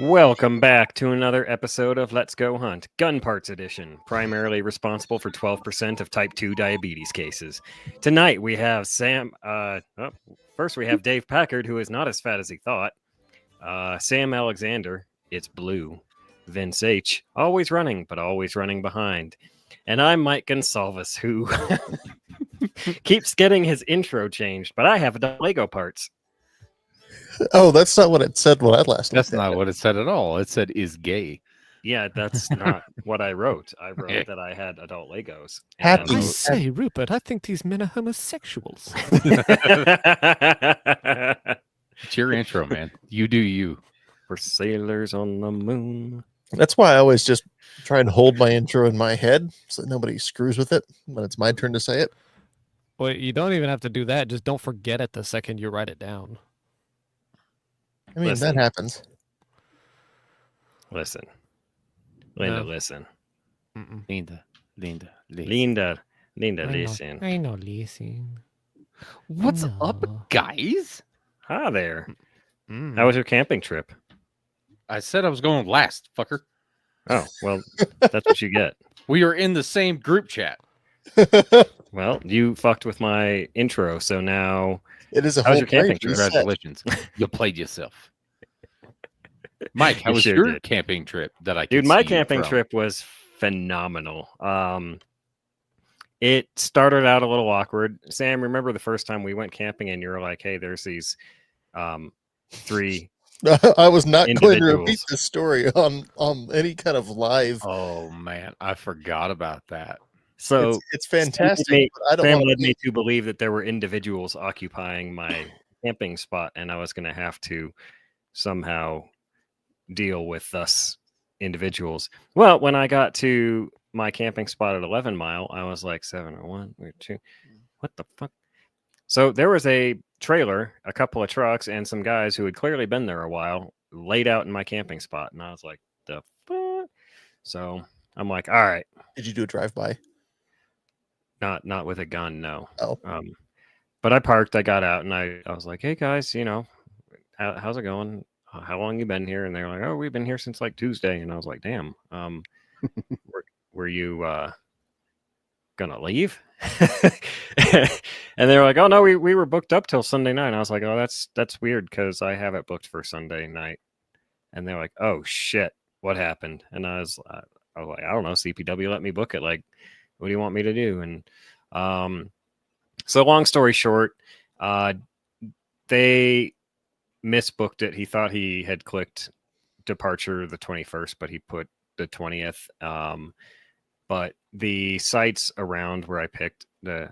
Welcome back to another episode of Let's Go Hunt, Gun Parts Edition, primarily responsible for 12% of type 2 diabetes cases. Tonight we have first we have Dave Packard, who is not as fat as he thought. Sam Alexander, it's blue. Vince H, always running, but always running behind. And I'm Mike Gonsalves, who keeps getting his intro changed, but I have Lego parts. Oh, that's not what it said when I last That's looked at not it. what it said at all. It said is gay. Yeah, that's not what I wrote. I wrote that I had adult Legos. Happy- I And- say, Rupert, I think these men are homosexuals. It's your intro, man. You do you. We're sailors on the moon. That's why I always just try and hold my intro in my head so that nobody screws with it when it's my turn to say it. Well, you don't even have to do that. Just don't forget it the second you write it down. I mean, Listen. that happens. Listen. Linda, No. listen. Mm-mm. Linda. Linda, listen. I know, listen. What's No. up, guys? Hi there. Mm. How was your camping trip? I said I was going last, fucker. Oh, well, that's what you get. We are in the same group chat. Well, you fucked with my intro, so now It is a How's whole your camping brain trip? reset. Congratulations. You played yourself. Mike, how You was sure your did. camping trip that I dude, could my see you camping from? trip was phenomenal. It started out a little awkward. Sam, remember the first time we went camping and you were like, hey, there's these three. I was not going to repeat Individuals. this story on any kind of live. Oh man, I forgot about that. So It's fantastic. Sam But I don't Sam want led to me to believe that there were individuals occupying my camping spot, and I was going to have to somehow deal with us individuals. Well, when I got to my camping spot at 11 Mile, I was like 701, 2. What the fuck? So there was a trailer, a couple of trucks, and some guys who had clearly been there a while laid out in my camping spot, and I was like, the fuck? So I'm like, all right. Did you do a drive-by? Not with a gun, no. Oh. But I parked, I got out, and I was like, hey guys, how's it going? How long you been here? And they were like, oh, we've been here since like Tuesday. And I was like, damn, were you gonna leave? And they were like, oh no, we were booked up till Sunday night. And I was like, oh, that's weird because I have it booked for Sunday night. And they're like, oh shit, what happened? And I was like, I don't know, CPW let me book it. Like, what do you want me to do? And so long story short, they misbooked it. He thought he had clicked departure the 21st, but he put the 20th. But the sites around where I picked the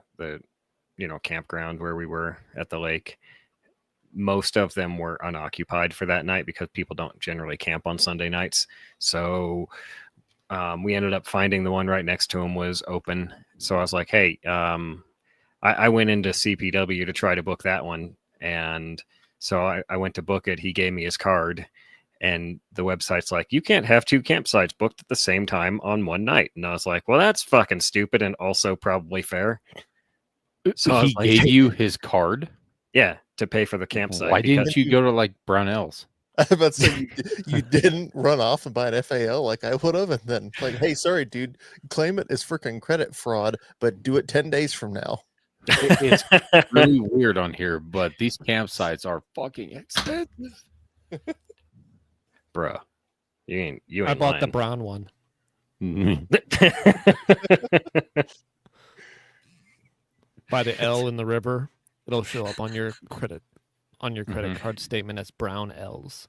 campground where we were at the lake, most of them were unoccupied for that night because people don't generally camp on Sunday nights. So we ended up finding the one right next to him was open. So I was like, hey, I went into CPW to try to book that one. And so I went to book it. He gave me his card. And the website's like, you can't have two campsites booked at the same time on one night. And I was like, well, that's fucking stupid and also probably fair. So I He was like, gave you his card. yeah, to pay for the campsite. Why because didn't you go to like Brownells? I was about to say you didn't run off and buy an FAL like I would have, and then like, hey, sorry, dude, claim it as freaking credit fraud, but do it 10 days from now. It's really weird on here, but these campsites are fucking expensive. Bruh, you ain't I bought the lying. brown one. By the L in the river, it'll show up on your credit card statement as brown L's.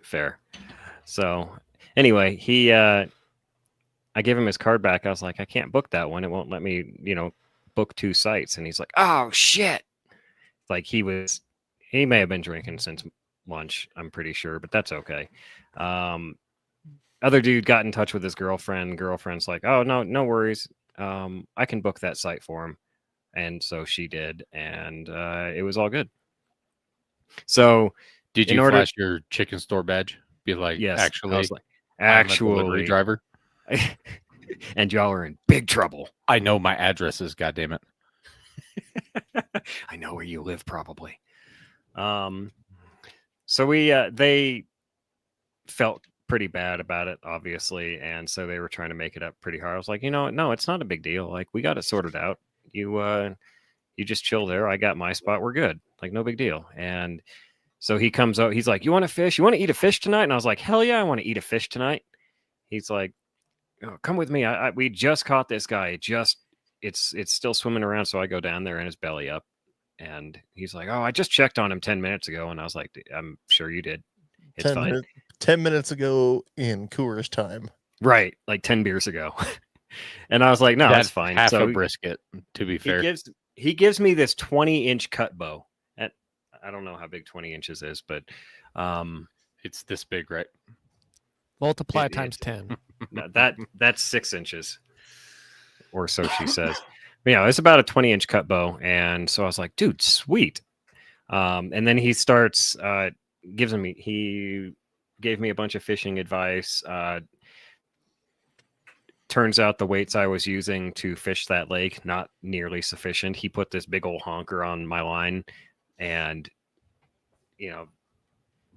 Fair. So anyway, I gave him his card back. I was like, I can't book that one. It won't let me, book two sites. And he's like, oh shit. Like he may have been drinking since lunch, I'm pretty sure, but that's okay. Other dude got in touch with his girlfriend. Girlfriend's like, oh no worries. I can book that site for him. And so she did, and it was all good. So Did in you order- flash your chicken store badge? Be like, yes, actually, I was like, I'm a delivery actually, driver. and y'all are in big trouble. I know my addresses. God damn it! I know where you live, probably. So they felt pretty bad about it, obviously, and so they were trying to make it up pretty hard. I was like, you know what? No, it's not a big deal. Like, we got it sorted out. You just chill there. I got my spot. We're good. Like, no big deal. And so he comes out. He's like, you want to fish? You want to eat a fish tonight? And I was like, hell yeah, I want to eat a fish tonight. He's like, oh, come with me. We just caught this guy. It's still swimming around. So I go down there and his belly up. And he's like, oh, I just checked on him 10 minutes ago. And I was like, I'm sure you did. It's fine. 10 minutes ago in Coors time. Right. Like 10 beers ago. And I was like, no, that's fine. Half So a brisket, to be fair. he gives me this 20-inch cut bow. I don't know how big 20 inches is, but It's this big, right? Multiply It- times 10. that's 6 inches, or so she says. But yeah, it's about a 20-inch cut bow, and so I was like, dude, sweet. And then he starts he gave me a bunch of fishing advice. Turns out the weights I was using to fish that lake, not nearly sufficient. He put this big old honker on my line and,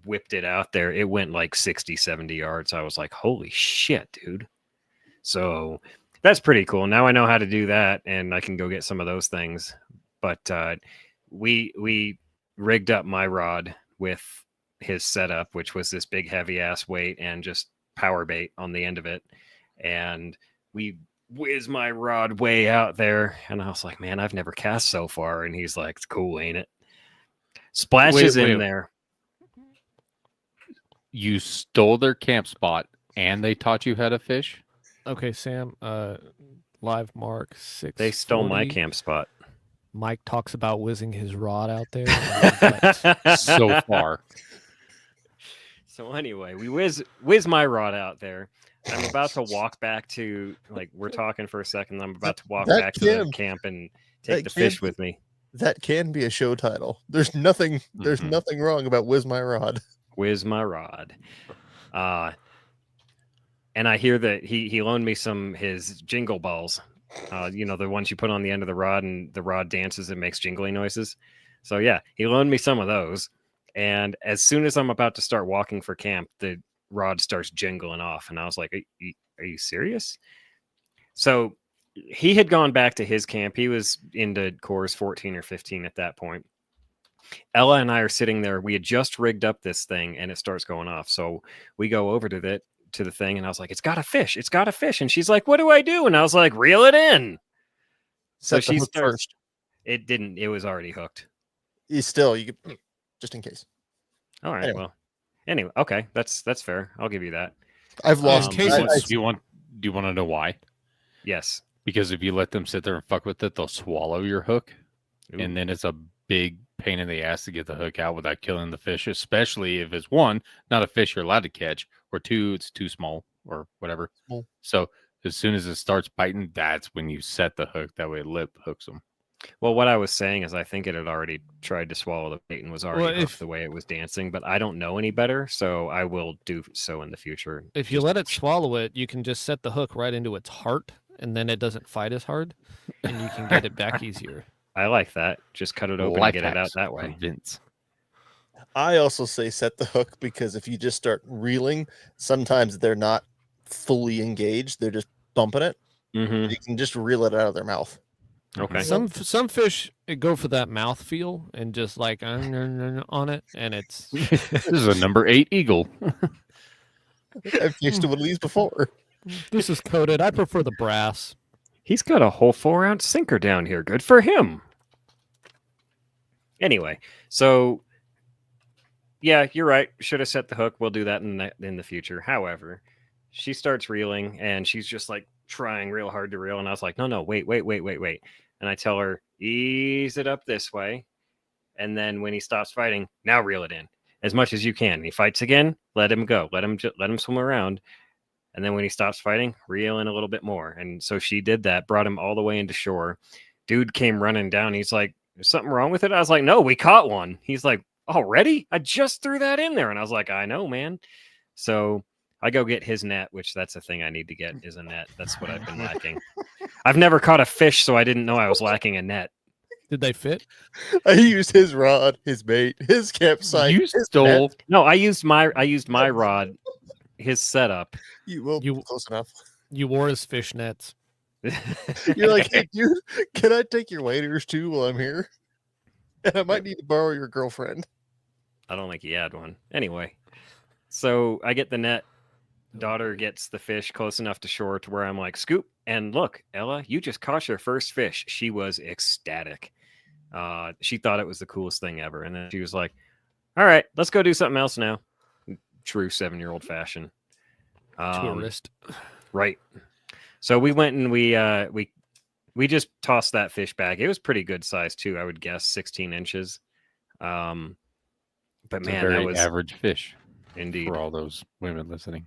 whipped it out there. It went like 60, 70 yards. I was like, holy shit, dude. So that's pretty cool. Now I know how to do that and I can go get some of those things. But we rigged up my rod with his setup, which was this big heavy ass weight and just power bait on the end of it. And we whiz my rod way out there. And I was like, man, I've never cast so far. And he's like, it's cool, ain't it? Splashes in there. You stole their camp spot and they taught you how to fish? Okay, Sam. Live mark 6. They stole my camp spot. Mike talks about whizzing his rod out there. So far. So anyway, we whiz my rod out there. I'm about to walk back to, like, we're talking for a second. I'm about to walk back to the camp and take the fish with me. That can be a show title. There's nothing wrong about Whiz My Rod. Whiz my rod. And I hear that he loaned me his jingle balls. The ones you put on the end of the rod and the rod dances and makes jingly noises. So yeah, he loaned me some of those. And as soon as I'm about to start walking for camp, the rod starts jingling off. And I was like, are you serious? So he had gone back to his camp. He was into Coors 14 or 15 at that point. Ella and I are sitting there. We had just rigged up this thing and it starts going off. So we go over to the thing and I was like, it's got a fish. It's got a fish. And she's like, what do I do? And I was like, reel it in. So she starts. First. It didn't. It was already hooked. You could, just in case. All right. Anyway. Well, anyway. Okay. That's fair. I'll give you that. I've lost cases. Do you want to know why? Yes. Because if you let them sit there and fuck with it, they'll swallow your hook. Ooh. And then it's a big pain in the ass to get the hook out without killing the fish, especially if it's one, not a fish you're allowed to catch, or two, it's too small or whatever. Small. So as soon as it starts biting, that's when you set the hook. That way it lip hooks them. Well, what I was saying is I think it had already tried to swallow the bait and was already hooked if- the way it was dancing, but I don't know any better, so I will do so in the future. If you let it swallow it, you can just set the hook right into its heart, and then it doesn't fight as hard, and you can get it back easier. I like that. Just cut it open Life and get it out hacks that from way. Vince. I also say set the hook because if you just start reeling, sometimes they're not fully engaged. They're just bumping it. Mm-hmm. You can just reel it out of their mouth. Okay. Some fish go for that mouth feel and just like on it, and it's This is a number 8 eagle. I've fished it with these before. this is coated. I prefer the brass. He's got a whole 4-ounce sinker down here. Good for him. Anyway, so yeah, you're right. Should have set the hook. We'll do that in the future. However, she starts reeling and she's just like trying real hard to reel. And I was like, no, wait. And I tell her, ease it up this way. And then when he stops fighting, now reel it in as much as you can. And he fights again, let him go. Let him swim around. And then when he stops fighting, reel in a little bit more. And so she did that, brought him all the way into shore. Dude came running down. He's like, is something wrong with it? I was like, no, we caught one. He's like, already? I just threw that in there. And I was like, I know, man. So I go get his net, which that's a thing I need to get is a net. That's what I've been lacking. I've never caught a fish, so I didn't know I was lacking a net. Did they fit? I used his rod, his bait, his campsite. You his stole. net. No, I used my rod his setup. You will You- close enough. You wore his fishnets. You're like, hey, dude, can I take your waders too while I'm here? And I might need to borrow your girlfriend. I don't think he had one. Anyway, so I get the net. Daughter gets the fish close enough to shore to where I'm like, scoop. And look, Ella, you just caught your first fish. She was ecstatic. She thought it was the coolest thing ever. And then she was like, all right, let's go do something else now. True 7-year-old fashion. Tourist. Right. So we went and we just tossed that fish back. It was pretty good size too. I would guess 16 inches. But It's a man, very that was average fish indeed. for all those women listening.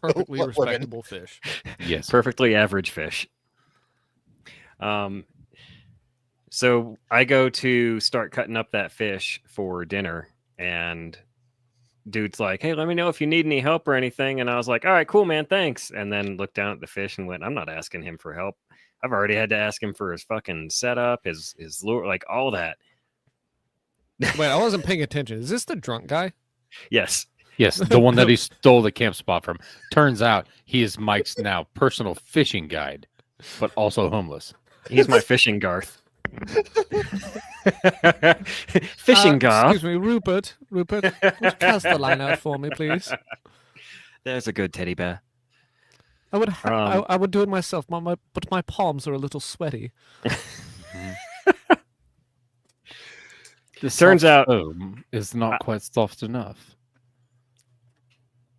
Perfectly What women? respectable fish. Yes. Perfectly average fish. So I go to start cutting up that fish for dinner, and dude's like, hey, let me know if you need any help or anything. And I was like, all right, cool, man, thanks. And then looked down at the fish and went, I'm not asking him for help. I've already had to ask him for his fucking setup, his lure, like all that. Wait, I wasn't paying attention. Is this the drunk guy? Yes. Yes, the one that he stole the camp spot from. Turns out he is Mike's now personal fishing guide, but also homeless. He's my fishing Garth. Fishing Garth. Excuse me, Rupert. Rupert, would you cast the line out for me, please? There's a good teddy bear. I would, I would do it myself, but my palms are a little sweaty. This Turns out- foam is not quite soft enough.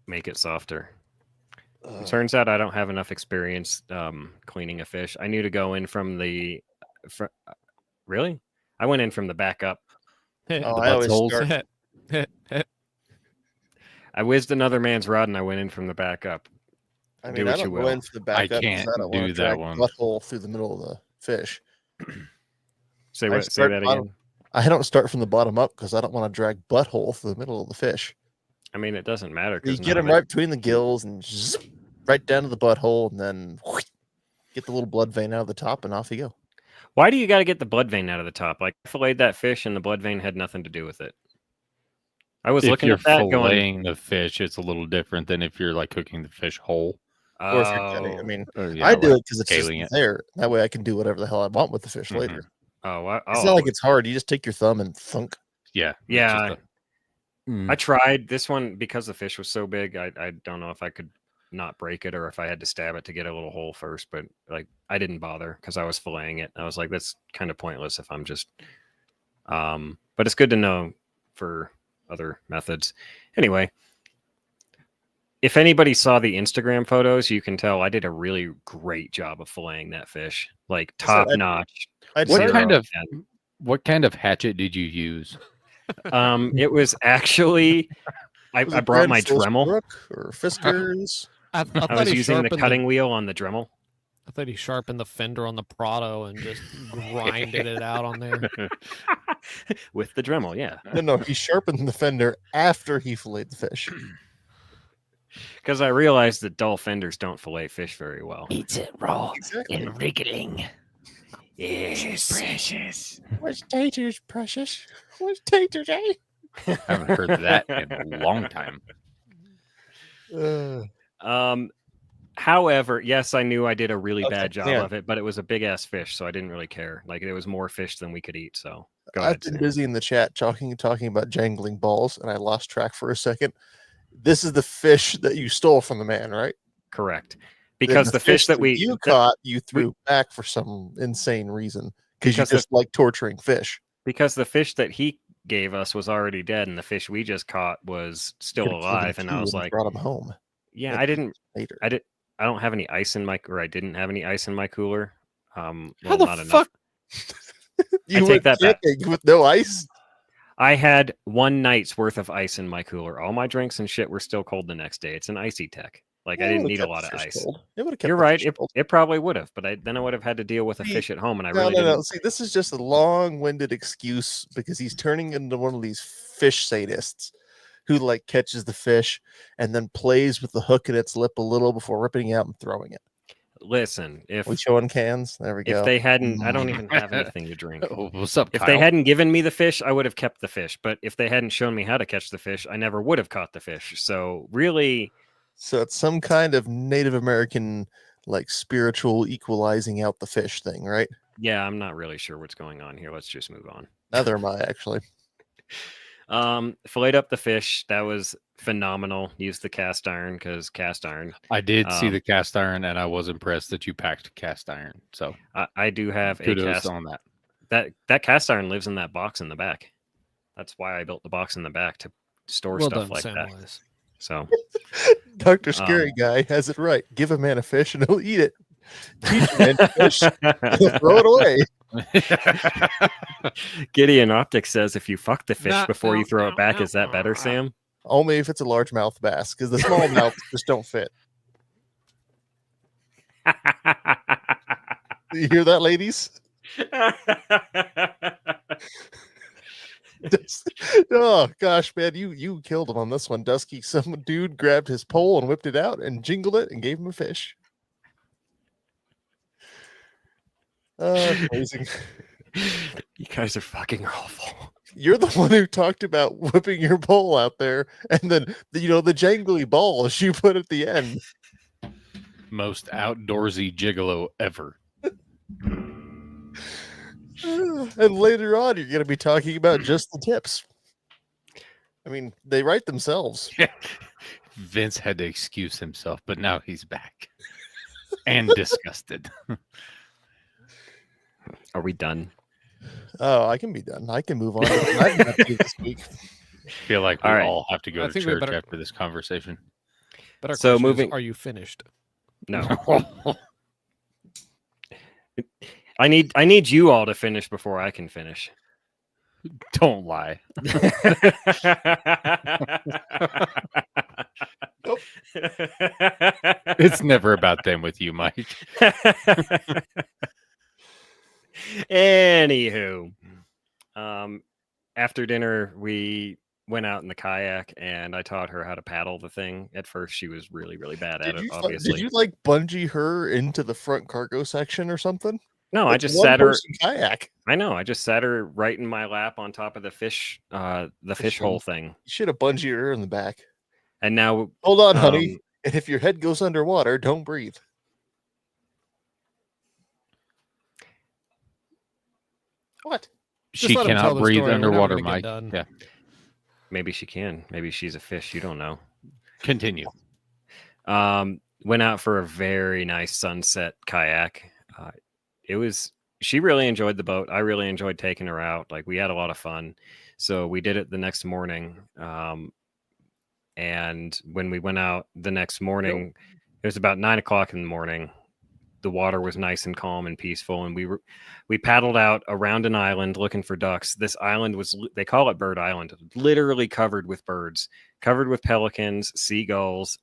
Make it softer. Turns out I don't have enough experience cleaning a fish. I knew to go in from the. Really? I went in from the back up. Oh, The I always buttholes. start. I whizzed another man's rod and I went in from the back up. I do mean, what I you don't go will. in for the back up 'cause can't I don't want do to that drag one. butthole through the middle of the fish. Say I what? Say start that bottom- again. I don't start from the bottom up because I don't want to drag butthole through the middle of the fish. I mean, it doesn't matter. You 'cause get none them of it- right between the gills and zip, right down to the butthole, and then get the little blood vein out of the top, and off you go. Why do you got to get the blood vein out of the top? Like, I filleted that fish and the blood vein had nothing to do with it. I was If looking you're at that going, filleting the fish, it's a little different than if you're like cooking the fish whole. Or if you're cutting, I oh, mean, Or, yeah, I do like it because it's just scaling it. there. That way, I can do whatever the hell I want with the fish Mhm. later. oh, It's not like it's hard. You just take your thumb and thunk. Yeah. it's Yeah. just a- I tried this one because the fish was so big. I don't know if I could not break it or if I had to stab it to get a little hole first, but like I didn't bother because I was filleting it. I was like, that's kind of pointless if I'm just but it's good to know for other methods. Anyway, if anybody saw the Instagram photos, you can tell I did a really great job of filleting that fish. Like So top I- notch. I'd What say kind that- of what kind of hatchet did you use? It was actually was I it brought my Grand Force Dremel. Brook or Fiskars? I I thought was he using the sharpened cutting wheel on the Dremel. I thought he sharpened the fender on the Prado and just grinded it out on there. With the Dremel, yeah. No, he sharpened the fender after he filleted the fish. Because I realized that dull fenders don't fillet fish very well. Eats it raw Exactly. and wriggling. Yes, precious. Where's taters, precious? Where's taters, eh? I haven't heard that in a long time. However, yes, I knew I did a really Okay, bad job yeah. of it, but it was a big ass fish, so I didn't really care. Like it was more fish than we could eat. So go I've ahead. been Sam. busy in the chat talking about jangling balls, and I lost track for a second. This is the fish that you stole from the man, right? Correct. Then Because the fish that you that- caught, you threw back for some insane reason because you Because the- just like torturing fish. because the fish that he gave us was already dead, and the fish we just caught was still Could've killed him alive. And I too was and like, brought him home yeah, like- I didn't. later. I don't have any ice in my, or I didn't have any ice in my cooler. How Well, the not enough. fuck? You take went that back. camping with no ice. I had one night's worth of ice in my cooler. All my drinks and shit were still cold the next day. It's an icy tech. Like I Yeah, it didn't would've need a kept lot the of fish ice. cold. It would've kept You're the right. fish It, cold. it probably would have, but then I would have had to deal with a See, fish at home, and I No, really no, didn't. no. See, this is just a long-winded excuse because he's turning into one of these fish sadists who like catches the fish and then plays with the hook in its lip a little before ripping it out and throwing it. Listen, if We showing cans. There we go. they hadn't, I don't even have anything to drink. Oh, what's up, If Kyle? they hadn't given me the fish, I would have kept the fish. But if they hadn't shown me how to catch the fish, I never would have caught the fish. So really, So it's some kind of Native American, like spiritual equalizing out the fish thing, right? yeah, I'm not really sure what's going on here. Let's just move on. Neither am I, actually. Filleted up the fish. That was phenomenal. Used the cast iron because cast iron. I did see Um, the cast iron, and I was impressed that you packed cast iron. So I do have a kudos cast. on that. That cast iron lives in that box in the back. That's why I built the box in the back to store Well stuff done, like that. Samwise. So Dr. Scary Guy has it right. Give a man a fish and he'll eat it. Teach a man to fish, he'll throw it away. Gideon Optic says if you fuck the fish No, before you no, throw no, it back, no. is that better, Sam? Only if it's a largemouth bass, because the small mouths just don't fit. You hear that, ladies? Oh gosh, man, you killed him on this one, Dusky. Some dude grabbed his pole and whipped it out and jingled it and gave him a fish. Amazing. You guys are fucking awful. You're the one who talked about whipping your pole out there, and then the jangly balls you put at the end. Most outdoorsy gigolo ever. And later on, you're going to be talking about just the tips. I mean, they write themselves. Vince had to excuse himself, but now he's back and disgusted. Are we done? Oh, I can be done. I can move on. I didn't have to do this week. Feel like we All right. all have to go I to think we church better- after this conversation. But our So question moving- is, are you finished? No. I need you all to finish before I can finish. Don't lie. It's never about them with you, Mike. Anywho, after dinner, we went out in the kayak and I taught her how to paddle the thing. At first, she was really, really bad at it, obviously. Did you like bungee her into the front cargo section or something? No, I It's just one sat her. person kayak. I know. I just sat her right in my lap on top of the fish hole thing. You should have bungee her in the back. And now, Hold on, honey. um, And if your head goes underwater, don't breathe. What? Just She let him tell cannot the breathe story. We're never underwater, gonna get Mike. done. Yeah. maybe she can. Maybe she's a fish. You don't know. Continue. Went out for a very nice sunset kayak. She really enjoyed the boat. I really enjoyed taking her out. Like, we had a lot of fun. So we did it the next morning. And when we went out the next morning, it was about 9 o'clock in the morning. The water was nice and calm and peaceful. And we paddled out around an island looking for ducks. This island they call it Bird Island, literally covered with birds, covered with pelicans, seagulls,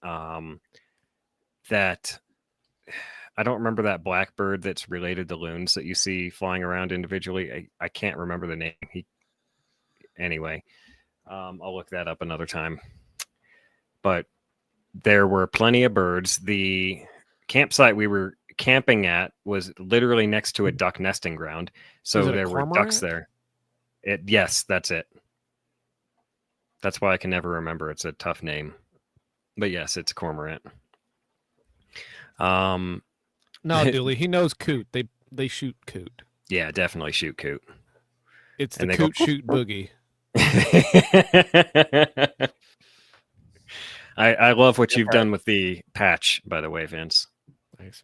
that I don't remember that blackbird that's related to loons that you see flying around individually. I can't remember the name. Anyway, I'll look that up another time. But there were plenty of birds. The campsite we were camping at was literally next to a duck nesting ground. So Was it a there were ducks cormorant? there. Yes, that's it. That's why I can never remember. It's a tough name. But yes, it's a cormorant. No, Dooley, he knows coot. They shoot coot. Yeah, definitely shoot coot. It's the And they go, coot shoot boogie. I love what you've done with the patch, by the way, Vince. Thanks.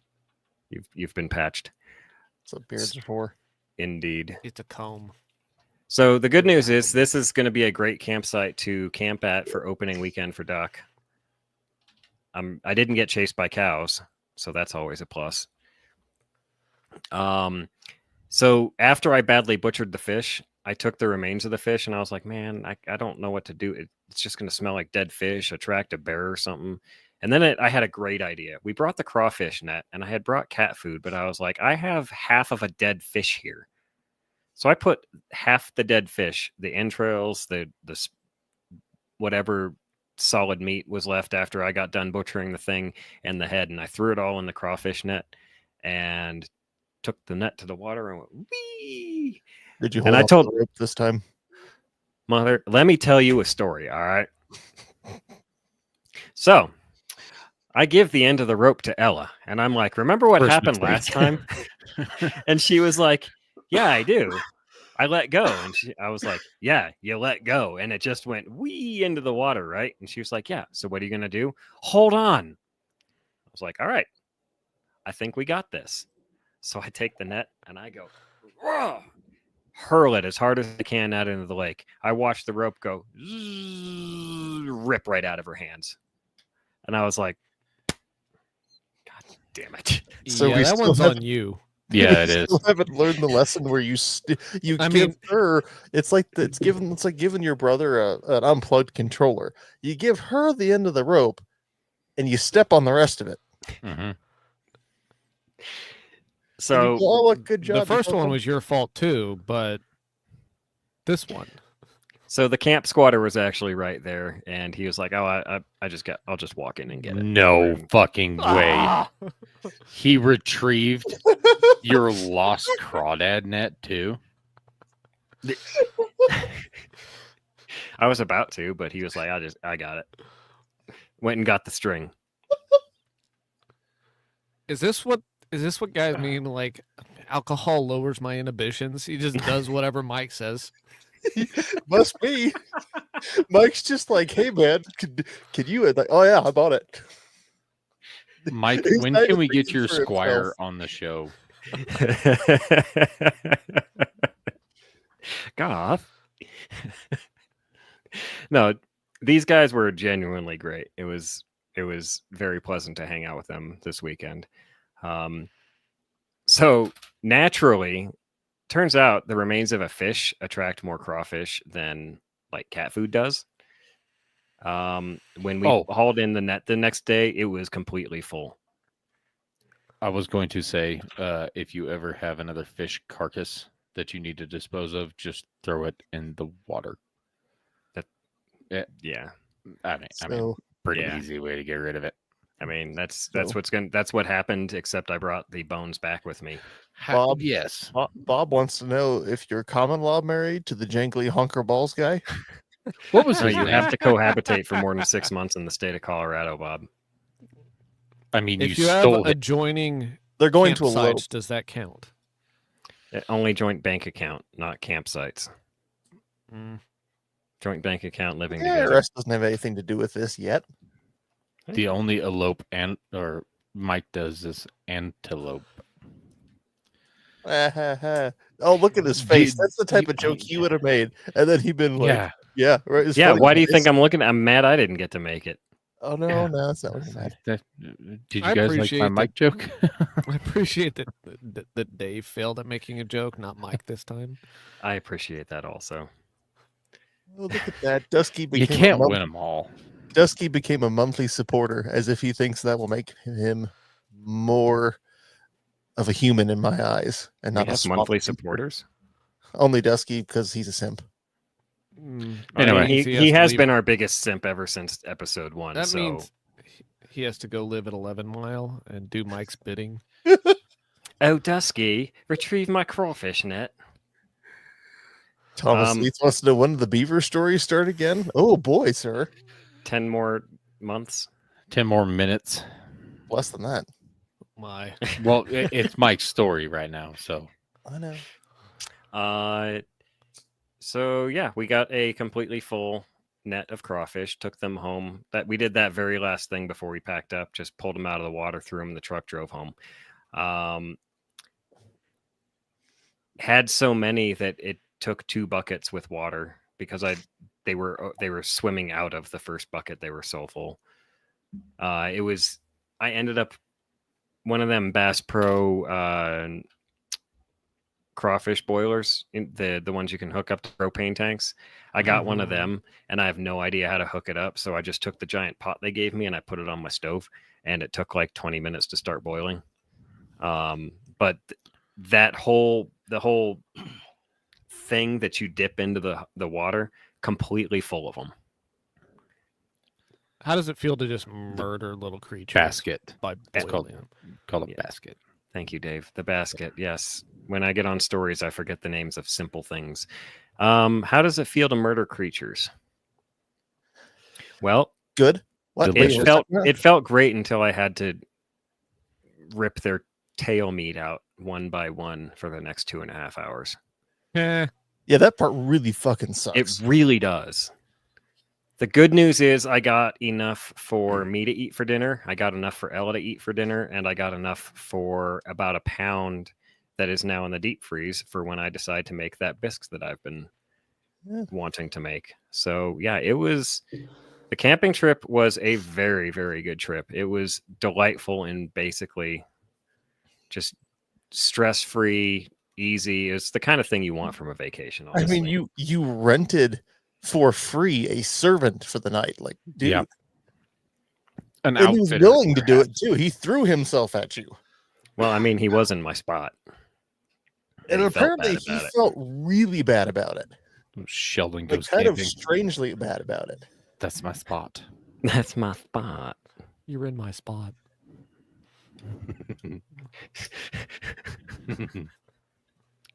You've been patched. That's what beards are for. Indeed. It's a comb. So the good news is this is going to be a great campsite to camp at for opening weekend for duck. I didn't get chased by cows, so that's always a plus. So after I badly butchered the fish, I took the remains of the fish and I was like, man, I don't know what to do. It's just going to smell like dead fish, attract a bear or something. And then I had a great idea. We brought the crawfish net and I had brought cat food, but I was like, I have half of a dead fish here. So I put half the dead fish, the entrails, the whatever solid meat was left after I got done butchering the thing, and the head, and I threw it all in the crawfish net. and took the net to the water and went wee. Did you And hold I on to told- the rope this time? Mother, let me tell you a story, all right? So I give the end of the rope to Ella, and I'm like, remember what First happened mistake. last time? And she was like, yeah, I do. I let go. And I was like, yeah, you let go. And it just went wee into the water, right? And she was like, yeah. So what are you going to do? Hold on. I was like, all right, I think we got this. So I take the net and I go, "Whoa," hurl it as hard as I can out into the lake. I watch the rope go zzz, rip right out of her hands. And I was like, God damn it. So yeah, we that still one's have- on you. Yeah, it You is. still haven't learned the lesson where you I give mean- her. It's like it's like giving your brother an unplugged controller. You give her the end of the rope, and you step on the rest of it. Mhm. And you So go, oh, look, good job. The you first held one on." was your fault too, but this one. So the camp squatter was actually right there, and he was like, "Oh, I'll just walk in and get it." No fucking way. Ah! He retrieved your lost crawdad net too. I was about to, but he was like, I got it." Went and got the string. Is this what guys mean? Like, alcohol lowers my inhibitions. He just does whatever Mike says. Must be. Mike's just like, hey man, can you? Like, oh yeah, I bought it. Mike, He's when not can even we get thinking your for squire himself. on the show? Goth. No, these guys were genuinely great. It was very pleasant to hang out with them this weekend. So naturally, turns out the remains of a fish attract more crawfish than like cat food does. When we Oh. hauled in the net the next day, it was completely full. I was going to say, if you ever have another fish carcass that you need to dispose of, just throw it in the water. Yeah. I mean, So pretty yeah. easy way to get rid of it. I mean, that's So- that's what happened, except I brought the bones back with me. Bob, Yes. Bob wants to know if you're common law married to the jangly honker balls guy. What was So his you name? have to cohabitate for more than 6 months in the state of Colorado, Bob. I mean, If you you have stole it. adjoining They're going to elope. campsites, does that count? Only joint bank account, not campsites. Mm. Joint bank account, living Yeah, together. IRS doesn't have anything to do with this yet. The only elope or Mike does this antelope. Oh, look at his face. Dude, That's the type of joke he would have made. And then he'd been like, Yeah. yeah, right. It's Yeah, funny why do you face. think I'm looking? I'm mad I didn't get to make it. Oh no, Yeah. no, that's not what he meant. Did I you guys like appreciate my that- Mike joke? I appreciate that Dave failed at making a joke, not Mike this time. I appreciate that also. Oh, look at that. Dusky You became can't a win them all. Dusky became a monthly supporter, as if he thinks that will make him more of a human in my eyes, and We not a have swamp monthly creature. supporters. Only Dusky because he's a simp. Mm, I mean, Anyway. he to has leave- been our biggest simp ever since episode 1. That so means he has to go live at 11 Mile and do Mike's bidding. oh, Dusky, retrieve my crawfish net. Thomas Um, Leeds wants to know when did the beaver stories start again? Oh boy, sir. 10 more months. 10 more minutes. Less than that. My Well, it's Mike's story right now. So I know. So yeah, we got a completely full net of crawfish, took them home. That we did that very last thing before we packed up, just pulled them out of the water, threw them in the truck, drove home. Had so many that it took 2 buckets with water because they were swimming out of the first bucket. They were so full. I ended up one of them Bass Pro crawfish boilers, in the ones you can hook up to propane tanks. I got one of them, and I have no idea how to hook it up, so I just took the giant pot they gave me and I put it on my stove, and it took like 20 minutes to start boiling. But the whole thing that you dip into the water, completely full of them. how does it feel to just murder little creatures basket. by It's called boiling them? called a Yeah. basket. Thank you, Dave. The basket. Yes. When I get on stories, I forget the names of simple things. How does it feel to murder creatures? Well, Good. What? Wait, Delicious. it felt great until I had to rip their tail meat out one by one for the next 2.5 hours. Eh, Yeah, that part really fucking It sucks. really does. The good news is I got enough for me to eat for dinner. I got enough for Ella to eat for dinner, and I got enough for about a pound that is now in the deep freeze for when I decide to make that bisque that I've been Yeah. wanting to make. So yeah, the camping trip was a very, very good trip. It was delightful and basically just stress-free, easy. It's the kind of thing you want from a vacation. I mean, Honestly. you rented for free a servant for the night. Like, dude. Yeah. An And he was outfitter, willing to do it perhaps. too. He threw himself at you. Well, I mean, he was in my spot. And he felt apparently bad he about it. felt really bad about it. Sheldon Like goes kind camping. of strangely bad about it. That's my spot. That's my spot. you're in my spot.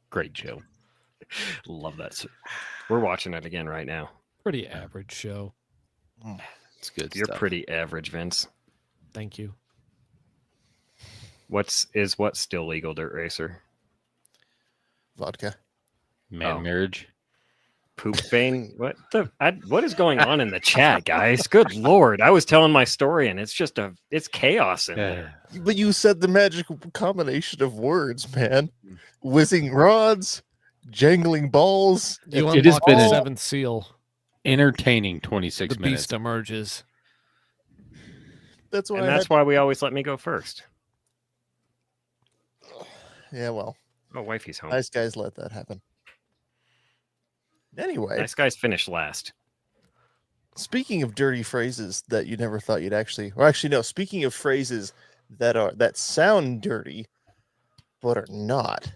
Great show. Love that. We're watching it again right now. Pretty average show. It's good You're stuff. pretty average, Vince. Thank you. What's still legal, Dirt Racer? Vodka. Man Oh. marriage. Poop vein? What is going on in the chat, guys? Good lord! I was telling my story, and it's chaos in there. But you said the magical combination of words, man. Whizzing rods, jangling balls. You It has unlock been the an- seventh seal. Entertaining The 26 minutes. beast emerges. That's why And I that's why we always let me go first. Yeah, well, Oh, wifey's home. nice guys let that happen. Anyway, Nice guys finish last. speaking of dirty phrases that you never thought you'd actually, or actually no, speaking of phrases that sound dirty but are not.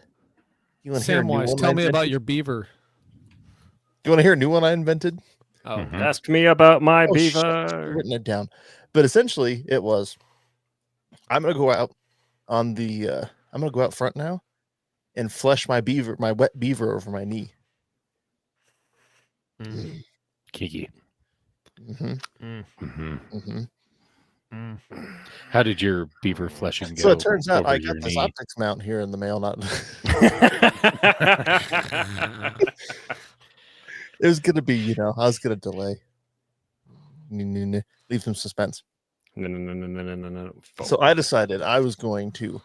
You want to hear a new Samwise, one? tell I me about invented? your beaver. You want to hear a new one I invented? Oh, Mhm. Ask me about my Oh, shit, beaver. I've written it down. But essentially, it was, I'm gonna go out on the, I'm gonna go out front now, and flush my wet beaver over my knee. mm, Kiki. hmm mm, hmm mm. How did your beaver fleshing go? So it turns out over I your got this knee? optics mount here in the mail. Not it was gonna be, I was gonna delay. Leave some suspense. No. So I decided I was going to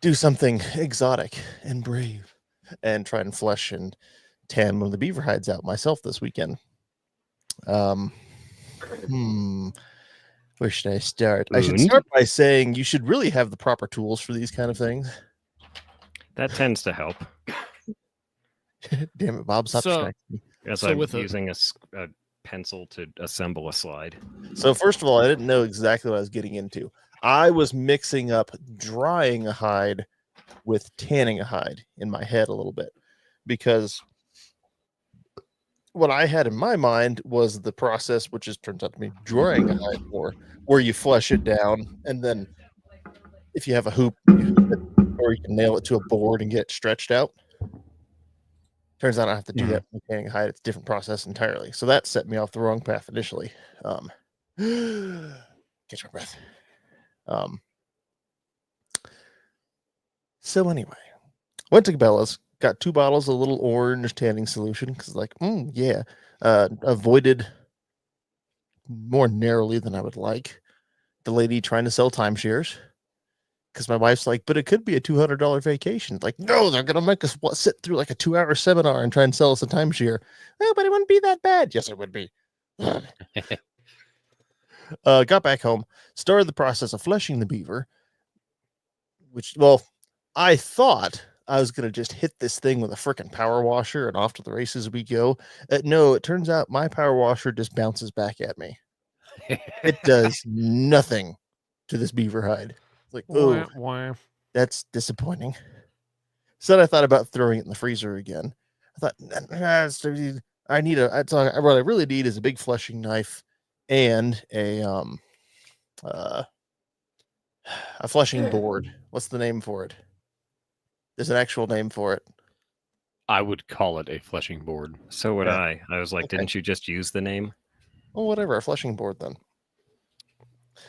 do something exotic and brave and try and flesh and tan one of the beaver hides out myself this weekend. Where should I start? I should Und? start by saying you should really have the proper tools for these kind of things. That tends to help. Damn it, Bob, stop So- distracting me. As So I'm with a- using a pencil to assemble a slide. So first of all, I didn't know exactly what I was getting into. I was mixing up drying a hide with tanning a hide in my head a little bit, because what I had in my mind was the process, which is turns out to be drying a hide more, where you flush it down, and then if you have a hoop, you hoop it, or you can nail it to a board and get it stretched out. Turns out I have to do that with tanning a hide. It's a different process entirely. So that set me off the wrong path initially. Catch my breath. So anyway, went to Cabela's, got 2 bottles of little orange tanning solution because yeah, avoided more narrowly than I would like the lady trying to sell timeshares, because my wife's like, but it could be a $200 vacation. Like, no, they're gonna make us sit through like a 2-hour seminar and try and sell us a timeshare. Oh, but it wouldn't be that bad. Yes, it would be. Got back home, started the process of fleshing the beaver, which, well, I thought I was going to just hit this thing with a freaking power washer and off to the races we go. No, it turns out my power washer just bounces back at me. It does nothing to this beaver hide. It's like, oh, Wah, wah. that's disappointing. So then I thought about throwing it in the freezer again. I thought, what I really need is a big fleshing knife and a A fleshing board. What's the name for it? There's an actual name for it. I would call it a fleshing board. So would Yeah. I was like, Okay. didn't you just use the name? Well, whatever, a fleshing board then.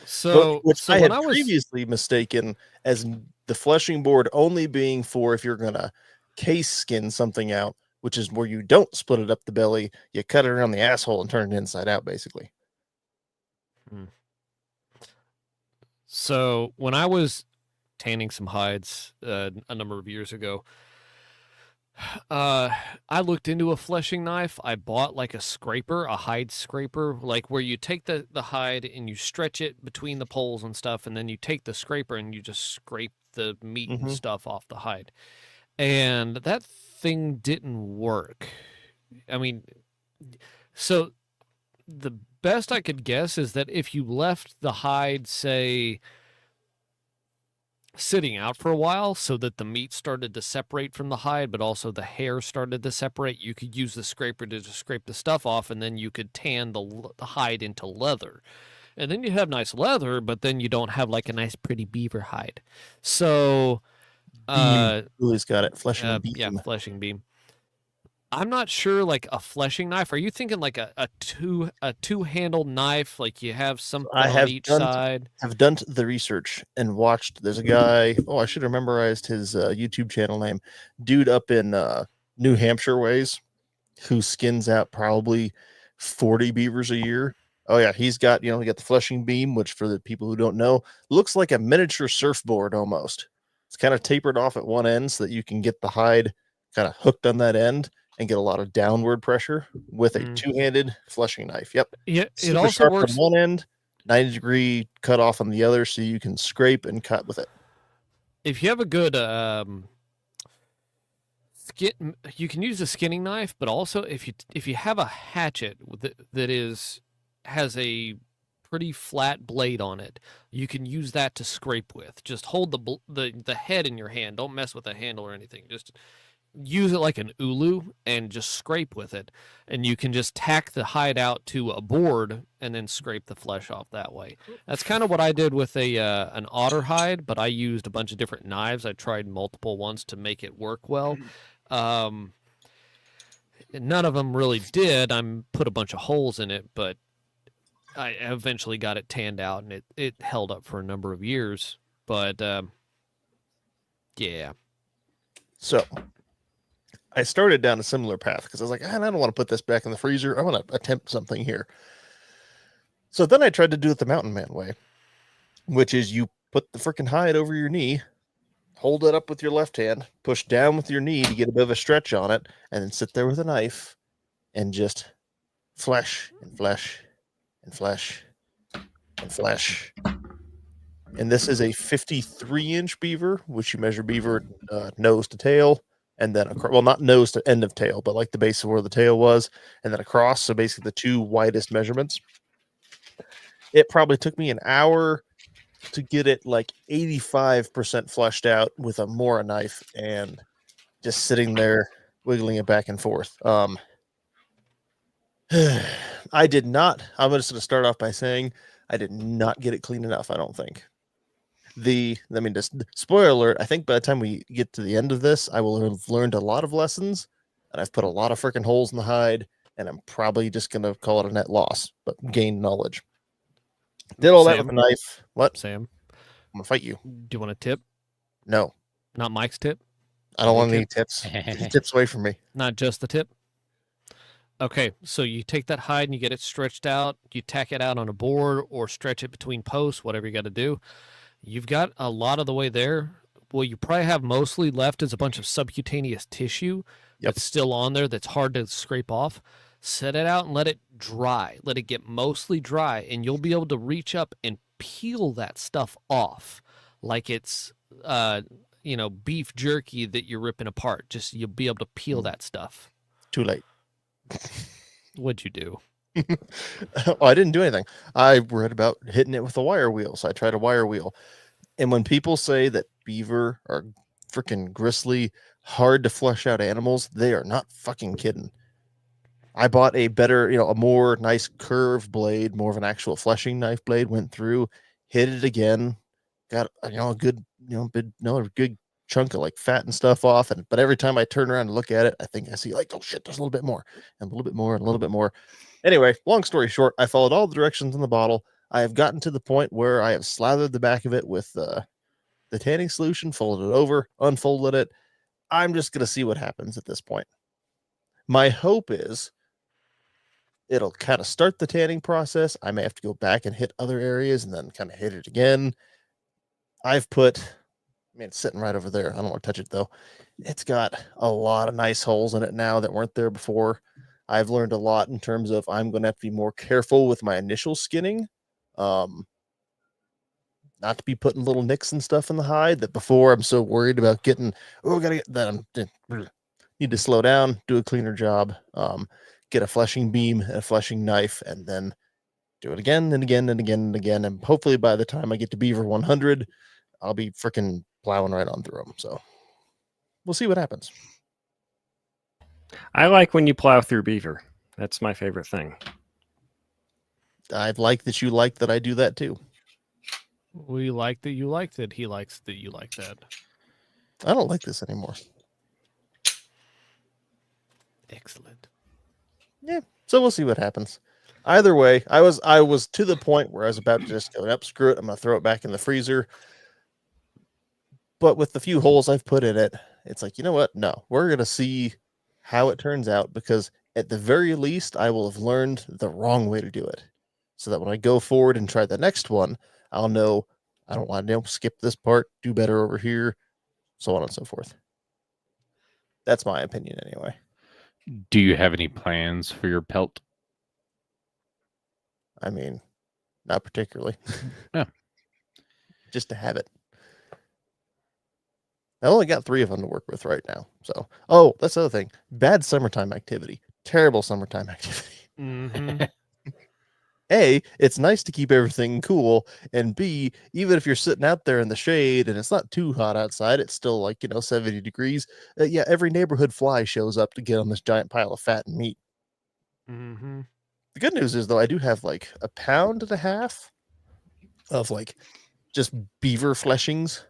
So, Which so I when had I was previously mistaken as the fleshing board only being for if you're gonna case skin something out, which is where you don't split it up the belly, you cut it around the asshole and turn it inside out, basically. So when I was tanning some hides a number of years ago, I looked into a fleshing knife. I bought like a scraper, a hide scraper, like where you take the hide and you stretch it between the poles and stuff, and then you take the scraper and you just scrape the meat and Mhm. stuff off the hide. And that thing didn't work. I mean, so the best I could guess is that if you left the hide, say, sitting out for a while so that the meat started to separate from the hide, but also the hair started to separate, you could use the scraper to just scrape the stuff off, and then you could tan the hide into leather. And then you have nice leather, but then you don't have like a nice pretty beaver hide. So, Julie's got it. Fleshing beam. yeah, fleshing beam. I'm not sure, like a fleshing knife. Are you thinking like a two-handled knife, like you have something I on have each done- side? I've done the research and watched. There's a guy. Oh, I should have memorized his YouTube channel name. Dude up in New Hampshire ways, who skins out probably 40 beavers a year. Oh yeah, he's got he got the fleshing beam, which for the people who don't know, looks like a miniature surfboard almost. It's kind of tapered off at one end so that you can get the hide kind of hooked on that end and get a lot of downward pressure with a Mm. two-handed fleshing knife. Yep. Yeah, it Super also sharp works. on one end, 90-degree cut off on the other, so you can scrape and cut with it. If you have a good skin, you can use a skinning knife, but also if you have a hatchet that has a pretty flat blade on it, you can use that to scrape with. Just hold the head in your hand. Don't mess with the handle or anything. Just use it like an ulu and just scrape with it, and you can just tack the hide out to a board and then scrape the flesh off that way. That's kind of what I did with an otter hide, but I used a bunch of different knives. I tried multiple ones to make it work well. None of them really did. I put a bunch of holes in it, but I eventually got it tanned out, and it held up for a number of years. But yeah. So I started down a similar path because I was like, I don't want to put this back in the freezer. I want to attempt something here. So then I tried to do it the mountain man way, which is you put the freaking hide over your knee, hold it up with your left hand, push down with your knee to get a bit of a stretch on it, and then sit there with a knife and just flesh and flesh and flesh and flesh. And this is a 53-inch beaver, which you measure beaver nose to tail, and then well, not nose to end of tail, but like the base of where the tail was, and then across. So basically, the two widest measurements. It probably took me an hour to get it like 85% fleshed out with a Mora knife, and just sitting there wiggling it back and forth. I did not. I'm just going to start off by saying I did not get it clean enough. I don't think. Just spoiler alert, I think by the time we get to the end of this, I will have learned a lot of lessons, and I've put a lot of freaking holes in the hide, and I'm probably just going to call it a net loss, but gain knowledge. Did all that with a knife. What? Sam, I'm going to fight you. do you want a tip? No, Not Mike's tip? I don't want Okay. any tips. Get the tips away from me. Not just the tip? Okay, so you take that hide and you get it stretched out. You tack it out on a board or stretch it between posts, whatever you got to do. You've got a lot of the way there. What you probably have mostly left is a bunch of subcutaneous tissue that's still on there that's hard to scrape off. Set it out and let it dry. Let it get mostly dry, and you'll be able to reach up and peel that stuff off like it's beef jerky that you're ripping apart. Just you'll be able to peel that stuff. Too late. What'd you do? Oh, I didn't do anything. I read about hitting it with a wire wheel, so I tried a wire wheel. And when people say that beaver are freaking gristly, hard to flesh out animals, they are not fucking kidding. I bought a better, a more nice curved blade, more of an actual fleshing knife blade, went through, hit it again, got a good another good chunk of like fat and stuff off, but every time I turn around and look at it, I think I see like, oh shit, there's a little bit more and a little bit more and a little bit more. Anyway, long story short, I followed all the directions in the bottle. I have gotten to the point where I have slathered the back of it with the tanning solution, folded it over, unfolded it. I'm just gonna see what happens at this point. My hope is it'll kind of start the tanning process. I may have to go back and hit other areas and then kind of hit it again. It's sitting right over there. I don't want to touch it though. It's got a lot of nice holes in it now that weren't there before. I've learned a lot in terms of I'm going to have to be more careful with my initial skinning. Not to be putting little nicks and stuff in the hide that before I'm so worried about getting, gotta get that. Need to slow down, do a cleaner job, get a fleshing beam and a fleshing knife, and then do it again and again and again and again. And hopefully by the time I get to Beaver 100, I'll be freaking plowing right on through them. So we'll see what happens. I like when you plow through beaver. That's my favorite thing. I like that you like that I do that too. We like that you liked it. He likes that you like that. I don't like this anymore. Excellent. So we'll see what happens. Either way, I was to the point where I was about to just go, up, screw it. I'm going to throw it back in the freezer. But with the few holes I've put in it, it's like, you know what? No, we're going to see how it turns out, because at the very least, I will have learned the wrong way to do it. So that when I go forward and try the next one, I'll know I don't want to skip this part, do better over here, so on and so forth. That's my opinion anyway. Do you have any plans for your pelt? I mean, not particularly. Yeah. Just to have it. I only got 3 of them to work with right now. So, that's the other thing. Bad summertime activity. Terrible summertime activity. Mm-hmm. A, it's nice to keep everything cool. And B, even if you're sitting out there in the shade and it's not too hot outside, it's still like, 70 degrees. Every neighborhood fly shows up to get on this giant pile of fat and meat. Mm-hmm. The good news is, though, I do have like 1.5 pounds of like just beaver fleshings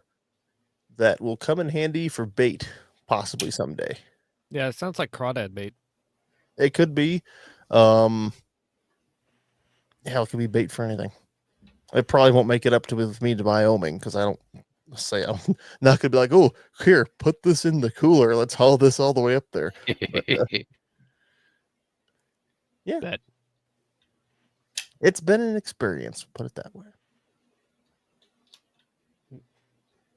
that will come in handy for bait, possibly someday. Yeah, it sounds like crawdad bait. It could be. Hell, it could be bait for anything. It probably won't make it up to with me to Wyoming, because I'm not gonna be like, oh, here, put this in the cooler. Let's haul this all the way up there. But, yeah, Bet. it's been an experience. Put it that way.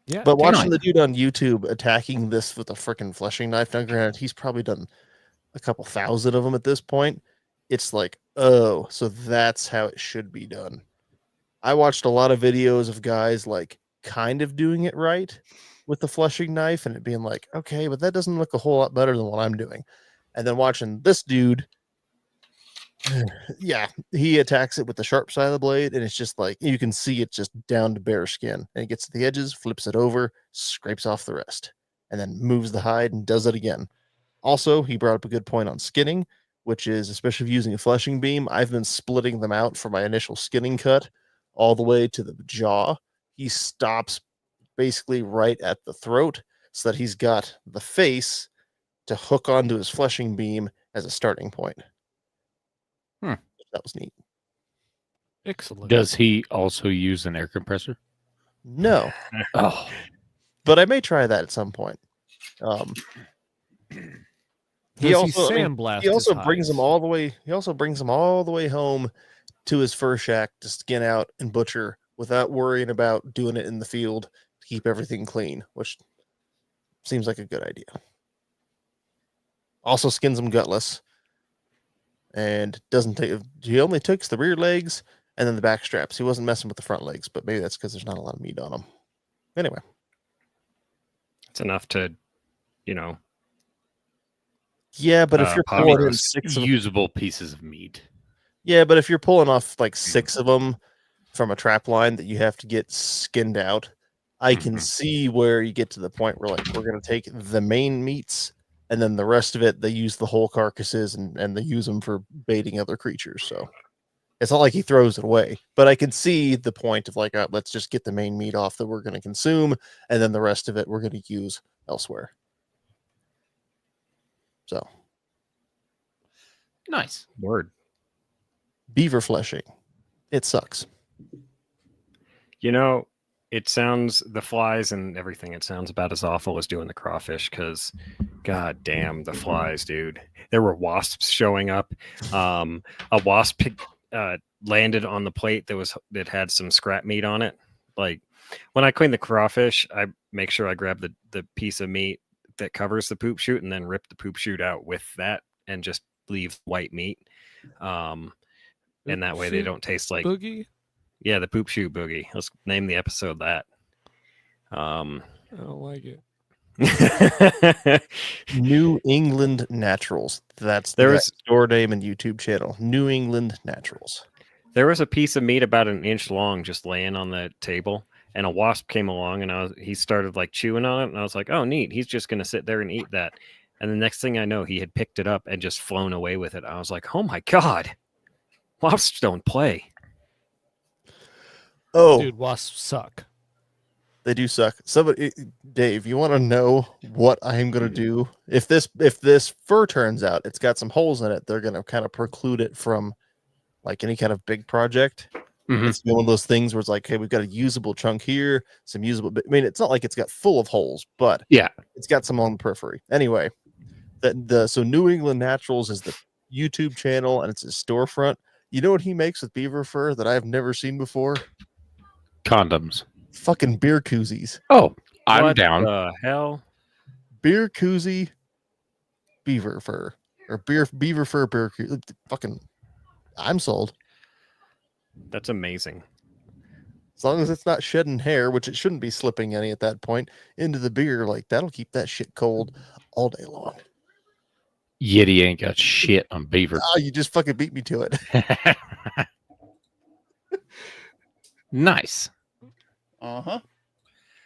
Yeah, But watching nice. the dude on YouTube attacking this with a freaking fleshing knife, now granted, he's probably done a couple thousand of them at this point. It's like, oh, so that's how it should be done. I watched a lot of videos of guys like kind of doing it right with the fleshing knife and it being like, okay, but that doesn't look a whole lot better than what I'm doing. And then watching this dude, yeah, he attacks it with the sharp side of the blade, and it's just like you can see it just down to bare skin. And he gets to the edges, flips it over, scrapes off the rest, and then moves the hide and does it again. Also, he brought up a good point on skinning, which is, especially if using a fleshing beam, I've been splitting them out for my initial skinning cut all the way to the jaw. He stops basically right at the throat so that he's got the face to hook onto his fleshing beam as a starting point. That was neat. excellent. Does he also use an air compressor? No, Oh, but I may try that at some point. He Does also, I mean, sandblast he also his brings them hides? all the way. He also brings them all the way home to his fur shack to skin out and butcher without worrying about doing it in the field to keep everything clean, which seems like a good idea. Also skins them gutless, and doesn't take. He only takes the rear legs and then the back straps. He wasn't messing with the front legs, but maybe that's because there's not a lot of meat on them. Anyway, It's enough to, yeah, but if you're Pop pulling in roast. 6 of them, usable pieces of meat. yeah, but if you're pulling off like 6 of them from a trap line that you have to get skinned out, I can Mhm. see where you get to the point where like we're gonna take the main meats and then the rest of it they use the whole carcasses and they use them for baiting other creatures. So It's not like he throws it away, but I can see the point of like, let's just get the main meat off that we're going to consume, and then the rest of it we're going to use elsewhere. So, Nice. Word. beaver fleshing, it sucks. You know, it sounds the flies and everything. It sounds about as awful as doing the crawfish because, god damn, the flies, dude. There were wasps showing up. A wasp landed on the plate that had some scrap meat on it. Like when I clean the crawfish, I make sure I grab the piece of meat that covers the poop chute and then rip the poop chute out with that and just leave white meat. And that way they Shoot don't taste like Boogie. yeah, the poop shoe boogie. Let's name the episode that. I don't like it. New England Naturals. That's the There's- store name and YouTube channel. New England Naturals. There was a piece of meat about an inch long just laying on the table, and a wasp came along, and he started like chewing on it, and I was like, "Oh, neat! He's just gonna sit there and eat that." And the next thing I know, he had picked it up and just flown away with it. I was like, "Oh my god, wasps don't play." Oh, Dude, wasps suck. they do suck. Somebody, Dave, you want to know what I'm gonna do if this fur turns out it's got some holes in it? They're gonna kind of preclude it from like any kind of big project. Mhm. It's one of those things where it's like, hey, we've got a usable chunk here, some usable. I mean, it's not like it's got full of holes, but Yeah. it's got some on the periphery. Anyway, so New England Naturals is the YouTube channel and it's his storefront. You know what he makes with beaver fur that I've never seen before? Condoms. Fucking beer koozies. Oh, I'm What down. the hell? Beer koozie, beaver fur, or beaver fur beer koozie. Fucking, I'm sold. That's amazing. As long as it's not shedding hair, which it shouldn't be slipping any at that point, into the beer, like that'll keep that shit cold all day long. Yeti ain't got shit on beaver. Oh, you just fucking beat me to it. Nice. Uh-huh.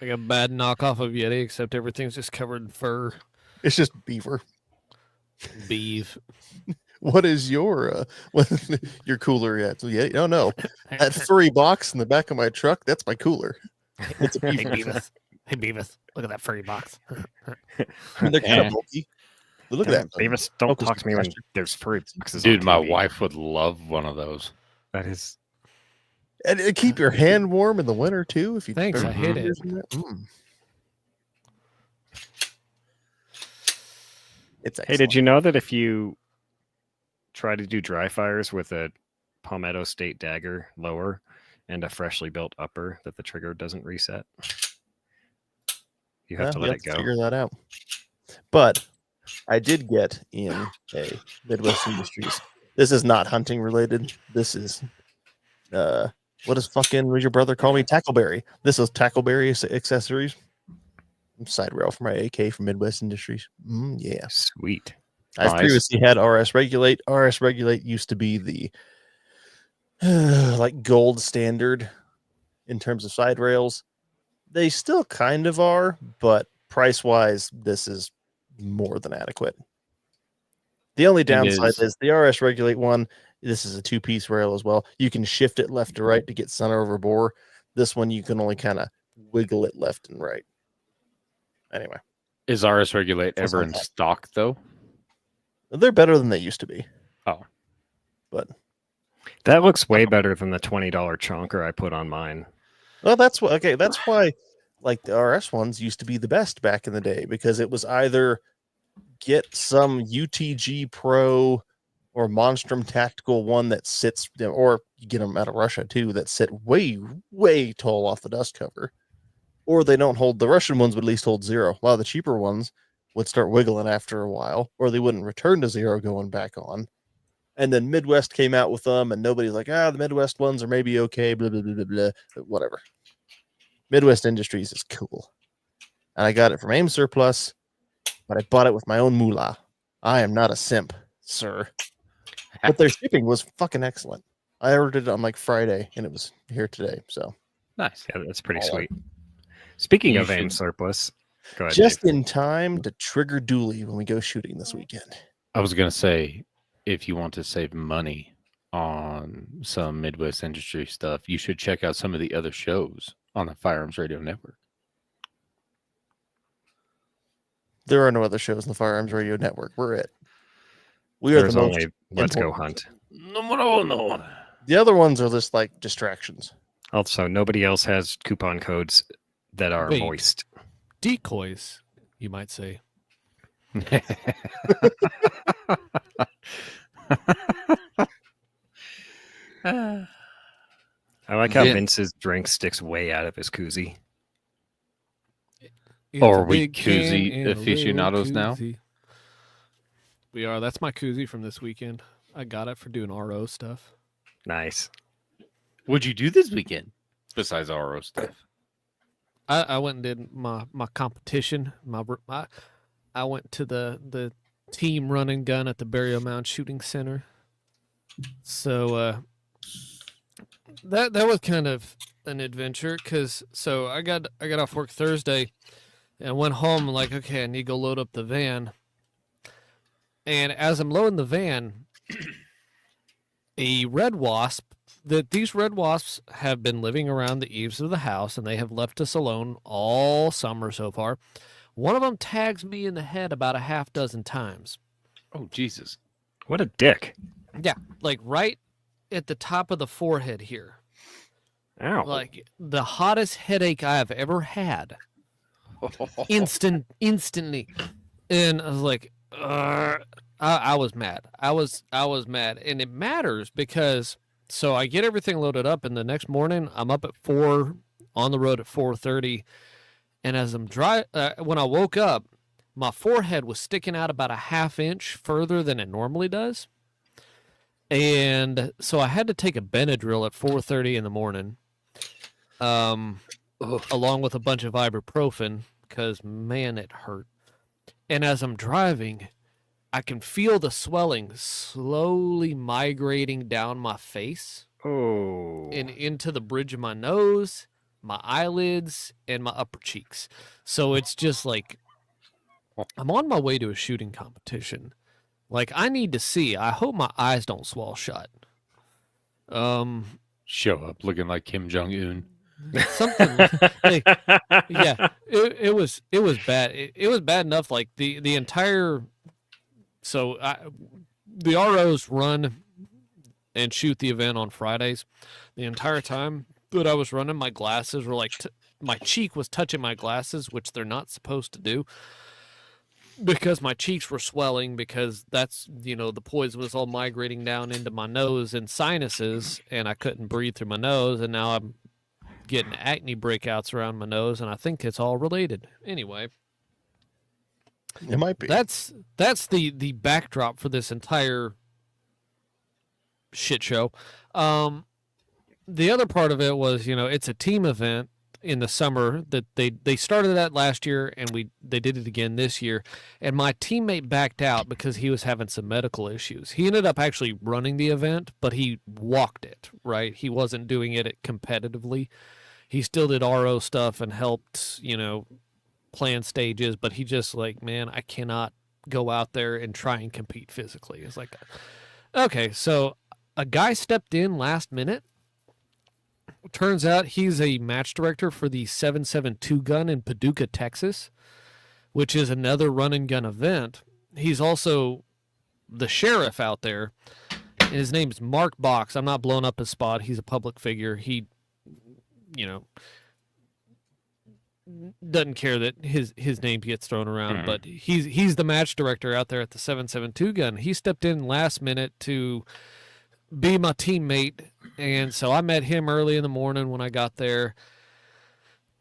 Like a bad knockoff of Yeti, except everything's just covered in fur. It's just beaver. Beef. What is your your cooler yet? So yeah, no. That furry box in the back of my truck, that's my cooler. It's a Hey, beaver. Beavis. Hey, Beavis. Look at that furry box. I mean, they're kind of bulky. But look at that. Davis, don't Focus talk to me when faster. there's furry boxes on Dude, my TV. wife would love one of those. That is And it keep your hand warm in the winter too. If you Thanks, burn I hate fingers it. in It's Hey, did you know that if you try to do dry fires with a Palmetto State dagger lower and a freshly built upper, that the trigger doesn't reset? You have to let it go. Figure that out. But I did get in a Midwest Industries. This is not hunting related. This is what would your brother call me? Tackleberry. This is Tackleberry accessories. Side rail for my AK from Midwest Industries. Yeah. Sweet. I've Nice. previously had RS Regulate. RS Regulate used to be the like gold standard in terms of side rails. They still kind of are, but price wise, this is more than adequate. The only downside is the RS Regulate one. This is a 2-piece rail as well. You can shift it left to right to get center over bore. This one, you can only kind of wiggle it left and right. Anyway, Is RS Regulate That's ever not in bad. stock though? they're better than they used to be. Oh. But That looks way better than the $20 chonker I put on mine. well, that's what. Okay, that's why. Like the RS ones used to be the best back in the day because it was either get some UTG Pro or Monstrum Tactical one that sits, or you get them out of Russia too that sit way, way tall off the dust cover, or they don't hold. The Russian ones would at least hold 0. A lot of the cheaper ones would start wiggling after a while, or they wouldn't return to 0 going back on. And then Midwest came out with them, and nobody's like, the Midwest ones are maybe okay, blah, blah, blah, blah, blah. But whatever. Midwest Industries is cool. And I got it from AIM Surplus, but I bought it with my own moolah. I am not a simp, sir. But their shipping was fucking excellent. I ordered it on like Friday, and it was here today. So Nice. Yeah, that's pretty All sweet. Speaking You of AIM should- surplus, go ahead. just Dave. in time to trigger Dooley when we go shooting this weekend. I was gonna say, if you want to save money on some Midwest industry stuff, you should check out some of the other shows on the Firearms Radio Network. There are no other shows in the Firearms Radio Network. We're it. We are There's the most. only Let's Go important. Hunt. No. The other ones are just like distractions. Also, nobody else has coupon codes that are Wait. voiced. Decoys, you might say. I like how Yeah. Vince's drink sticks way out of his koozie. It's Or a are we big can koozie and a little aficionados now? koozie. We are. That's my koozie from this weekend. I got it for doing RO stuff. Nice. What'd you do this weekend besides RO stuff? I went and did my competition. I went to the team run and gun at the Burial Mound Shooting Center. So that was kind of an adventure because I got off work Thursday and went home like, okay, I need to go load up the van. And as I'm loading the van, a red wasp. These red wasps have been living around the eaves of the house, and they have left us alone all summer so far. One of them tags me in the head about a half dozen times. Oh, Jesus. What a dick. Yeah, like right at the top of the forehead here. Ow. Like the hottest headache I have ever had. Instantly. And I was like, I was mad. I was mad. And it matters because so I get everything loaded up, and the next morning I'm up at 4 on the road at 4:30. And as I'm when I woke up, my forehead was sticking out about a half inch further than it normally does. And so I had to take a Benadryl at 4:30 in the morning, along with a bunch of ibuprofen because, man, it hurt. And as I'm driving, I can feel the swelling slowly migrating down my face Oh. and into the bridge of my nose, my eyelids, and my upper cheeks. So it's just like I'm on my way to a shooting competition. Like I need to see. I hope my eyes don't swell shut. Show up looking like Kim Jong-un. Something. Like, yeah, it was bad. It was bad enough. Like the entire. So the ROs run and shoot the event on Fridays. The entire time that I was running, my glasses were like my cheek was touching my glasses, which they're not supposed to do. Because my cheeks were swelling because that's, the poison was all migrating down into my nose and sinuses, and I couldn't breathe through my nose, and now I'm getting acne breakouts around my nose, and I think it's all related. Anyway, It might be. that's the backdrop for this entire shit show. The other part of it was, it's a team event in the summer that they started that last year, and they did it again this year. And my teammate backed out because he was having some medical issues. He ended up actually running the event, but he walked it, right? He wasn't doing it competitively. He still did RO stuff and helped, plan stages, but he just like, man, I cannot go out there and try and compete physically. It's like, okay, so a guy stepped in last minute. Turns out he's a match director for the 7.72 gun in Paducah, Texas, which is another run and gun event. He's also the sheriff out there. And his name's Mark Box. I'm not blowing up his spot. He's a public figure. He, doesn't care that his name gets thrown around, but he's the match director out there at the 7.72 gun. He stepped in last minute to be my teammate, and so I met him early in the morning when I got there.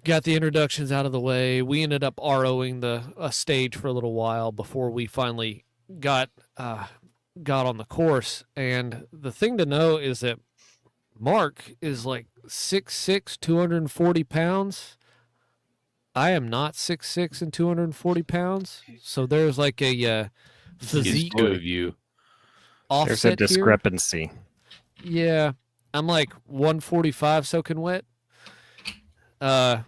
Got the introductions out of the way. We ended up ROing a stage for a little while before we finally got on the course. And the thing to know is that Mark is like 6'6", 240 pounds. I am not 6'6" and 240 pounds. So there's like a physique Two of you. offset There's a here. discrepancy. Yeah, I'm like 145 soaking wet. And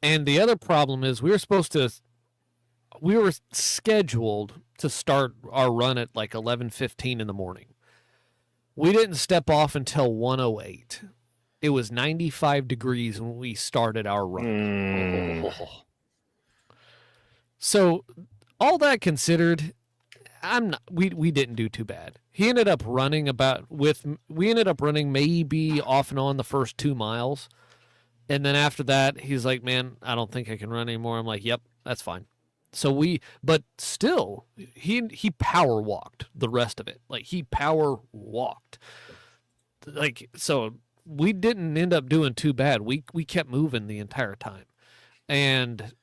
the other problem is we were scheduled to start our run at like 11:15 in the morning. We didn't step off until 108. It was 95 degrees when we started our run. Mm, So all that considered, we didn't do too bad. We ended up running maybe off and on the first 2 miles. And then after that, he's like, "Man, I don't think I can run anymore." I'm like, "Yep, that's fine." So but still, he power walked the rest of it. Like he power walked. Like, so we didn't end up doing too bad. We kept moving the entire time. And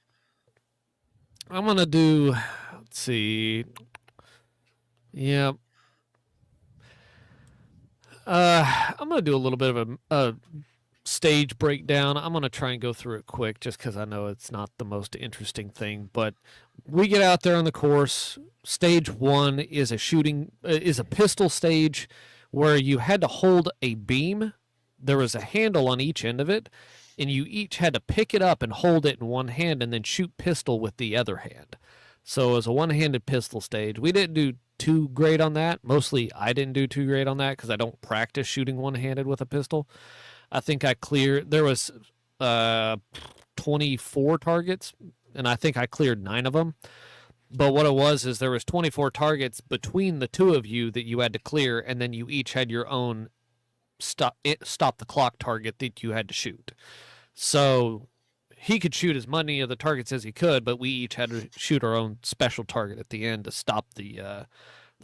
I'm going to do, let's see. Yeah. I'm going to do a little bit of a stage breakdown. I'm going to try and go through it quick just because I know it's not the most interesting thing. But we get out there on the course. Stage 1 is a pistol stage where you had to hold a beam. There was a handle on each end of it, and you each had to pick it up and hold it in one hand and then shoot pistol with the other hand. So it was a one-handed pistol stage. We didn't do too great on that. Mostly I didn't do too great on that because I don't practice shooting one-handed with a pistol. I think there was 24 targets, and I think I cleared 9 of them. But what it was is there was 24 targets between the two of you that you had to clear, and then you each had your own stop the clock target that you had to shoot. So he could shoot as many of the targets as he could, but we each had to shoot our own special target at the end to stop the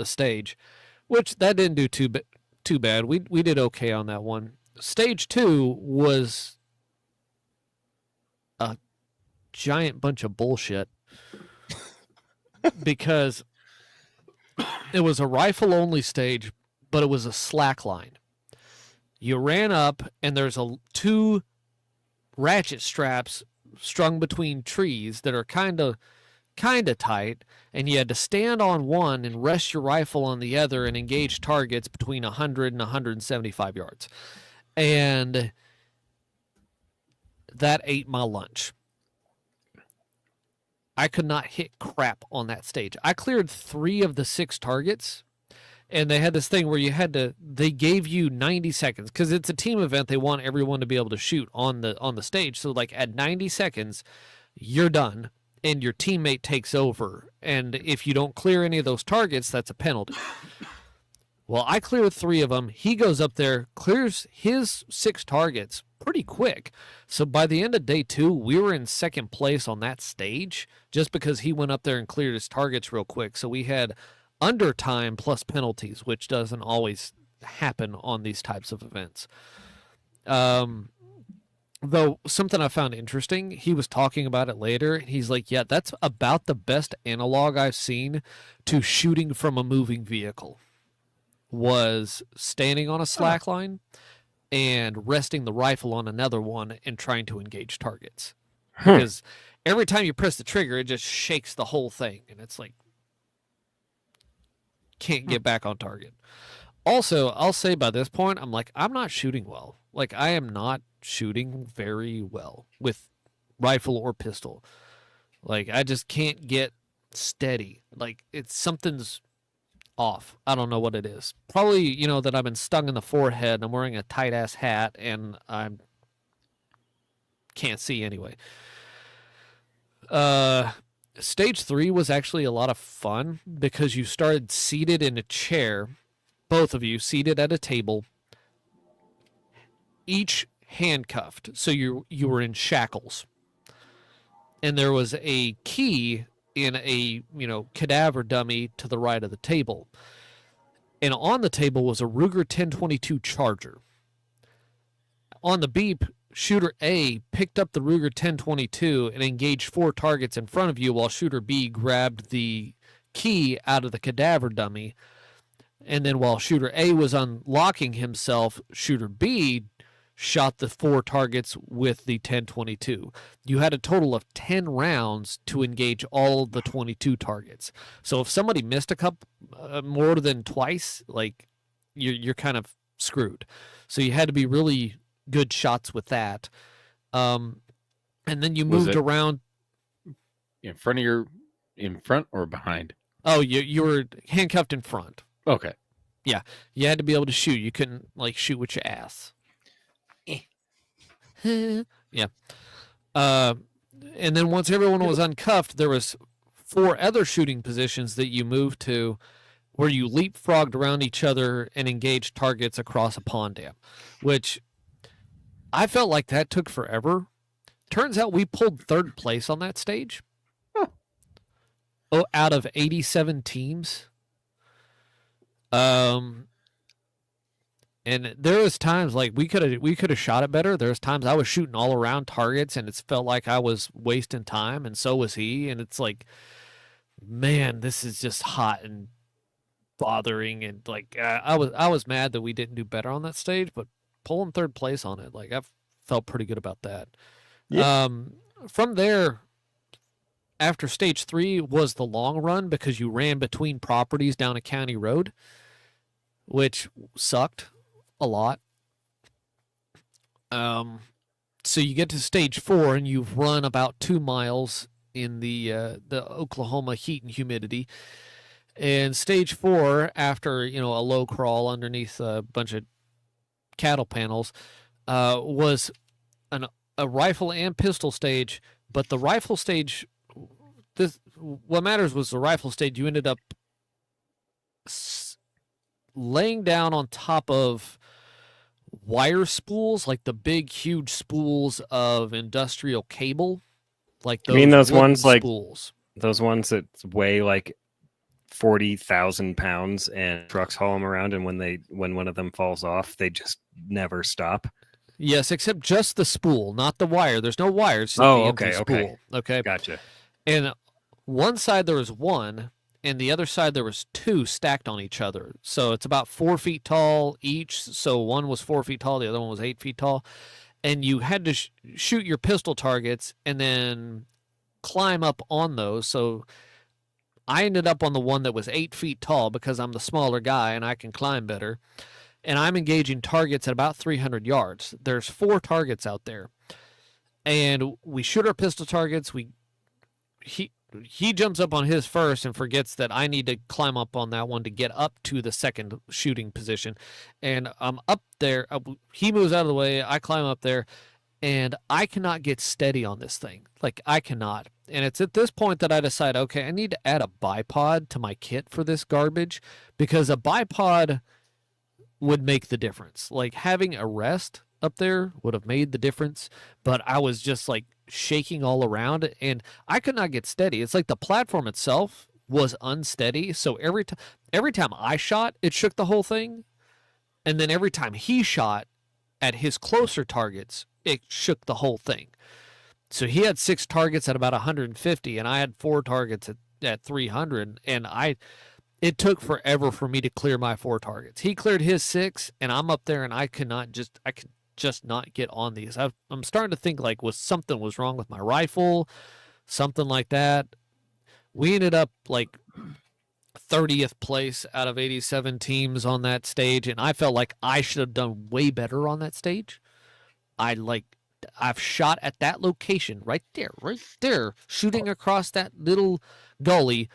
stage, which that didn't do too bad. We did okay on that one. Stage 2 was a giant bunch of bullshit because it was a rifle only stage, but it was a slack line. You ran up and there's 2 ratchet straps strung between trees that are kind of tight, and you had to stand on one and rest your rifle on the other and engage targets between 100 and 175 yards. And that ate my lunch. I could not hit crap on that stage. I cleared 3 of the 6 targets, and they had this thing where they gave you 90 seconds because it's a team event. They want everyone to be able to shoot on the stage. So like at 90 seconds, you're done and your teammate takes over. And if you don't clear any of those targets, that's a penalty. Well, I cleared 3 of them. He goes up there, clears his 6 targets pretty quick. So by the end of day 2, we were in second place on that stage just because he went up there and cleared his targets real quick. So we had under time plus penalties, which doesn't always happen on these types of events. Though something I found interesting, he was talking about it later. And he's like, yeah, that's about the best analog I've seen to shooting from a moving vehicle. Was standing on a slack line and resting the rifle on another one and trying to engage targets. Because every time you press the trigger, it just shakes the whole thing. And it's like, can't get back on target. Also, I'll say by this point, I'm not shooting well. Like, I am not shooting very well with rifle or pistol. Like, I just can't get steady. Like, something's off. I don't know what it is. Probably, that I've been stung in the forehead and I'm wearing a tight ass hat and I can't see anyway. Stage 3 was actually a lot of fun because you started seated in a chair, both of you seated at a table, each handcuffed. So you were in shackles. And there was a key in a cadaver dummy to the right of the table, and on the table was a Ruger 1022 Charger. On the beep, shooter A picked up the Ruger 1022 and engaged 4 targets in front of you, while shooter B grabbed the key out of the cadaver dummy. And then while shooter A was unlocking himself, shooter B shot the 4 targets with the 1022. You had a total of 10 rounds to engage all the 22 targets. So if somebody missed a couple more than twice, like you're kind of screwed. So you had to be really good shots with that. And then you moved around in front or behind. Oh, you were handcuffed in front. Okay. You had to be able to shoot. You couldn't like shoot with your ass. Yeah. And then once everyone was uncuffed, there was 4 other shooting positions that you moved to where you leapfrogged around each other and engaged targets across a pond dam, which I felt like that took forever. Turns out we pulled 3rd place on that stage. Oh, out of 87 teams. And there was times like we could have shot it better. There was times I was shooting all around targets and it felt like I was wasting time, and so was he. And it's like, man, this is just hot and bothering. And like I was mad that we didn't do better on that stage, but pulling 3rd place on it, like I felt pretty good about that. Yeah. From there, after stage 3 was the long run because you ran between properties down a county road, which sucked a lot. So you get to stage 4 and you've run about 2 miles in the Oklahoma heat and humidity. And stage 4, after a low crawl underneath a bunch of cattle panels, was a rifle and pistol stage. But the rifle stage, what matters was the rifle stage. You ended up laying down on top of wire spools, like the big, huge spools of industrial cable. Like You mean those wooden ones, like- spools. Those ones that weigh like 40,000 pounds and trucks haul them around, and when one of them falls off, they just never stop. Yes, except just the spool, not the wire. There's no wires. Just Oh, the empty okay, okay. spool. Okay. Gotcha. And one side there was 1, and the other side there was 2 stacked on each other. So it's about 4 feet tall each. So one was 4 feet tall, the other one was 8 feet tall. And you had to shoot your pistol targets and then climb up on those. So I ended up on the one that was 8 feet tall because I'm the smaller guy and I can climb better. And I'm engaging targets at about 300 yards. There's 4 targets out there. And we shoot our pistol targets. He jumps up on his first and forgets that I need to climb up on that one to get up to the second shooting position. And I'm up there. He moves out of the way. I climb up there. And I cannot get steady on this thing. Like, I cannot. And it's at this point that I decide, okay, I need to add a bipod to my kit for this garbage, because a bipod would make the difference. Like, having a rest up there would have made the difference, but I was just like shaking all around and I could not get steady. It's like the platform itself was unsteady. So every time I shot, it shook the whole thing. And then every time he shot at his closer targets, it shook the whole thing. So he had 6 targets at about 150 and I had 4 targets at 300. And it took forever for me to clear my 4 targets. He cleared his 6 and I'm up there and I could just not get on these. I'm starting to think like something was wrong with my rifle, something like that. We ended up like 30th place out of 87 teams on that stage, and I felt like I should have done way better on that stage. I've shot at that location right there, shooting across that little gully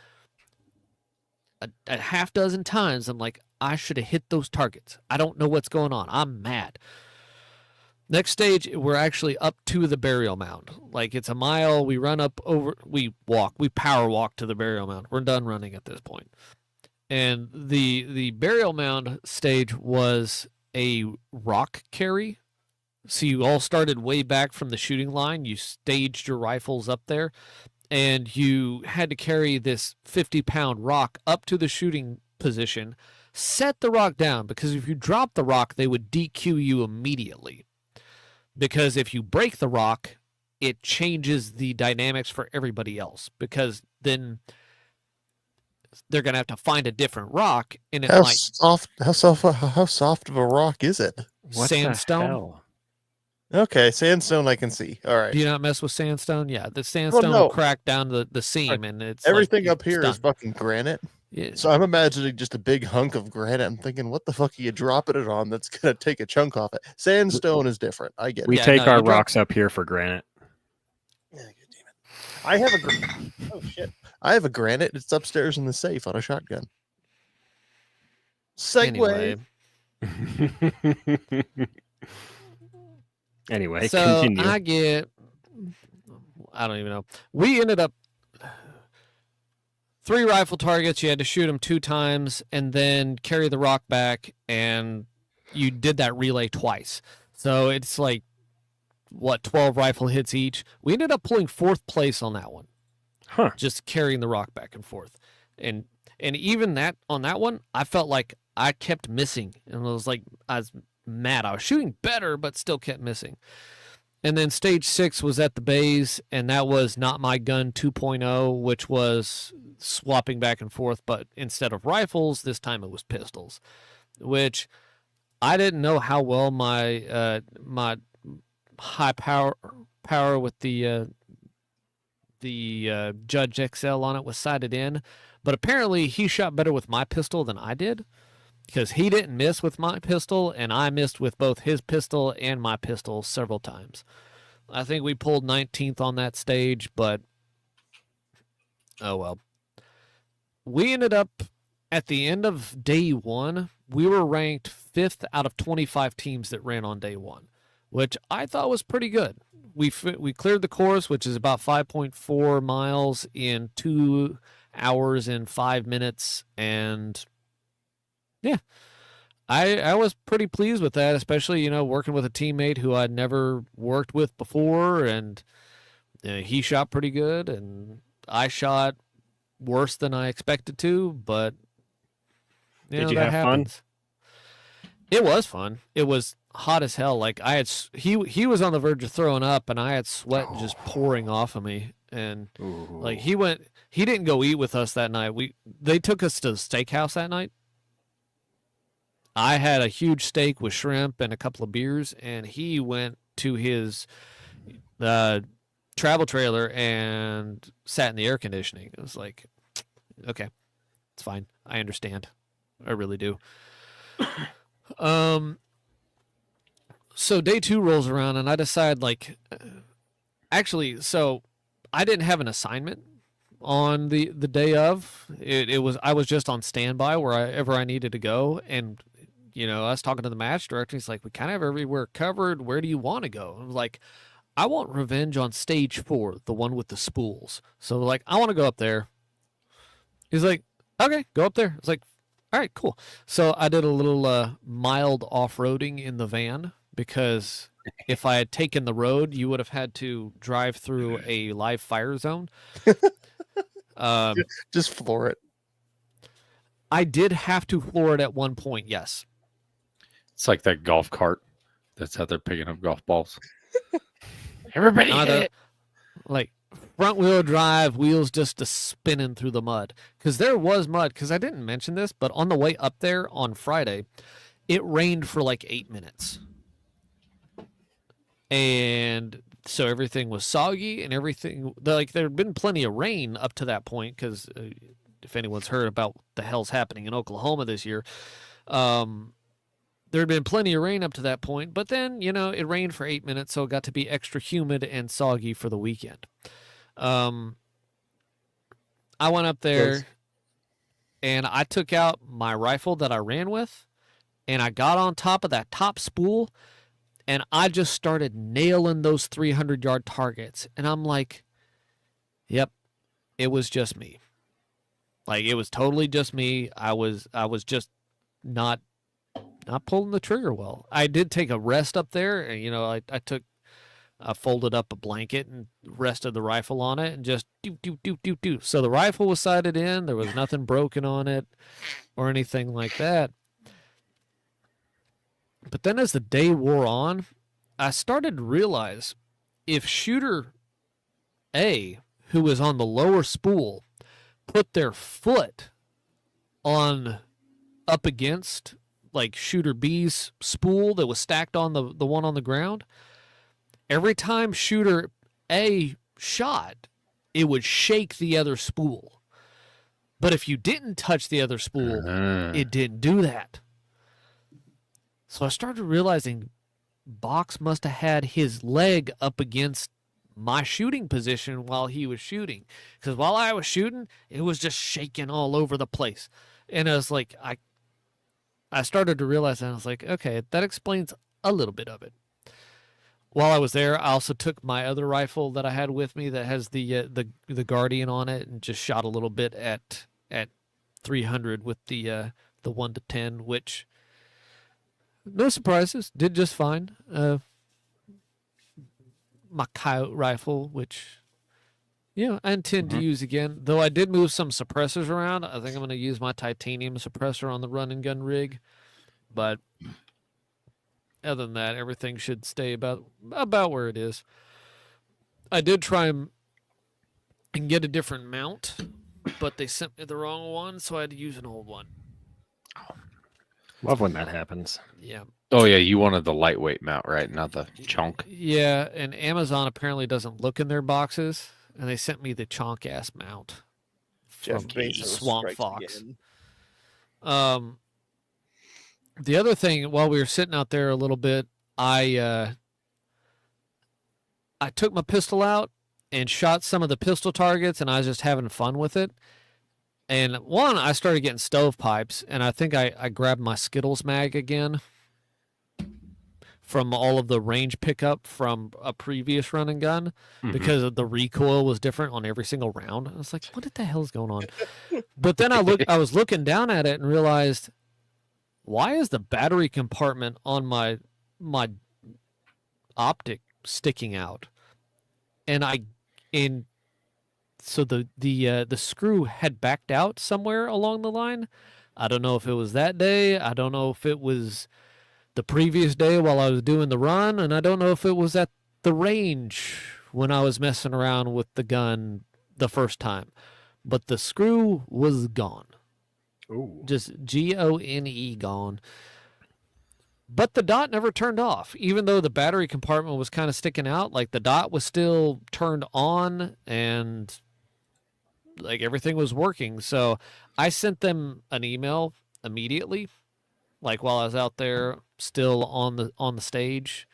a half dozen times. I'm like, I should have hit those targets. I don't know what's going on. I'm mad. Next stage, we're actually up to the burial mound. Like, it's a mile. We run up over, we power walk to the burial mound. We're done running at this point. And the burial mound stage was a rock carry. So you all started way back from the shooting line. You staged your rifles up there, and you had to carry this 50-pound rock up to the shooting position, set the rock down, because if you drop the rock, they would DQ you immediately. Because if you break the rock, it changes the dynamics for everybody else, because then they're going to have to find a different rock, and it How might soft of a rock is it? What the sandstone. hell? Okay, sandstone I can see. All right. Do you not mess with sandstone? Yeah, the sandstone no. will crack down the seam, and it's like, Everything you're up here is stunned. fucking granite. Yeah. So I'm imagining just a big hunk of granite. I'm thinking, what the fuck are you dropping it on that's gonna take a chunk off it? Sandstone is different. I get it. We Yeah, take no, our you drop- rocks up here for granite. Yeah, good damn it. I have oh shit. I have a granite. It's upstairs in the safe on a shotgun. Segue. Anyway, So continue. I don't even know. We ended up 3 rifle targets. You had to shoot them 2 times and then carry the rock back, and you did that relay twice. So it's like, what, 12 rifle hits each. We ended up pulling 4th place on that one, Huh. just carrying the rock back and forth. And even that on that one, I felt like I kept missing, and I was mad. I was shooting better, but still kept missing. And then stage 6 was at the bays, and that was Not My Gun 2.0, which was swapping back and forth, but instead of rifles, this time it was pistols, which I didn't know how well my my high power with the Judge XL on it was sighted in, but apparently he shot better with my pistol than I did, because he didn't miss with my pistol, and I missed with both his pistol and my pistol several times. I think we pulled 19th on that stage, but oh well. We ended up, at the end of day 1, we were ranked 5th out of 25 teams that ran on day 1, which I thought was pretty good. We cleared the course, which is about 5.4 miles in 2 hours and 5 minutes, and yeah, I was pretty pleased with that, especially, working with a teammate who I'd never worked with before, and he shot pretty good, and I shot worse than I expected to, but Did you that have fun? happens. It was fun. It was hot as hell. Like, he was on the verge of throwing up, and I had sweat just pouring off of me, and like he didn't go eat with us that night. They took us to the steakhouse that night. I had a huge steak with shrimp and a couple of beers, and he went to his travel trailer and sat in the air conditioning. It was like, okay, it's fine. I understand. I really do. So day 2 rolls around, and I decide, actually, so I didn't have an assignment on the day of. I was just on standby wherever I needed to go, and I was talking to the match director. He's like, we kind of have everywhere covered. Where do you want to go? I was like, I want revenge on stage 4, the one with the spools. So I want to go up there. He's like, okay, go up there. It's like, all right, cool. So I did a little mild off-roading in the van, because if I had taken the road, you would have had to drive through a live fire zone. Just floor it. I did have to floor it at one point, yes. It's like that golf cart that's out there picking up golf balls. Everybody hit it. Like front wheel drive, wheels just spinning through the mud. Because there was mud, because I didn't mention this, but on the way up there on Friday, it rained for like 8 minutes. And so everything was soggy, and everything, there had been plenty of rain up to that point, because if anyone's heard about what the hell's happening in Oklahoma this year, there had been plenty of rain up to that point, but then, it rained for 8 minutes, so it got to be extra humid and soggy for the weekend. I went up there, and I took out my rifle that I ran with, and I got on top of that top spool, and I just started nailing those 300-yard targets. And I'm like, yep, it was just me. Like, it was totally just me. I was just not pulling the trigger well. I did take a rest up there, and I folded up a blanket and rested the rifle on it, and just do. So the rifle was sighted in. There was nothing broken on it or anything like that. But then as the day wore on, I started to realize, if shooter A, who was on the lower spool, put their foot up against like shooter B's spool that was stacked on the one on the ground, every time shooter A shot, it would shake the other spool. But if you didn't touch the other spool, it didn't do that. So I started realizing Box must have had his leg up against my shooting position while he was shooting. Because while I was shooting, it was just shaking all over the place. And I was like, I started to realize that. I was like, okay, that explains a little bit of it. While I was there, I also took my other rifle that I had with me that has the Guardian on it, and just shot a little bit at 300 with the 1 to 10, which no surprises, did just fine. My coyote rifle, which I intend to use again, though I did move some suppressors around. I think I'm going to use my titanium suppressor on the run and gun rig, but other than that, everything should stay about where it is. I did try and get a different mount, but they sent me the wrong one, so I had to use an old one. Love when that happens. Yeah. Oh yeah, you wanted the lightweight mount, right? Not the chunk. Yeah, and Amazon apparently doesn't look in their boxes, and they sent me the chonk ass mount Jeff from Bezos Swamp strikes Fox. again. The other thing, while we were sitting out there a little bit, I took my pistol out and shot some of the pistol targets, and I was just having fun with it. And I started getting stovepipes, and I think I grabbed my Skittles mag again from all of the range pickup from a previous run and gun, because the recoil was different on every single round. I was like, what the hell is going on? But then I was looking down at it and realized, why is the battery compartment on my optic sticking out? So the screw had backed out somewhere along the line. I don't know if it was that day. I don't know if it was the previous day while I was doing the run, and I don't know if it was at the range when I was messing around with the gun the first time. But the screw was gone. Ooh. Just GONE gone. But the dot never turned off, even though the battery compartment was kind of sticking out. Like, the dot was still turned on, and like everything was working. So I sent them an email immediately, like while I was out there still on the stage,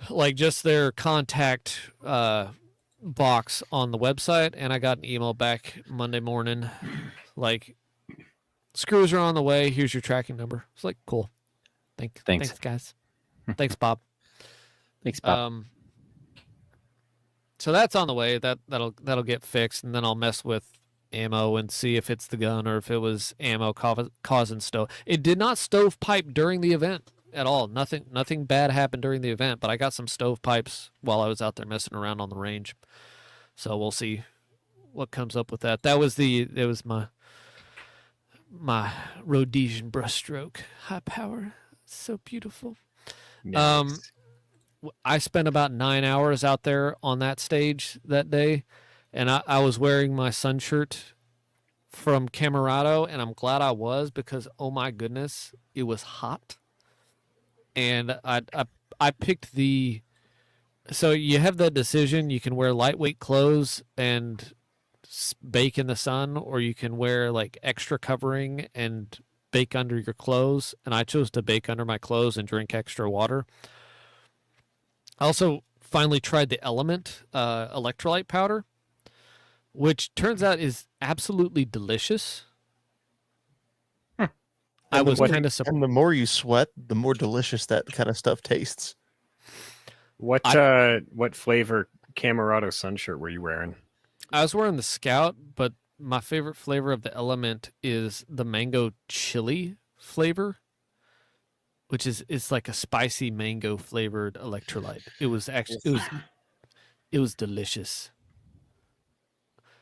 like just their contact box on the website, and I got an email back Monday morning, like, screws are on the way. Here's your tracking number. It's like, cool. Thanks, guys. Thanks, Bob. Thanks, Bob. So that's on the way. That'll get fixed, and then I'll mess with ammo and see if it's the gun or if it was ammo causing stove. It did not stovepipe during the event at all. Nothing bad happened during the event, but I got some stovepipes while I was out there messing around on the range. So we'll see what comes up with that. It was my Rhodesian brushstroke, high power, so beautiful. Nice. I spent about 9 hours out there on that stage that day, and I was wearing my sun shirt from Camerado, and I'm glad I was, because oh my goodness, it was hot. And I picked so you have that decision. You can wear lightweight clothes and bake in the sun, or you can wear like extra covering and bake under your clothes. And I chose to bake under my clothes and drink extra water. I also finally tried the Element electrolyte powder, which turns out is absolutely delicious. I was kind of surprised. And the more you sweat, the more delicious that kind of stuff tastes. What flavor Camerado sun shirt were you wearing? I was wearing the Scout, but my favorite flavor of the Element is the mango chili flavor, which it's like a spicy mango flavored electrolyte. It was actually it was delicious.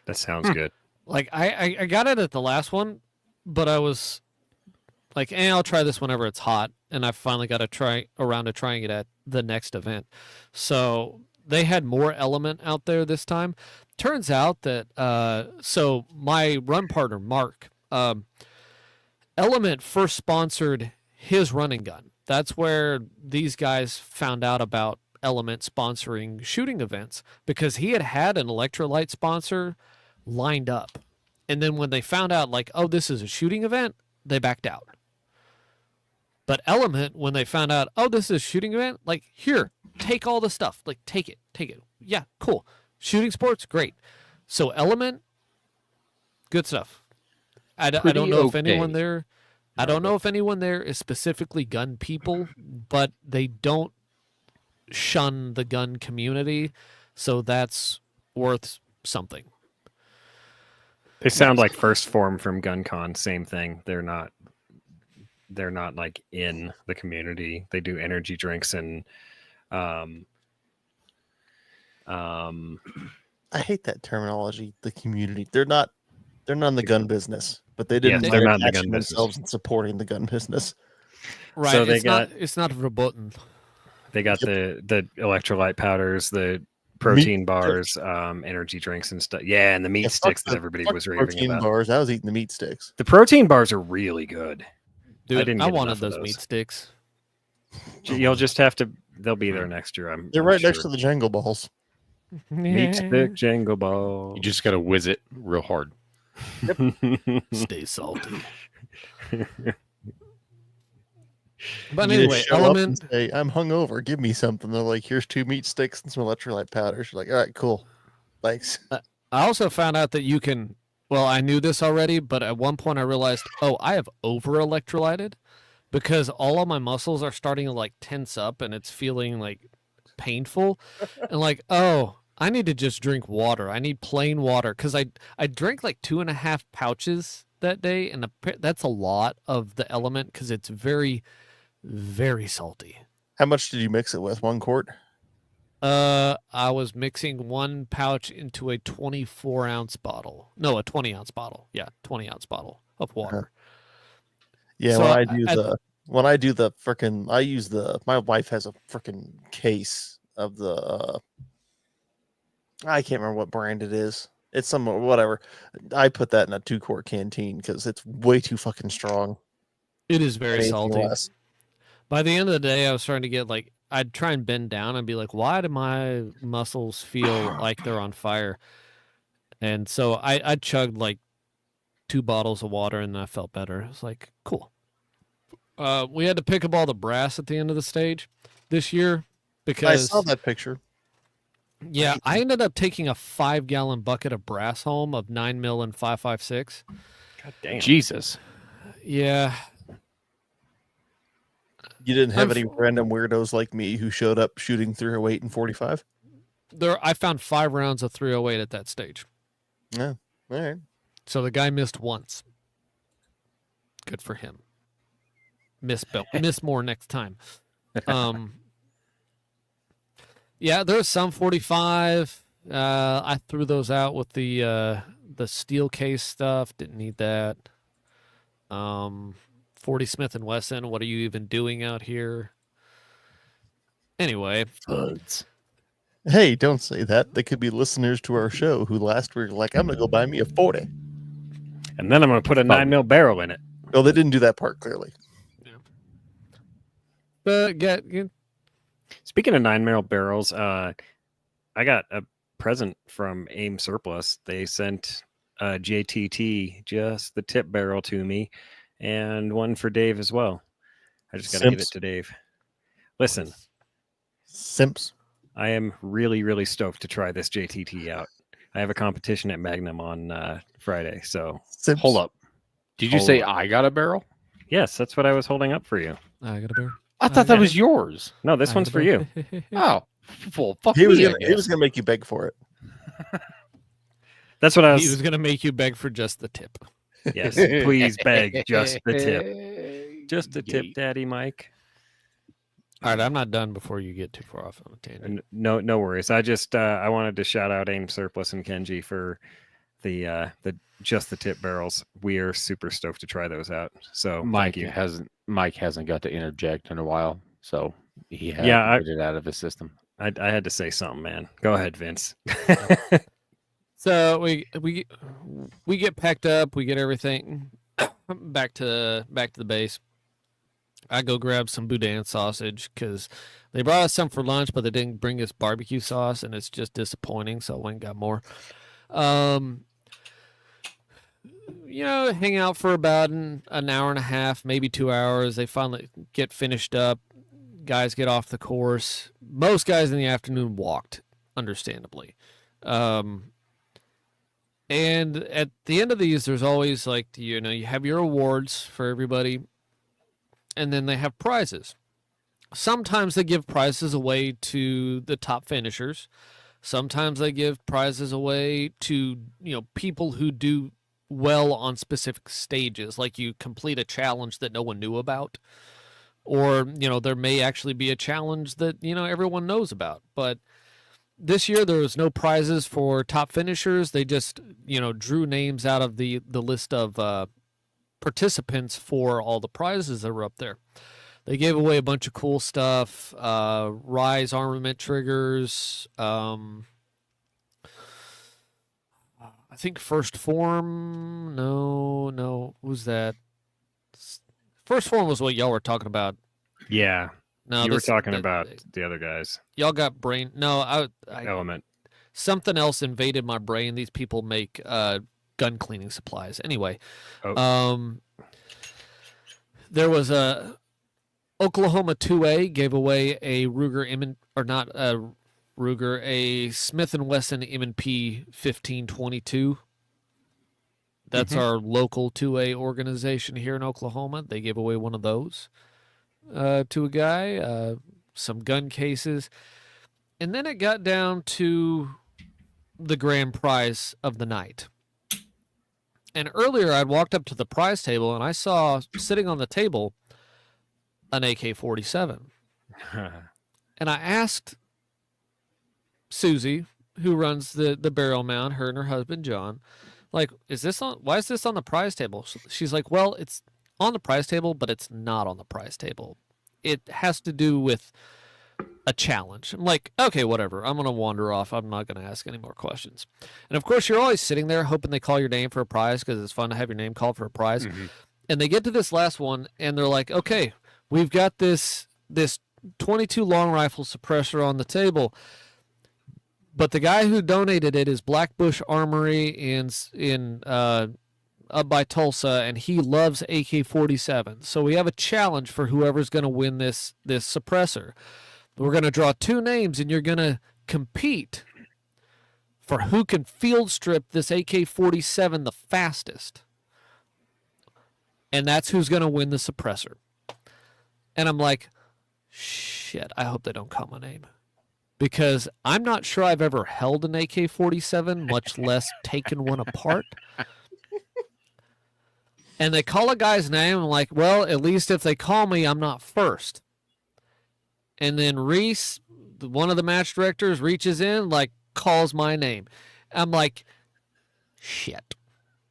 That sounds good. Like I got it at the last one, but I was like, I'll try this whenever it's hot, and I finally got to try around to trying it at the next event. So they had more Element out there this time. Turns out that so my run partner Mark, Element first sponsored his run and gun. That's where these guys found out about Element sponsoring shooting events, because he had an electrolyte sponsor lined up, and then when they found out, like, oh, this is a shooting event, they backed out. But Element, when they found out, oh, this is a shooting event, like, here, take all the stuff, like, take it. Yeah, cool. Shooting sports, great. So Element, good stuff. I don't know if anyone there. I don't know if anyone there is specifically gun people, but they don't shun the gun community, so that's worth something. They sound like First Form from GunCon. Same thing. They're not like in the community. They do energy drinks and I hate that terminology. The community. They're not in the gun business, but they didn't. Yes, mind they're not in the attaching gun business. themselves and supporting the gun business. Right. So they it's not verboten. They got the electrolyte powders, the protein bars, energy drinks and stuff. Yeah, and the meat Yeah, fuck sticks that the- everybody fuck was the raving protein about. bars. I was eating the meat sticks. The protein bars are really good. Dude, didn't I get wanted enough of those meat sticks. You'll just have to. They'll be there next year. They're I'm right next to sure. the Jangle balls. Meat stick Jangle ball. You just got to whiz it real hard. Stay salty. But You anyway, just show up and Element. say, I'm hungover. Give me something. They're like, here's 2 meat sticks and some electrolyte powders. You're like, all right, cool. Thanks. I also found out that you can. Well, I knew this already, but at one point I realized, oh, I have over electrolyted because all of my muscles are starting to like tense up and it's feeling like painful. And like, oh, I need to just drink water. I need plain water because I drank like 2.5 pouches that day, and that's a lot of the Element because it's very, very salty. How much did you mix it with? 1 quart? I was mixing 1 pouch into a 24-ounce bottle. No, a 20-ounce bottle. Yeah, 20-ounce bottle of water. Yeah, So when I do the freaking, I use my wife has a freaking case of the, I can't remember what brand it is. It's some, whatever. I put that in a 2-quart canteen because it's way too fucking strong. It is very Anything salty. less. By the end of the day, I was starting to get like, I'd try and bend down and be like, why do my muscles feel like they're on fire? And so I chugged like 2 bottles of water and I felt better. It was like, cool. We had to pick up all the brass at the end of the stage this year I because saw that picture. yeah, I ended up taking a 5-gallon bucket of brass home of 9mm and 5.56. God damn. Jesus. Yeah, You didn't have I'm any random weirdos like me who showed up shooting 308 and 45? I found 5 rounds of 308 at that stage. Yeah. All right. So the guy missed once. Good for him. Miss more next time. Yeah, there's some 45. I threw those out with the steel case stuff. Didn't need that. 40 Smith and Wesson. What are you even doing out here? Anyway, Hey, don't say that. They could be listeners to our show who last week were like, I'm going to go buy me a 40. And then I'm going to put a 9mm barrel in it. No, they didn't do that part clearly. but Speaking of 9mm barrels, I got a present from AIM Surplus. They sent a JTT, just the tip barrel, to me, and one for Dave as well. I just got to get it Simps. to Dave. Listen, Simps. I am really, really stoked to try this JTT out. I have a competition at Magnum on Friday, so Simps. Hold up. Did you Hold say up. I got a barrel? yes, that's what I was holding up for you. I got a bear. I thought that was yours. No, this one's for you. Oh, well, fuck He was me, I gonna, he was guess. gonna make you beg for it. That's what I He was. was going to make you beg for just the tip. Yes, please beg just the tip. Just the tip, Daddy Mike. All right, I'm not done before you get too far off on a tangent. No worries. I just I wanted to shout out AIM Surplus and Kenji for the just the tip barrels. We are super stoked to try those out. So Mike thank you. hasn't got to interject in a while, so he had Yeah, to I- get it out of his system. I had to say something, man. Go ahead, Vince. So we get packed up, we get everything back to the base. I go grab some boudin sausage because they brought us some for lunch, but they didn't bring us barbecue sauce, and it's just disappointing. So I went and got more. Hang out for about an hour and a half, maybe 2 hours. They finally get finished up. Guys get off the course. Most guys in the afternoon walked, understandably. And at the end of these, there's always you have your awards for everybody. and then they have prizes. Sometimes they give prizes away to the top finishers. Sometimes they give prizes away to, people who do well on specific stages, like you complete a challenge that no one knew about. Or, there may actually be a challenge that, everyone knows about. But this year there was no prizes for top finishers. They just, drew names out of the list of participants for all the prizes that were up there. They gave away a bunch of cool stuff, Rise armament triggers, I think First Form. No, who's that? First Form was what y'all were talking about. Yeah. No, You were talking about the other guys. Y'all got brain. No, I Element. something else invaded my brain. These people make gun cleaning supplies. Anyway, Oh. there was a Oklahoma 2A gave away a Ruger a Smith & Wesson M&P 1522. That's our local 2A organization here in Oklahoma. They gave away one of those to a guy, some gun cases. And then it got down to the grand prize of the night. And earlier I'd walked up to the prize table and I saw sitting on the table an AK-47. And I asked Susie, who runs the barrel mound, her and her husband John, like, why is this on the prize table? She's like, well, it's on the prize table, but it's not on the prize table. It has to do with a challenge. I'm like, okay, whatever. I'm going to wander off. I'm not going to ask any more questions. And of course, you're always sitting there hoping they call your name for a prize because it's fun to have your name called for a prize. Mhm. And they get to this last one and they're like, okay, we've got this 22 long rifle suppressor on the table. But the guy who donated it is Blackbush Armory in up by Tulsa, and he loves AK-47. So we have a challenge for whoever's going to win this suppressor. We're going to draw 2 names, and you're going to compete for who can field strip this AK-47 the fastest. And that's who's going to win the suppressor. And I'm like, shit, I hope they don't call my name. Because I'm not sure I've ever held an AK-47, much less taken one apart. And they call a guy's name. I'm like, well, at least if they call me, I'm not first. And then Reese, one of the match directors, reaches in, like, calls my name. I'm like, shit.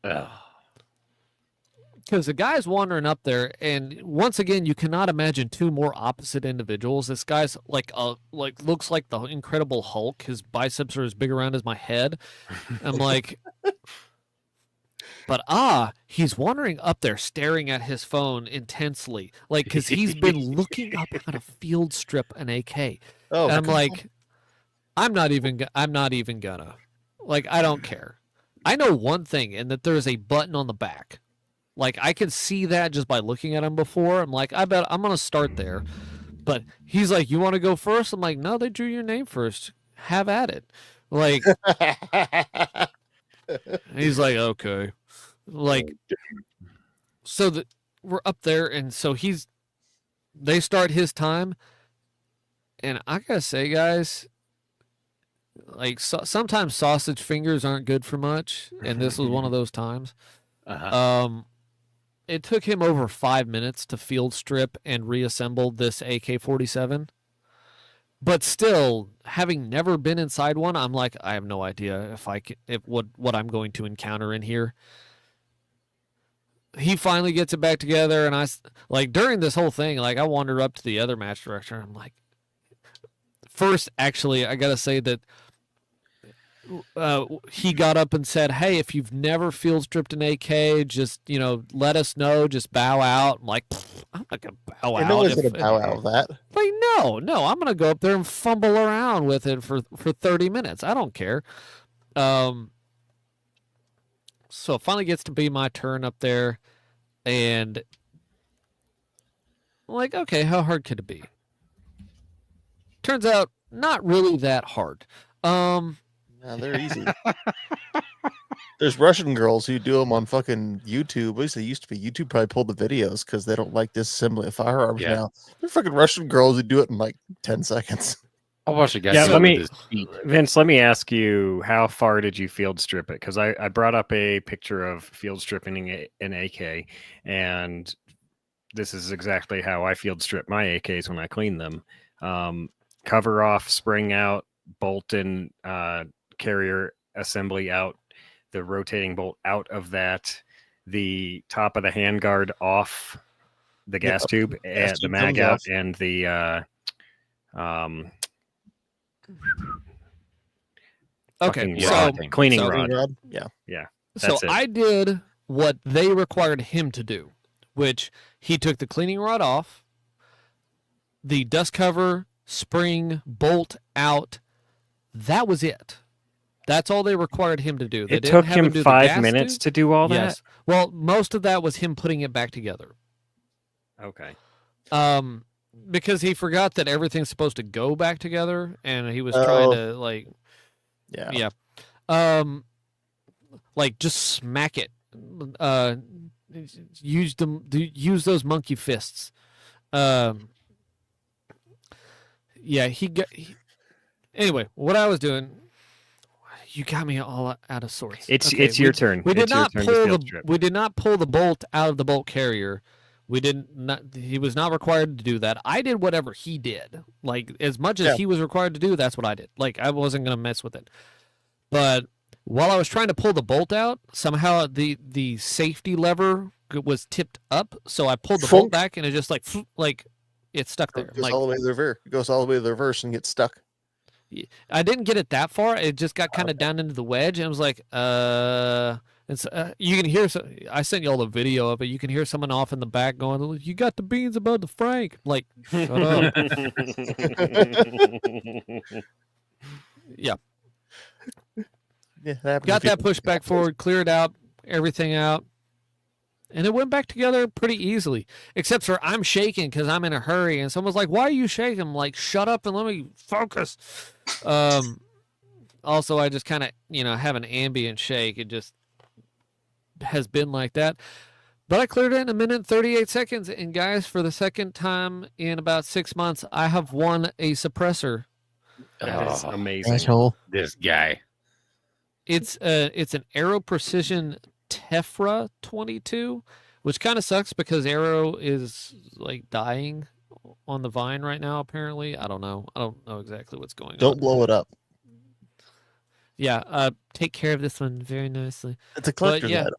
Because the guy's wandering up there, and once again, you cannot imagine 2 more opposite individuals. This guy's looks like the Incredible Hulk. His biceps are as big around as my head. I'm like, but he's wandering up there, staring at his phone intensely, like because he's been looking up how to field strip an AK. Oh, And I'm like, I'm not even gonna. Like, I don't care. I know one thing, and that there's a button on the back. Like, I could see that just by looking at him before. I'm like, I bet I'm going to start there. But he's like, you want to go first? I'm like, no, they drew your name first. Have at it. Like, he's like, okay. Like, so we're up there, and so they start his time. And I got to say, guys, like, sometimes sausage fingers aren't good for much. And this was one of those times. It took him over 5 minutes to field strip and reassemble this AK-47. But still, having never been inside one, I'm like, I have no idea what I'm going to encounter in here. He finally gets it back together, and during this whole thing, I wandered up to the other match director, and I'm like, first, actually, I gotta say that he got up and said, hey, if you've never field stripped an AK, just, let us know, just bow out. I'm like, I'm not going to bow out. No one's going to bow out of that. Like, no, I'm going to go up there and fumble around with it for 30 minutes. I don't care. So it finally gets to be my turn up there, and I'm like, okay, how hard could it be? Turns out, not really that hard. No, they're easy. There's Russian girls who do them on fucking YouTube. At least they used to be. YouTube probably pulled the videos because they don't like disassembly of firearms Yeah. now. There's fucking Russian girls who do it in like 10 seconds. I watched a guy Yeah, do let it me- with his feet. Vince, let me ask you, how far did you field strip it? Because I brought up a picture of field stripping an AK, and this is exactly how I field strip my AKs when I clean them. Cover off, spring out, bolt and carrier assembly out, the rotating bolt out of that, the top of the handguard off, the Yeah, gas tube, and the tube mag comes out, off. and the Okay, fucking yeah, rod, so- cleaning so- rod. Rod? Yeah. So That's it. I did what they required him to do, which he took the cleaning rod off, the dust cover, spring, bolt out. That was it. That's all they required him to do. They It didn't took have him do the 5 gas minutes tube. to do all Yes. Well, most of that was him putting it back together. that. Okay. Because he forgot that everything's supposed to go back together, and he was trying Oh. to Yeah. like just smack it. Use those monkey fists. Anyway, what I was doing, you got me all out of sorts. It's Okay, your turn. We did It's your not turn to pull field the strip. we did not pull the bolt out of the bolt carrier. We did not. He was not required to do that. I did whatever he did. Like as much as Yeah. he was required to do, that's what I did. Like I wasn't gonna mess with it. But while I was trying to pull the bolt out, somehow the safety lever was tipped up, so I pulled the bolt Funk. back, and it just like it stuck there. It goes Like all the way to the reverse. It goes all the way to the reverse and gets stuck. I didn't get it that far. It just got kind of down into the wedge, and I was like, And so, you can hear. I sent you all the video of it. You can hear someone off in the back going, "You got the beans above the Frank." Like, shut up. Yeah, Yeah, that happens got if you- that pushed back forward, cleared out everything out, and it went back together pretty easily. Except for I'm shaking because I'm in a hurry, and someone's like, "Why are you shaking?" I'm like, "Shut up and let me focus." Also, I just kind of have an ambient shake. It just has been like that. But I cleared it in 1 minute and 38 seconds. And guys, for the second time in about 6 months, I have won a suppressor. That is Oh, amazing. Asshole. this guy. It's an Aero Precision Tefra 22, which kind of sucks because Aero is like dying on the vine right now. Apparently, I don't know. I don't know exactly what's going on. Don't blow it up. Yeah, take care of this one very nicely. It's a collector's yeah. item.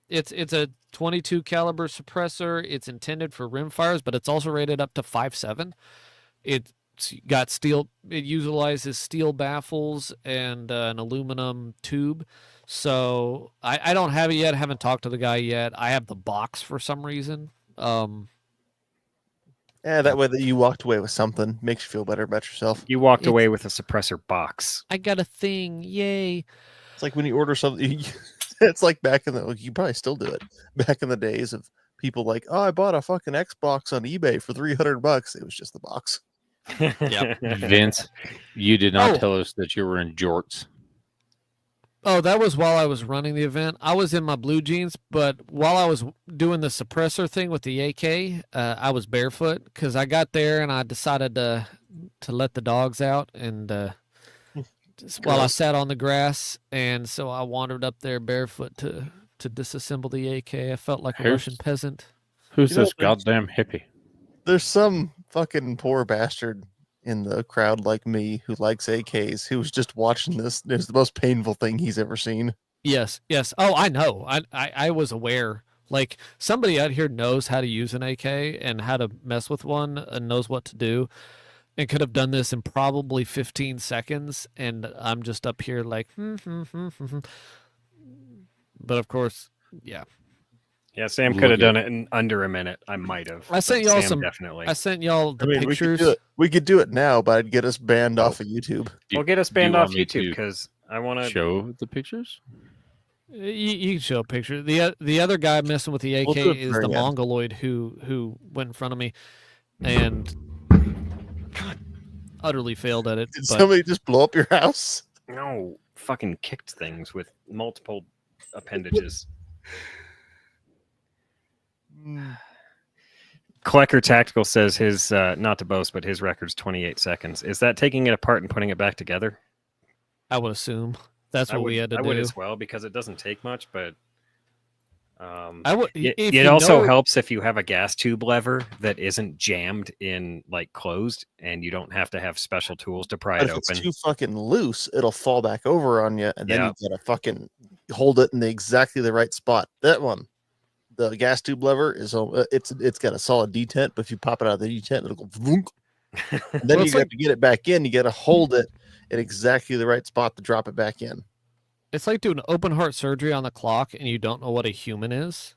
It's a 22 caliber suppressor. It's intended for rimfires, but it's also rated up to 5.7. It's got steel. It utilizes steel baffles and an aluminum tube. So I don't have it yet. I haven't talked to the guy yet. I have the box for some reason. Yeah, that way that you walked away with something makes you feel better about yourself. You walked It's- away with a suppressor box. I got a thing. Yay. It's like when you order something. It's like back in the. You probably still do it. Back in the days of people like, oh, I bought a fucking Xbox on eBay for $300. It was just the box. Yep. Vince, you did not Oh. tell us that you were in jorts. Oh, that was while I was running the event. I was in my blue jeans, but while I was doing the suppressor thing with the AK, I was barefoot because I got there and I decided to let the dogs out, and just while I Gross. sat on the grass, and so I wandered up there barefoot to disassemble the AK. I felt like a Here's- Russian peasant. Who's You know, this goddamn hippie? There's some fucking poor bastard in the crowd like me who likes AKs who was just watching this. It's the most painful thing he's ever seen. Yes, yes. Oh, I know. I was aware. Like somebody out here knows how to use an AK and how to mess with one and knows what to do and could have done this in probably 15 seconds. And I'm just up here like, But of course, yeah. Yeah, Sam Look could have at- done it in under a minute. I might have. I sent but y'all Sam some- definitely. I sent y'all the I mean, pictures. we could do it now, but I'd get us banned off of YouTube. Do- Well, get us do you banned want off me YouTube to because I want to. show the pictures. You can show a picture. The other guy messing with the AK We'll do it is very the end. Mongoloid who went in front of me and utterly failed at it. Did But somebody just blow up your house? No, fucking kicked things with multiple appendages. Klecker Tactical says his not to boast, but his record's 28 seconds. Is that taking it apart and putting it back together? I would assume that's what we had to I do. would as well, because it doesn't take much, but I would. it also helps if you have a gas tube lever that isn't jammed in like closed, and you don't have to have special tools to pry But it if it's open. too fucking loose, it'll fall back over on you, and then Yeah. you gotta fucking hold it in exactly the right spot. That one, the gas tube lever is it's got a solid detent, but if you pop it out of the detent, it'll go vroom. And then Well, you it's got like- to get it back in. You got to hold it at exactly the right spot to drop it back in. It's like doing open heart surgery on the clock, and you don't know what a human is.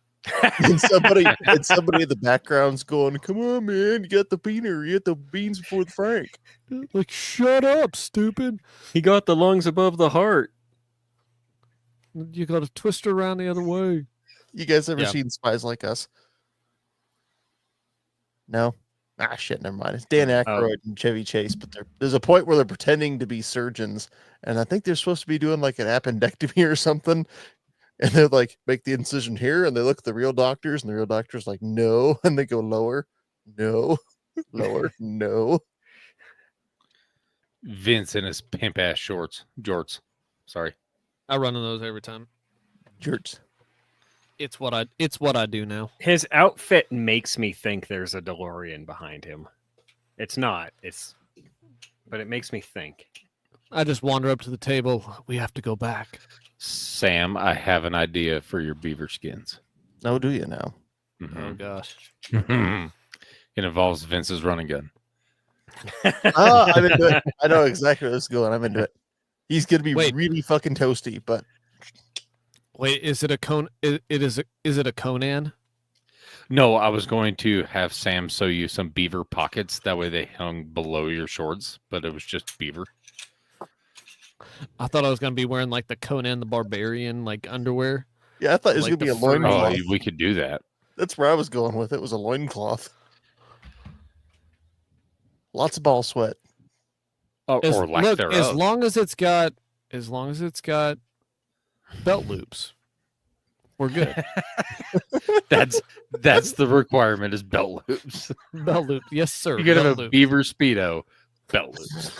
And somebody in the background's going, "Come on, man, you got the beaner, you got the beans before the Frank." Like, shut up, stupid! He got the lungs above the heart. You got to twist her around the other way. You guys ever Yeah. seen Spies Like Us? No. Ah, shit. Never mind. It's Dan Aykroyd and Chevy Chase, but there's a point where they're pretending to be surgeons, and I think they're supposed to be doing like an appendectomy or something. And they're like, make the incision here, and they look at the real doctors, and the real doctor's like, no, and they go lower, no, lower, no. Vince in his pimp ass jorts. Sorry. I run on those every time. Jerks. It's what I do now. His outfit makes me think there's a DeLorean behind him. It's not. But it makes me think. I just wander up to the table. We have to go back. Sam, I have an idea for your beaver skins. No, do you now? Oh Mhm. gosh. It involves Vince's running gun. Oh, I'm into it. I know exactly where this is going. I'm into it. He's gonna be Wait. really fucking toasty, but Wait, is it a is it a Conan? No, I was going to have Sam sew you some beaver pockets. That way they hung below your shorts, but it was just beaver. I thought I was gonna be wearing like the Conan the Barbarian like underwear. yeah, I thought it was Like gonna be the a fur- loincloth. Oh, we could do that. That's where I was going with it. Was a loincloth. Lots of ball sweat. Or lack Look, thereof. as long as it's got belt loops, we're good. That's the requirement is belt loops. Belt loop, yes sir. You gotta belt have a loop. beaver speedo, belt loops.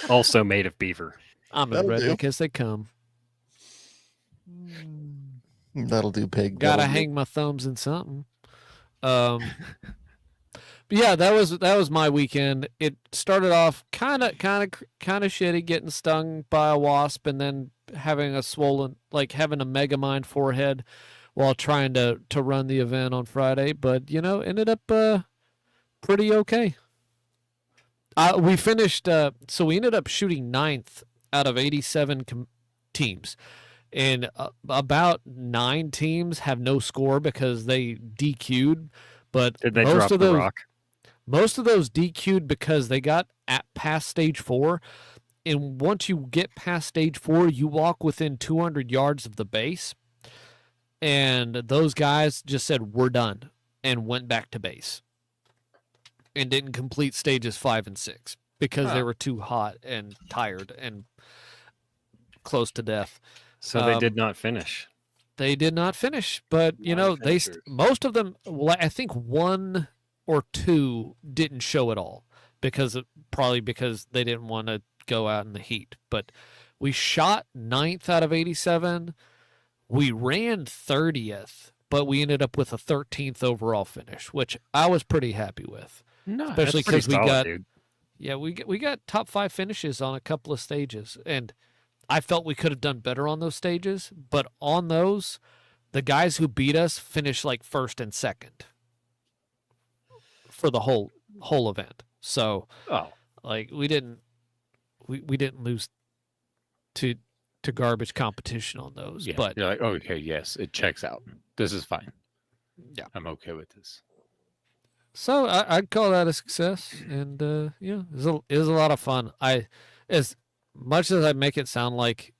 Also made of beaver. I'm as That'll ready do. as they come. That'll do, pig. Gotta That'll do. hang my thumbs in something. But yeah, that was my weekend. It started off kind of shitty, getting stung by a wasp, and then having a swollen, like having a megamind forehead while trying to run the event on Friday. But ended up pretty okay. We finished. So we ended up shooting 9th out of 87 teams. And about 9 teams have no score because they DQ'd. But Did they most drop of the those, rock? Most of those DQ'd because they got past stage 4. And once you get past stage 4, you walk within 200 yards of the base. And those guys just said, we're done, and went back to base. And didn't complete stages 5 and 6 because they were too hot and tired and close to death. So they um, did not finish. They did not finish, but Non-finishers. most of them. Well, I think 1 or 2 didn't show at all probably because they didn't want to go out in the heat. But we shot 9th out of 87. We ran 30th, but we ended up with a 13th overall finish, which I was pretty happy with. No, Especially Pretty because we solid, got dude. yeah, we got top 5 finishes on a couple of stages, and I felt we could have done better on those stages. But on those, the guys who beat us finished like 1st and 2nd for the whole event. So like we didn't lose to garbage competition on those. yeah, But you're like, oh, okay, yes, it checks out. This is fine. Yeah. I'm okay with this. so I'd call that a success, and it was a lot of fun. As much as I make it sound like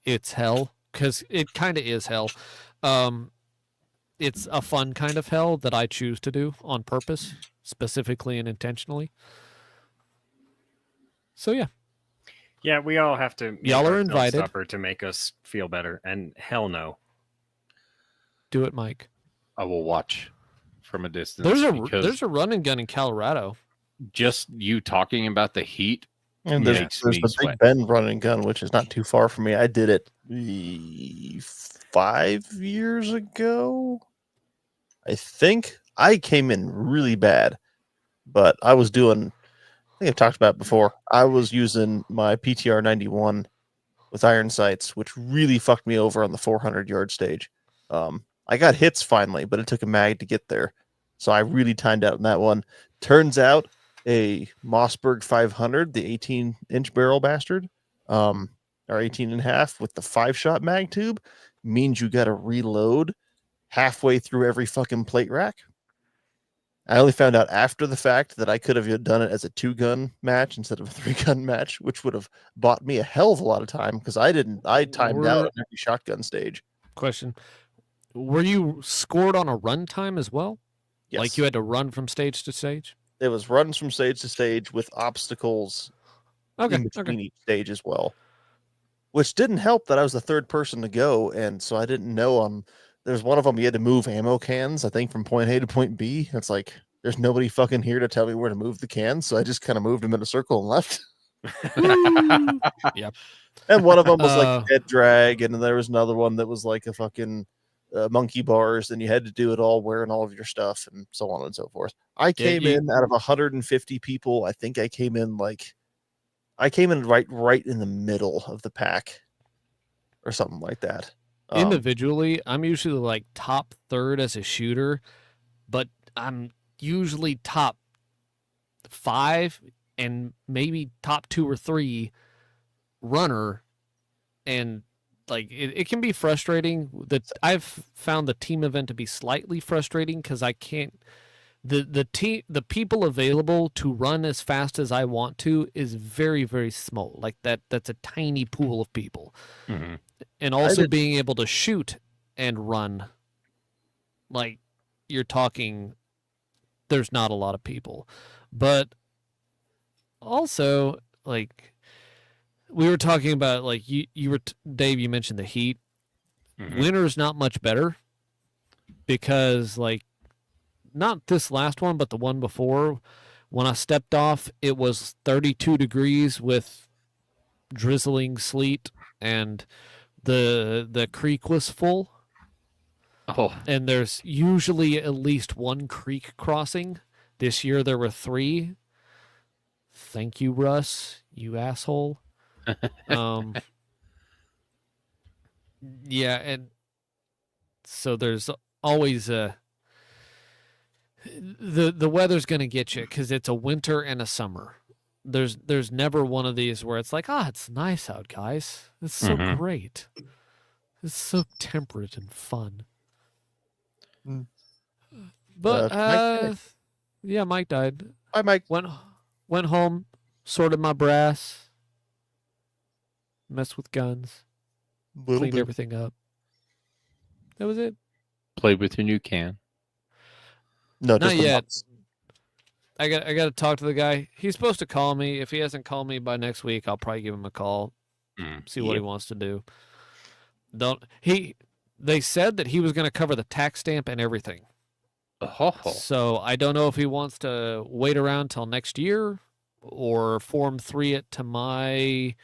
it's hell, because it kind of is hell. It's a fun kind of hell that I choose to do on purpose, specifically and intentionally. So yeah, Yeah, we all have to. make Y'all are ourselves invited. Supper to make us feel better, and hell no. Do it, Mike. I will watch from a distance. There's because a run and gun in Colorado. just you talking about the heat. And Yeah. there's, Makes there's me the sweat. Big Bend run and gun, which is not too far from me. I did it 5 years ago. I think I came in really bad, but I was doing. I think I've talked about it before. I was using my PTR 91 with iron sights, which really fucked me over on the 400-yard stage. I got hits finally, but it took a mag to get there, so I really timed out in that one. Turns out a Mossberg 500, the 18-inch barrel bastard, or 18 and a half with the 5-shot mag tube, means you got to reload halfway through every fucking plate rack. I only found out after the fact that I could have done it as a 2-gun match instead of a 3-gun match, which would have bought me a hell of a lot of time because I timed out on every shotgun stage. Question: were you scored on a run time as well? Yes. Like you had to run from stage to stage? It was runs from stage to stage with obstacles Okay. in between each stage as well, which didn't help that I was the third person to go, and so I didn't know. There's one of them you had to move ammo cans, I think, from point A to point B. It's like there's nobody fucking here to tell me where to move the cans, so I just kind of moved them in a circle and left. Yep. And one of them was like Uh, a head drag, and then there was another one that was like a fucking monkey bars, and you had to do it all wearing all of your stuff, and so on and so forth. I came in out of 150 people. I think I came in right in the middle of the pack, or something like that. Individually, I'm usually like top third as a shooter, but I'm usually top 5 and maybe top 2 or 3 runner. And like it can be frustrating. That I've found the team event to be slightly frustrating because I can't. The people available to run as fast as I want to is very, very small. Like that's a tiny pool of people. Mm-hmm. And also being able to shoot and run, like you're talking, there's not a lot of people. But also, like we were talking about, like you were Dave, you mentioned the heat. Mhm. Winter's not much better because, like, not this last one, but the one before, when I stepped off, it was 32 degrees with drizzling sleet, and the creek was full. Oh, And there's usually at least one creek crossing. This year there were 3. Thank you, Russ, you asshole. Yeah, and so there's always the weather's going to get you because it's a winter and a summer. There's never one of these where it's like, it's nice out, guys. It's so Mhm. great. It's so temperate and fun. Mm. But Mike died. yeah, Mike died. Hi, Mike. Went home, sorted my brass, messed with guns, Little cleaned bit. everything up. That was it. played with your new can. No, Not just the yet. box. I got to talk to the guy. He's supposed to call me. If he hasn't called me by next week, I'll probably give him a call, see what he wants to do. They said that he was going to cover the tax stamp and everything. Oh, So I don't know if he wants to wait around till next year or Form 3 it to my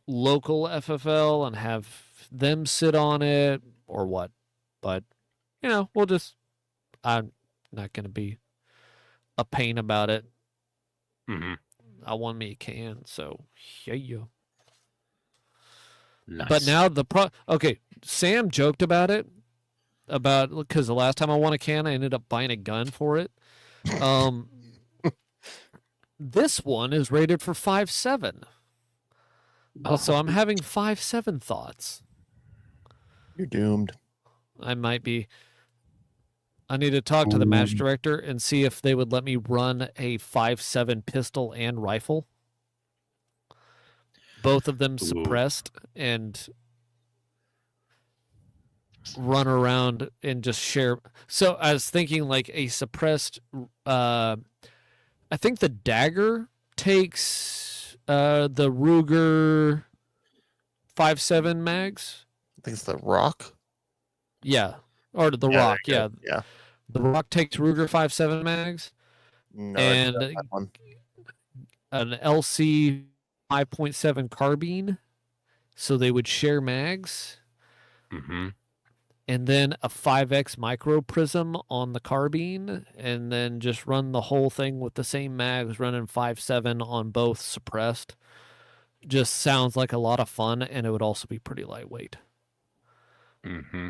local FFL and have them sit on it or what. But, I'm not going to be a pain about it. Mhm. I want me a can, so yeah. Nice. But now okay, Sam joked about it, because the last time I won a can, I ended up buying a gun for it. This one is rated for 5.7. So I'm having 5.7 thoughts. You're doomed. I need to talk to the match director and see if they would let me run a 5.7 pistol and rifle. Both of them suppressed, and run around and just share. So I was thinking like a suppressed, I think the dagger takes the Ruger 5.7 mags. I think it's the Rock. Yeah, or the Yeah, Rock. there you Yeah, go. Yeah. the Rock takes Ruger 5.7 mags No, and that one. an LC 5.7 carbine, so they would share mags, Mm-hmm. and then a 5x micro prism on the carbine, and then just run the whole thing with the same mags, running 5.7 on both suppressed. Just sounds like a lot of fun, and it would also be pretty lightweight. Mm-hmm.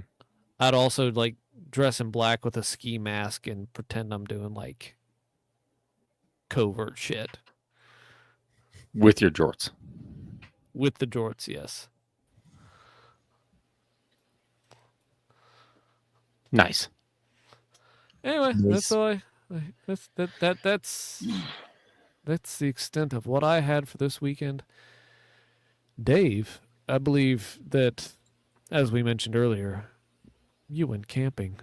I'd also like dress in black with a ski mask and pretend I'm doing like covert shit With your jorts. with the jorts. Yes. Nice. Anyway, Nice. that's all that's the extent of what I had for this weekend. Dave, I believe that, as we mentioned earlier, you went camping.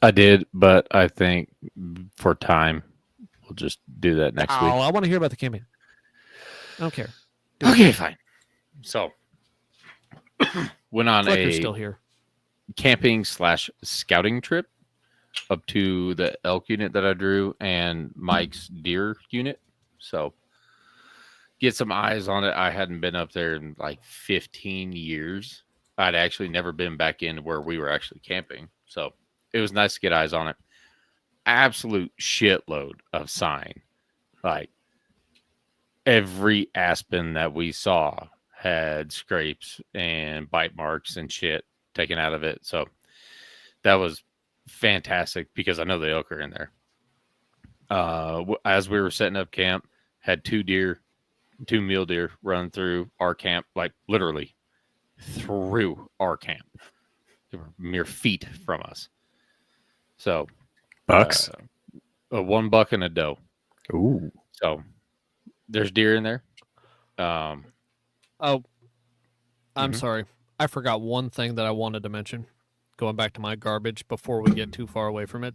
I did, but I think for time, we'll just do that next Oh, week. I want to hear about the camping. I don't care. Okay, fine. So, went on Flecker's a still here. camping / scouting trip up to the elk unit that I drew and Mike's deer unit. So, get some eyes on it. I hadn't been up there in like 15 years. I'd actually never been back in where we were actually camping. So, it was nice to get eyes on it. Absolute shitload of sign. Like, every aspen that we saw had scrapes and bite marks and shit taken out of it. So that was fantastic because I know the elk are in there. As we were setting up camp, had 2 mule deer run through our camp, like literally through our camp. They were mere feet from us. So Bucks. a 1 buck and a doe. Ooh. So there's deer in there. Oh, I'm Mhm. sorry. I forgot one thing that I wanted to mention. Going back to my garbage before we get too far away from it.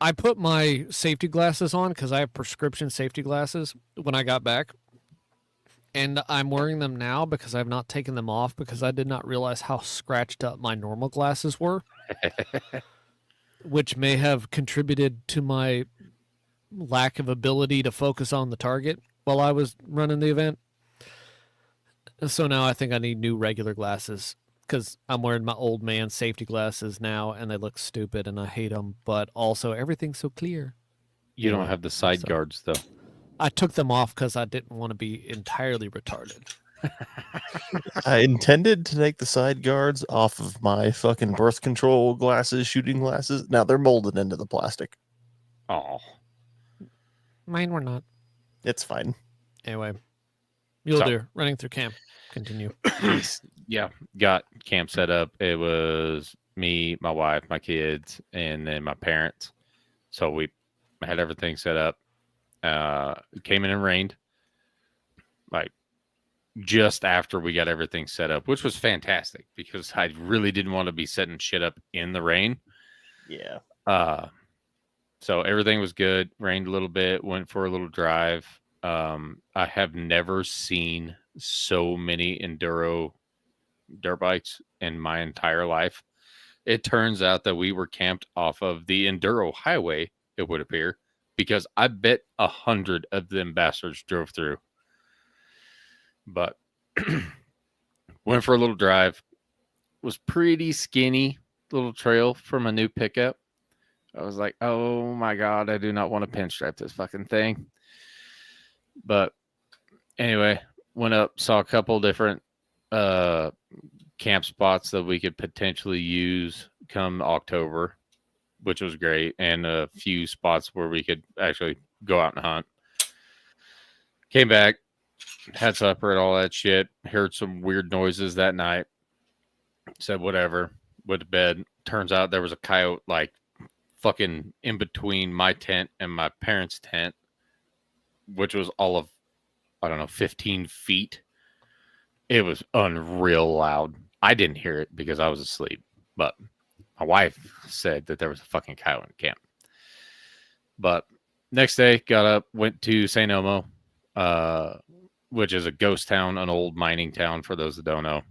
I put my safety glasses on because I have prescription safety glasses when I got back. And I'm wearing them now because I've not taken them off because I did not realize how scratched up my normal glasses were, which may have contributed to my lack of ability to focus on the target while I was running the event. So now I think I need new regular glasses because I'm wearing my old man safety glasses now and they look stupid and I hate them, but also everything's so clear. You don't Anyway, have the side so- guards though. I took them off because I didn't want to be entirely retarded. I intended to take the side guards off of my fucking birth control glasses, shooting glasses. Now they're molded into the plastic. Oh, Mine were not. It's fine. Anyway, mule So- deer running through camp. Continue. yeah. Got camp set up. It was me, my wife, my kids, and then my parents. So we had everything set up. It came in and rained, like just after we got everything set up, which was fantastic because I really didn't want to be setting shit up in the rain. Yeah. So everything was good. Rained a little bit. Went for a little drive. I have never seen so many enduro dirt bikes in my entire life. It turns out that we were camped off of the enduro highway, it would appear, because I bet 100 of them bastards drove through. But went for a little drive. Was pretty skinny little trail from a new pickup. I was like, oh my God, I do not want to pinstripe this fucking thing. But anyway, went up, saw a couple different camp spots that we could potentially use come October, which was great, and a few spots where we could actually go out and hunt. Came back, had supper and all that shit. Heard some weird noises that night. Said whatever. Went to bed. Turns out there was a coyote like fucking in between my tent and my parents' tent, which was all of, I don't know, 15 feet. It was unreal loud. I didn't hear it because I was asleep, but my wife said that there was a fucking coyote in camp. But next day, got up, went to St. Elmo, which is a ghost town, an old mining town for those that don't know.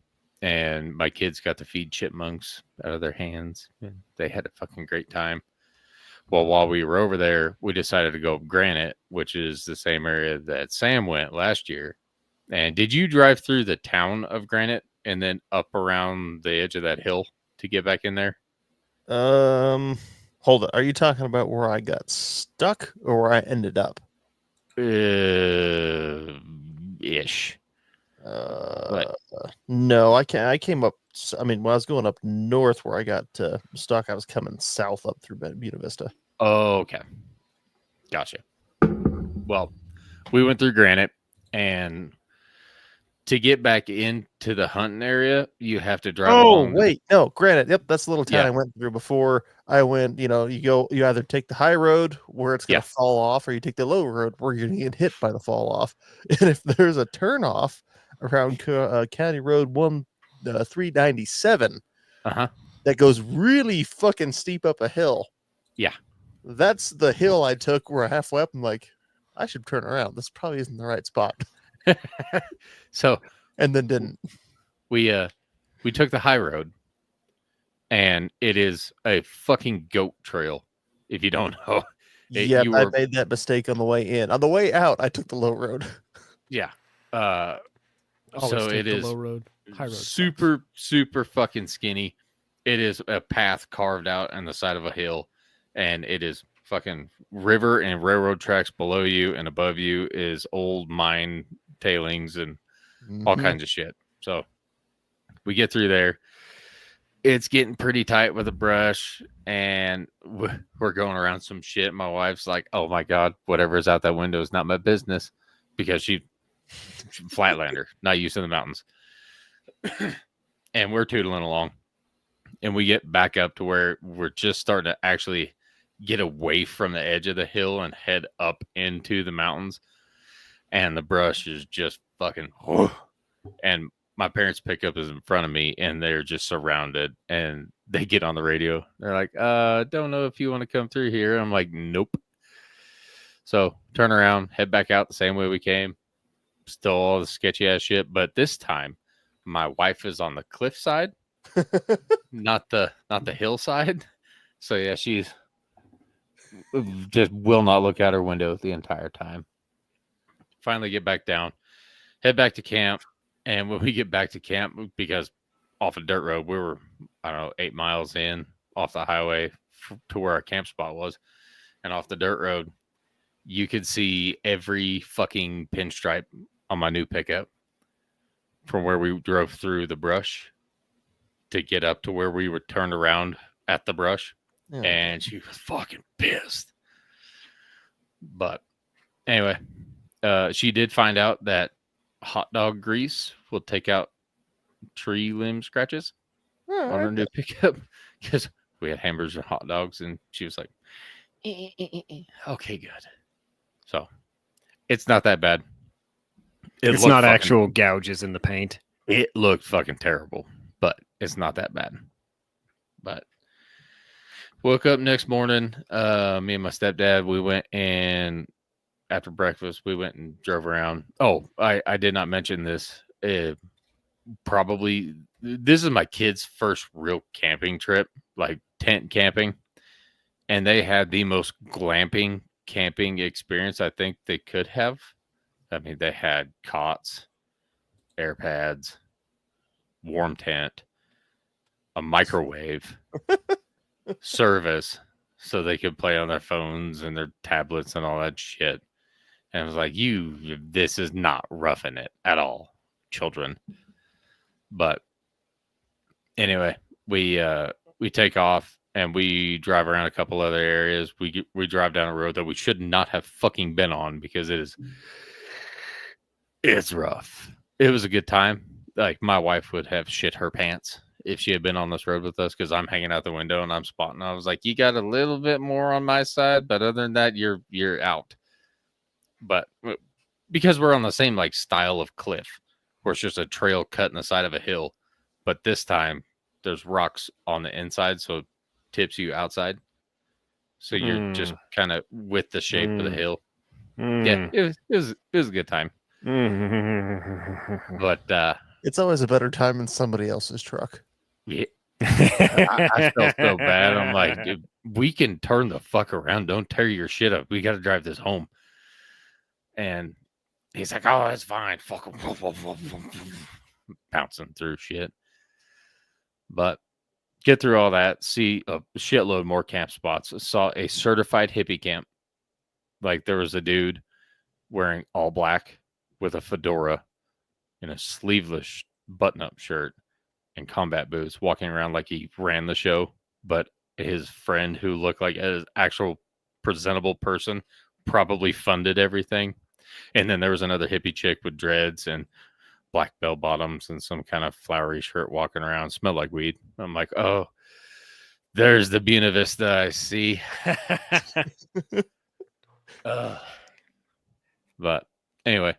And my kids got to feed chipmunks out of their hands. And they had a fucking great time. Well, while we were over there, we decided to go up Granite, which is the same area that Sam went last year. And did you drive through the town of Granite and then up around the edge of that hill to get back in there? Hold it. Are you talking about where I got stuck or where I ended up? Ish. No, I can't. I came up. I mean, when I was going up north where I got stuck, I was coming south up through Buena Vista. Oh, okay. Gotcha. Well, we went through Granite, and to get back into the hunting area, you have to drive along. Wait, no, Granite. Yep, that's the little town Yeah. I went through before. I went. You either take the high road where it's gonna Yeah. fall off, or you take the low road where you're gonna get hit by the fall off. And if there's a turnoff around County Road 397 Uh-huh. that goes really fucking steep up a hill. Yeah. That's the hill I took where halfway up. I'm like, I should turn around. This probably isn't the right spot. So And then didn't. we took the high road, and it is a fucking goat trail. If you don't know, Yeah, you I were- made that mistake on the way in. On the way out, I took the low road. yeah. Always So take it the is low road. High road. super fucking skinny. It is a path carved out on the side of a hill, and it is fucking river and railroad tracks below you, and above you is old mine tailings and all Mhm. kinds of shit. So we get through there. It's getting pretty tight with the brush, and we're going around some shit. My wife's like, "Oh my god, whatever is out that window is not my business," because she's flatlander, not used to the mountains. And we're tootling along, and we get back up to where we're just starting to actually get away from the edge of the hill and head up into the mountains. And the brush is just fucking, and my parents' pickup is in front of me, and they're just surrounded. And they get on the radio. They're like, don't know if you want to come through here. I'm like, nope. So turn around, head back out the same way we came. Still all the sketchy ass shit, but this time my wife is on the cliff side, not the hillside. So yeah, she's just will not look out her window the entire time. Finally get back down, head back to camp. And when we get back to camp, because off a dirt road, we were, I don't know, 8 miles in off the highway to where our camp spot was. And off the dirt road, you could see every fucking pinstripe on my new pickup from where we drove through the brush to get up to where we were turned around at the brush. Yeah. And she was fucking pissed. But anyway, she did find out that hot dog grease will take out tree limb scratches All on her right. new pickup, because we had hamburgers and hot dogs, and she was like, okay, good. So it's not that bad. It's looked not fucking- actual gouges in the paint. It looked fucking terrible, but it's not that bad. But woke up next morning, me and my stepdad, we went, and after breakfast, we went and drove around. Oh, I did not mention this. Probably this is my kids' first real camping trip, like tent camping. And they had the most glamping camping experience I think they could have. I mean, they had cots, air pads, warm tent, a microwave, service, so they could play on their phones and their tablets and all that shit. And I was like, this is not roughing it at all, children. But anyway, we take off and we drive around a couple other areas. We drive down a road that we should not have fucking been on, because it's rough. It was a good time. Like, my wife would have shit her pants if she had been on this road with us, because I'm hanging out the window and I'm spotting. I was like, you got a little bit more on my side, but other than that, you're out. But because we're on the same like style of cliff, where it's just a trail cut in the side of a hill, but this time there's rocks on the inside, so it tips you outside. So you're just kind of with the shape of the hill. Mm. it was a good time. Mm. But It's always a better time in somebody else's truck. yeah, I felt so bad. I'm like, dude, we can turn the fuck around. Don't tear your shit up. We got to drive this home. And he's like, oh, it's fine. Fuck him. Bouncing through shit. But get through all that, see a shitload more camp spots. Saw a certified hippie camp. Like there was a dude wearing all black with a fedora and a sleeveless button-up shirt and combat boots, walking around like he ran the show. But his friend, who looked like an actual presentable person, probably funded everything. And then there was another hippie chick with dreads and black bell bottoms and some kind of flowery shirt walking around, smelled like weed. I'm like, oh, there's the Buena Vista I see. But anyway,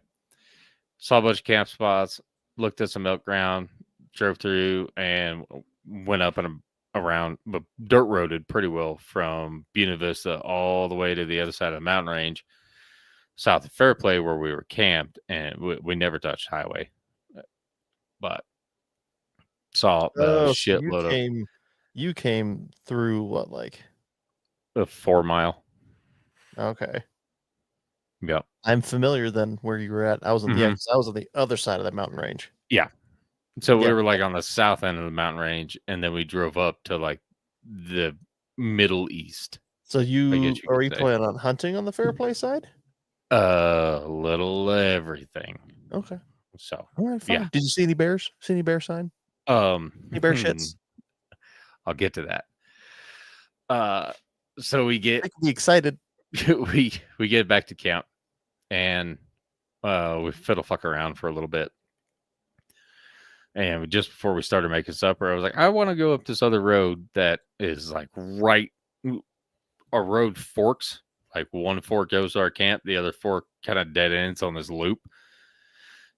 saw a bunch of camp spots, looked at some elk ground, drove through, and went up and around, but dirt roaded pretty well from Buena Vista all the way to the other side of the mountain range, south of Fairplay, where we were camped, and we never touched highway. But saw a Oh, so shitload you came through what, like? of 4 mile. Okay. Yep. I'm familiar then where you were at. I was on Mhm. I was on the other side of the mountain range. So we Yeah. were like on the south end of the mountain range, and then we drove up to like the middle east. So guess you you are could you say. planning on hunting on the Fairplay side? A little everything. Okay. So All right, fine. Yeah. Did you see any bears? See any bear sign? Any bear shits? I'll get to that. So we I get can be excited. we get back to camp, and we fiddle fuck around for a little bit. And just before we started making supper, I was like, I want to go up this other road that is like right. Our road forks. Like one fork goes to our camp, the other fork kind of dead ends on this loop.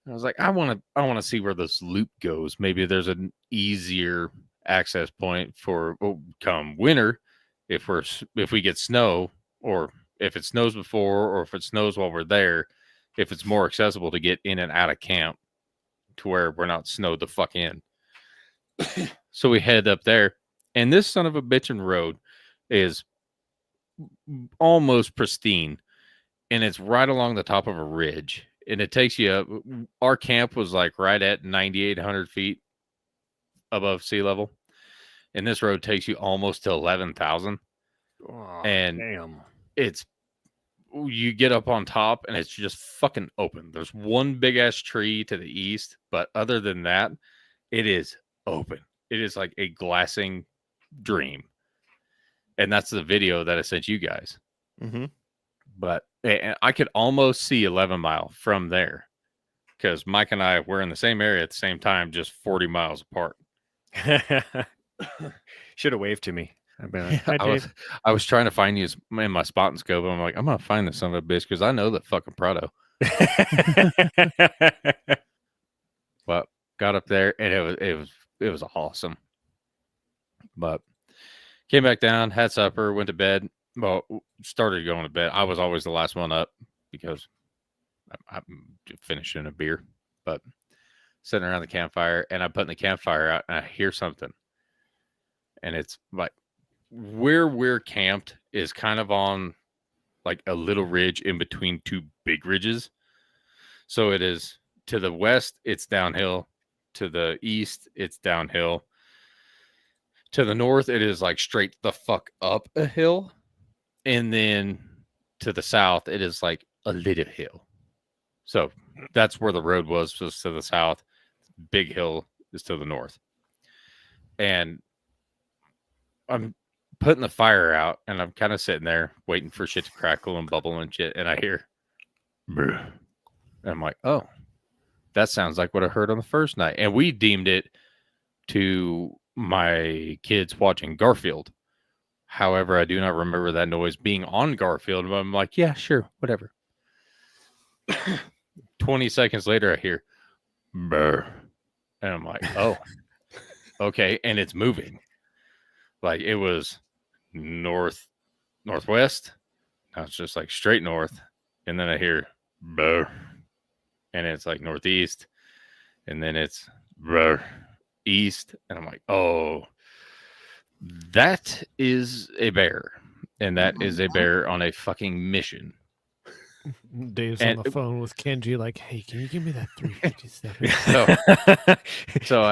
And I was like, I want to see where this loop goes. Maybe there's an easier access point for come winter, if we get snow, or if it snows before, or if it snows while we're there, if it's more accessible to get in and out of camp to where we're not snowed the fuck in. So we head up there, and this son of a bitchin' road is almost pristine, and it's right along the top of a ridge, and it takes you up. Our camp was like right at 9,800 feet above sea level, and this road takes you almost to 11,000. Oh, And damn. it's you get up on top, and it's just fucking open. There's one big ass tree to the east, but other than that, it is open. It is like a glassing dream. And that's the video that I sent you guys. Mm-hmm. But I could almost see 11 Mile from there, because Mike and I were in the same area at the same time, just 40 miles apart. Should have waved to me. I'd be like, "Hi, Dave." I was trying to find you in my spot and scope. I'm like, I'm gonna find this son of a bitch because I know that fucking Prado. But got up there, and it was awesome. But came back down, had supper, went to bed. Well, started going to bed. I was always the last one up because I'm finishing a beer. But sitting around the campfire, and I'm putting the campfire out, and I hear something, and it's like where we're camped is kind of on like a little ridge in between two big ridges. So it is to the west, it's downhill. To the east, it's downhill. To the north, it is like straight the fuck up a hill. And then to the south, it is like a little hill. So that's where the road was to the south. Big hill is to the north. And I'm putting the fire out, and I'm kind of sitting there waiting for shit to crackle and bubble and shit. And I hear, bruh. And I'm like, oh, that sounds like what I heard on the first night. And we deemed it to my kids watching Garfield. However, I do not remember that noise being on Garfield. But I'm like, yeah, sure, whatever. 20 seconds later, I hear, brr. And I'm like, oh, okay. And it's moving. Like it was northwest. Now it's just like straight north. and then I hear brr, and it's like northeast, and then it's brr, east, and I'm like, oh, that is a bear, and that is a bear on a fucking mission. Dave's And- on the phone with Kenji, like, "Hey, can you give me that 357?" So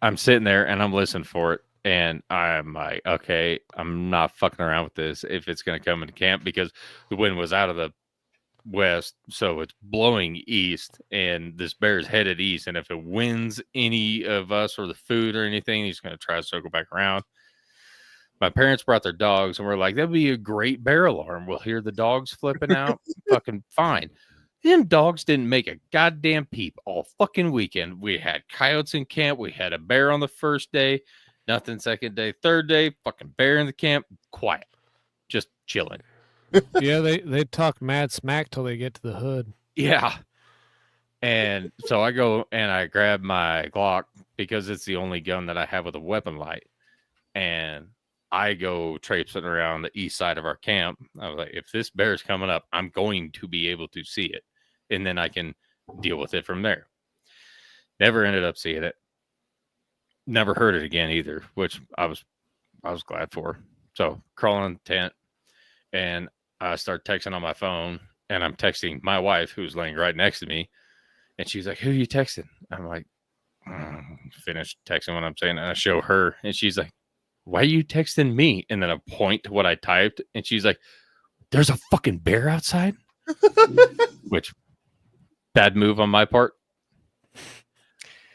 I'm sitting there and I'm listening for it, and I'm like, okay, I'm not fucking around with this if it's going to come into camp, because the wind was out of the west, so it's blowing east, and this bear's headed east, and if it wins any of us or the food or anything, he's going to try to circle back around. My parents brought their dogs, and we're like, that'd be a great bear alarm. We'll hear the dogs flipping out. Fucking fine. Them dogs didn't make a goddamn peep all fucking weekend. We had coyotes in camp. We had a bear on the first day. Nothing second day. Third day, fucking bear in the camp. Quiet. Just chilling. Yeah, they talk mad smack till they get to the hood. Yeah. And so I go and I grab my Glock, because it's the only gun that I have with a weapon light. And I go traipsing around the east side of our camp. I was like, if this bear is coming up, I'm going to be able to see it, and then I can deal with it from there. Never ended up seeing it. Never heard it again either, which I was glad for. So crawling in the tent, and I start texting on my phone, and I'm texting my wife, who's laying right next to me, and she's like, "Who are you texting?" I'm like, finish texting what I'm saying, and I show her, and she's like, "Why are you texting me?" And then I point to what I typed, and she's like, "There's a fucking bear outside." Which, bad move on my part.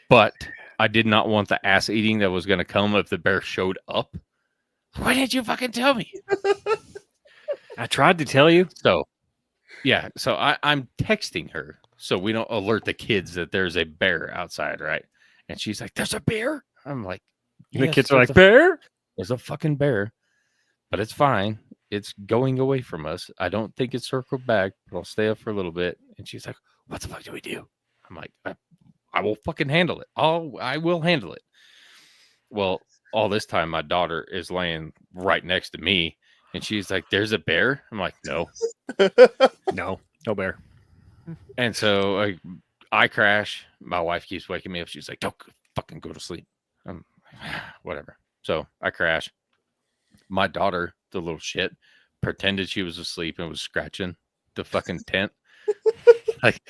But I did not want the ass eating that was going to come if the bear showed up. Why didn't you fucking tell me? I tried to tell you. So, yeah. So I'm texting her so we don't alert the kids that there's a bear outside, right? And she's like, "There's a bear?" I'm like, The "Yes, kids are there's like, bear? There's a fucking bear, but it's fine. It's going away from us. I don't think it's circled back, but I'll stay up for a little bit." And she's like, "What the fuck do we do?" I'm like, I will fucking handle it. I will handle it. Well, all this time, my daughter is laying right next to me, and she's like, "There's a bear?" I'm like, "No." No bear. And so I crash. My wife keeps waking me up. She's like, "Don't fucking go to sleep." I'm whatever. So I crash. My daughter, the little shit, pretended she was asleep and was scratching the fucking tent. Like,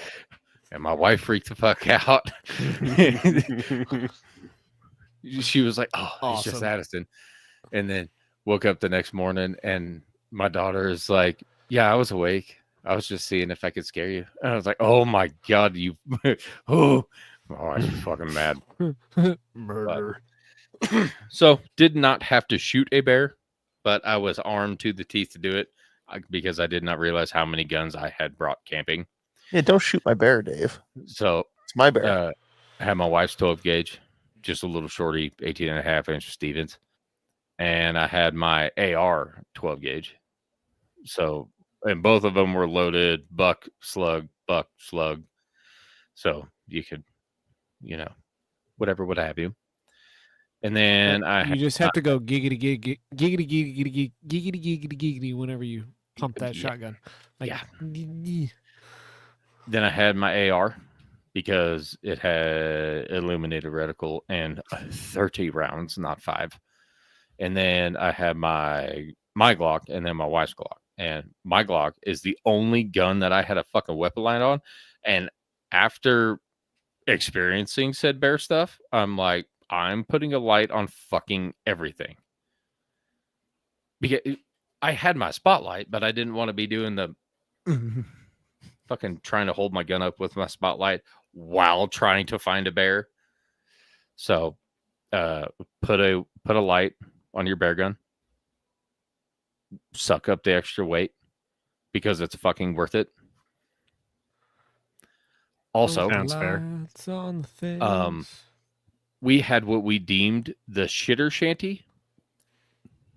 and my wife freaked the fuck out. She was like, "Oh, it's just Awesome. Addison." And then woke up the next morning, and my daughter is like, "Yeah, I was awake. I was just seeing if I could scare you." And I was like, "Oh my God, you." Oh, I was fucking mad. Murder. So did not have to shoot a bear, but I was armed to the teeth to do it, because I did not realize how many guns I had brought camping. Yeah, don't shoot my bear, Dave. So It's my bear. I had my wife's 12 gauge, just a little shorty, 18.5-inch Stevens. And I had my AR 12 gauge. So, and both of them were loaded buck, slug. So you could, whatever would have you. And then You just have to go giggity giggity giggity giggity giggity giggity giggity whenever you pump that Yeah. shotgun. Like, Yeah. Then I had my AR, because it had illuminated reticle and 30 rounds, not 5. And then I had my Glock, and then my wife's Glock. And my Glock is the only gun that I had a fucking weapon line on. And after experiencing said bear stuff, I'm like, I'm putting a light on fucking everything. Because I had my spotlight, but I didn't want to be doing the fucking trying to hold my gun up with my spotlight while trying to find a bear. So put a light on your bear gun. Suck up the extra weight, because it's fucking worth it. Also, Sounds fair. Lights on the fence. we had what we deemed the shitter shanty.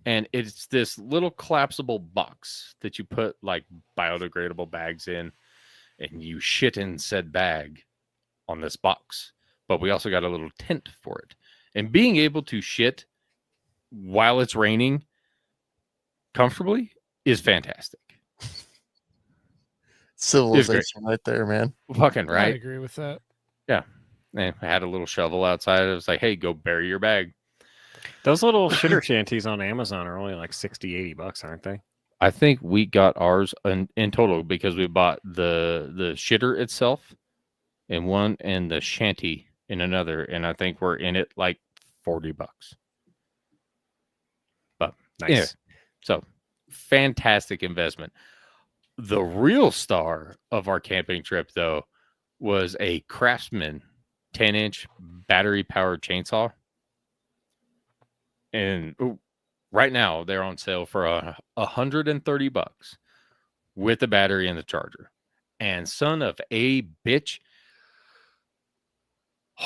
And it's this little collapsible box that you put like biodegradable bags in, and you shit in said bag on this box. But we also got a little tent for it. And being able to shit while it's raining comfortably is fantastic. Civilization right there, man. Fucking I right. agree with that. And I had a little shovel outside. It was like, hey, go bury your bag. Those little shitter shanties on Amazon are only like 60, $80, aren't they? I think we got ours in total because we bought the shitter itself in one and the shanty in another, and I think we're in it like $40. But Nice. anyway, so fantastic investment. The real star of our camping trip, though, was a Craftsman 10-inch battery-powered chainsaw. And right now they're on sale for $130 with the battery and the charger. And son of a bitch,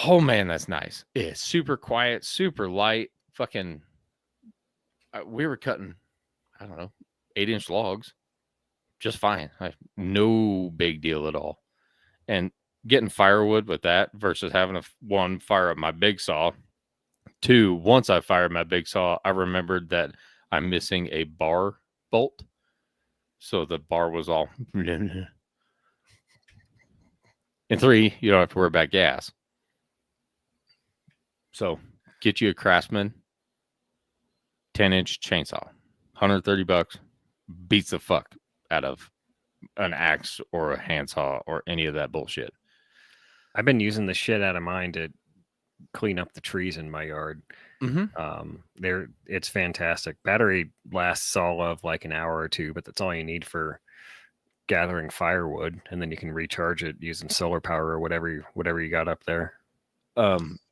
oh man, that's nice. It's super quiet, super light. Fucking, we were cutting, I don't know, 8-inch logs, just fine. No big deal at all. And getting firewood with that versus having one fire up my big saw. Two, once I fired my big saw, I remembered that I'm missing a bar bolt. So the bar was all. And three, you don't have to worry about gas. So get you a Craftsman 10-inch chainsaw. $130 beats the fuck out of an axe or a handsaw or any of that bullshit. I've been using the shit out of mine to clean up the trees in my yard. It's fantastic. Battery lasts all of like an hour or two, but that's all you need for gathering firewood, and then you can recharge it using solar power or whatever you got up there.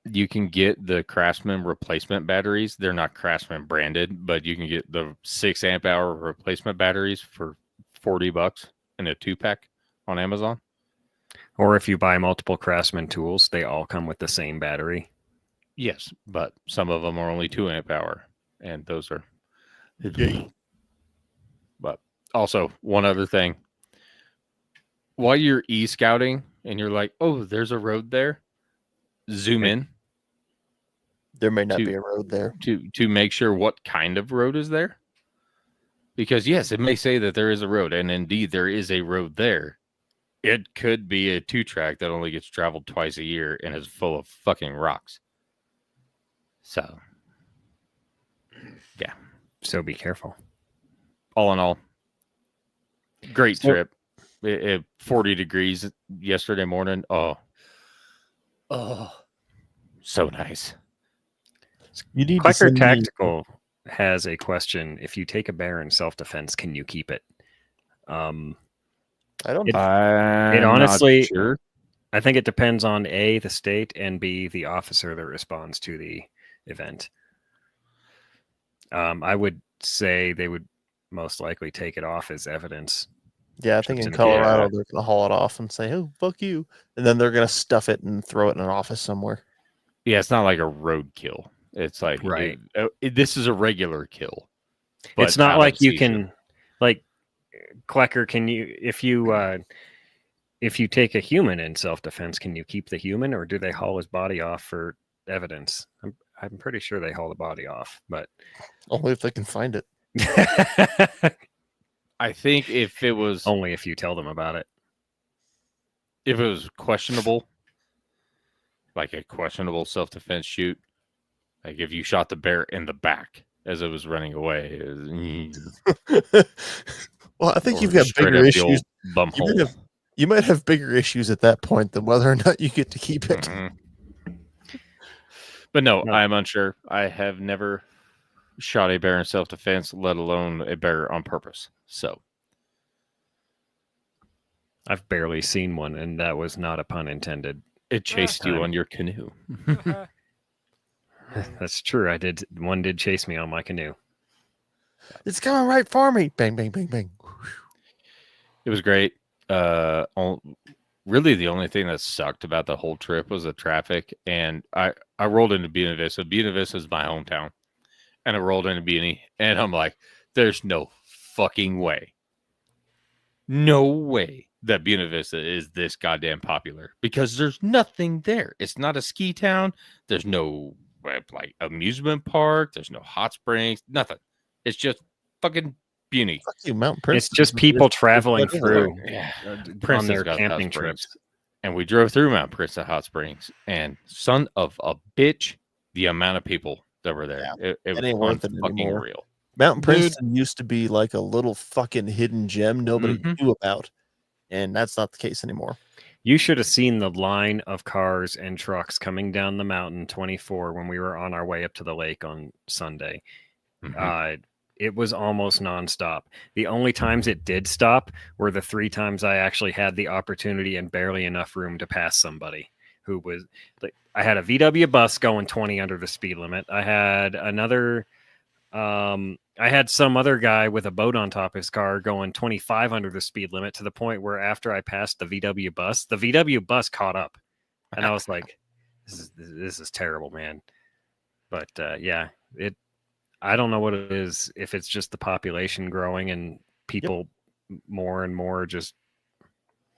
You can get the Craftsman replacement batteries. They're not Craftsman branded, but you can get the 6 amp hour replacement batteries for $40 in a 2-pack on Amazon. Or if you buy multiple Craftsman tools, they all come with the same battery. Yes, but some of them are only 2 amp hour, and those are. But also, one other thing. While you're e-scouting and you're like, oh, there's a road there, zoom in There may not be a road there. to make sure what kind of road is there. Because yes, it may say that there is a road, and indeed there is a road there. It could be a 2-track that only gets traveled twice a year and is full of fucking rocks. So, yeah. So be careful. All in all, great trip. 40 degrees yesterday morning. Oh, so nice. You need to Quacker send me- Tactical has a question. If you take a bear in self-defense, can you keep it? I don't. I'm honestly- not sure. I think it depends on A, the state, and B, the officer that responds to the event. I would say they would most likely take it off as evidence. Yeah, I think in Yeah. Colorado they're gonna haul it off and say, "Oh, fuck you," and then they're gonna stuff it and throw it in an office somewhere. Yeah, it's not like a road kill. It's like Right. this is a regular kill. It's but not out like of you season. can, like, Quacker, can you, if you take a human in self-defense, can you keep the human, or do they haul his body off for evidence? I'm pretty sure they haul the body off, but Only if they can find it. I think if it was only if you tell them about it. questionable, like a questionable self-defense shoot, like if you shot the bear in the back as it was running away, Well, I think or you've got straight bigger up the old issues. bum You might hole. You might have bigger issues at that point than whether or not you get to keep it. Mhm. But no, No. I'm unsure. I have never shot a bear in self-defense, let alone a bear on purpose. So I've barely seen one, and that was not a pun intended. it chased you time. on your canoe. That's true. One did chase me on my canoe. It's coming right for me. Bang, bang, bang, bang. It was great. Really, the only thing that sucked about the whole trip was the traffic. And I rolled into Buena Vista. Buena Vista is my hometown. And I rolled into Buena, and I'm like, there's no fucking way. No way that Buena Vista is this goddamn popular, because there's nothing there. It's not a ski town. There's no like amusement park. There's no hot springs. Nothing. It's just fucking Buny. Fuck you, Mount Prince. It's just people traveling through Yeah. on Princeton's their got Hot camping Springs. trips. And we drove through Mount Princeton Hot Springs, and son of a bitch, the amount of people that were there. It It was ain't worth it fucking anymore. real. Mount Dude. Princeton used to be like a little fucking hidden gem nobody Mhm. knew about, and that's not the case anymore. You should have seen the line of cars and trucks coming down the mountain 24 when we were on our way up to the lake on Sunday. Mhm. It was almost nonstop. The only times it did stop were the 3 times I actually had the opportunity and barely enough room to pass somebody who was like, I had a VW bus going 20 under the speed limit. I had another, I had some other guy with a boat on top of his car going 25 under the speed limit, to the point where after I passed the VW bus caught up. And I was like, this is terrible, man. But yeah, I don't know what it is, if it's just the population growing and people more and more just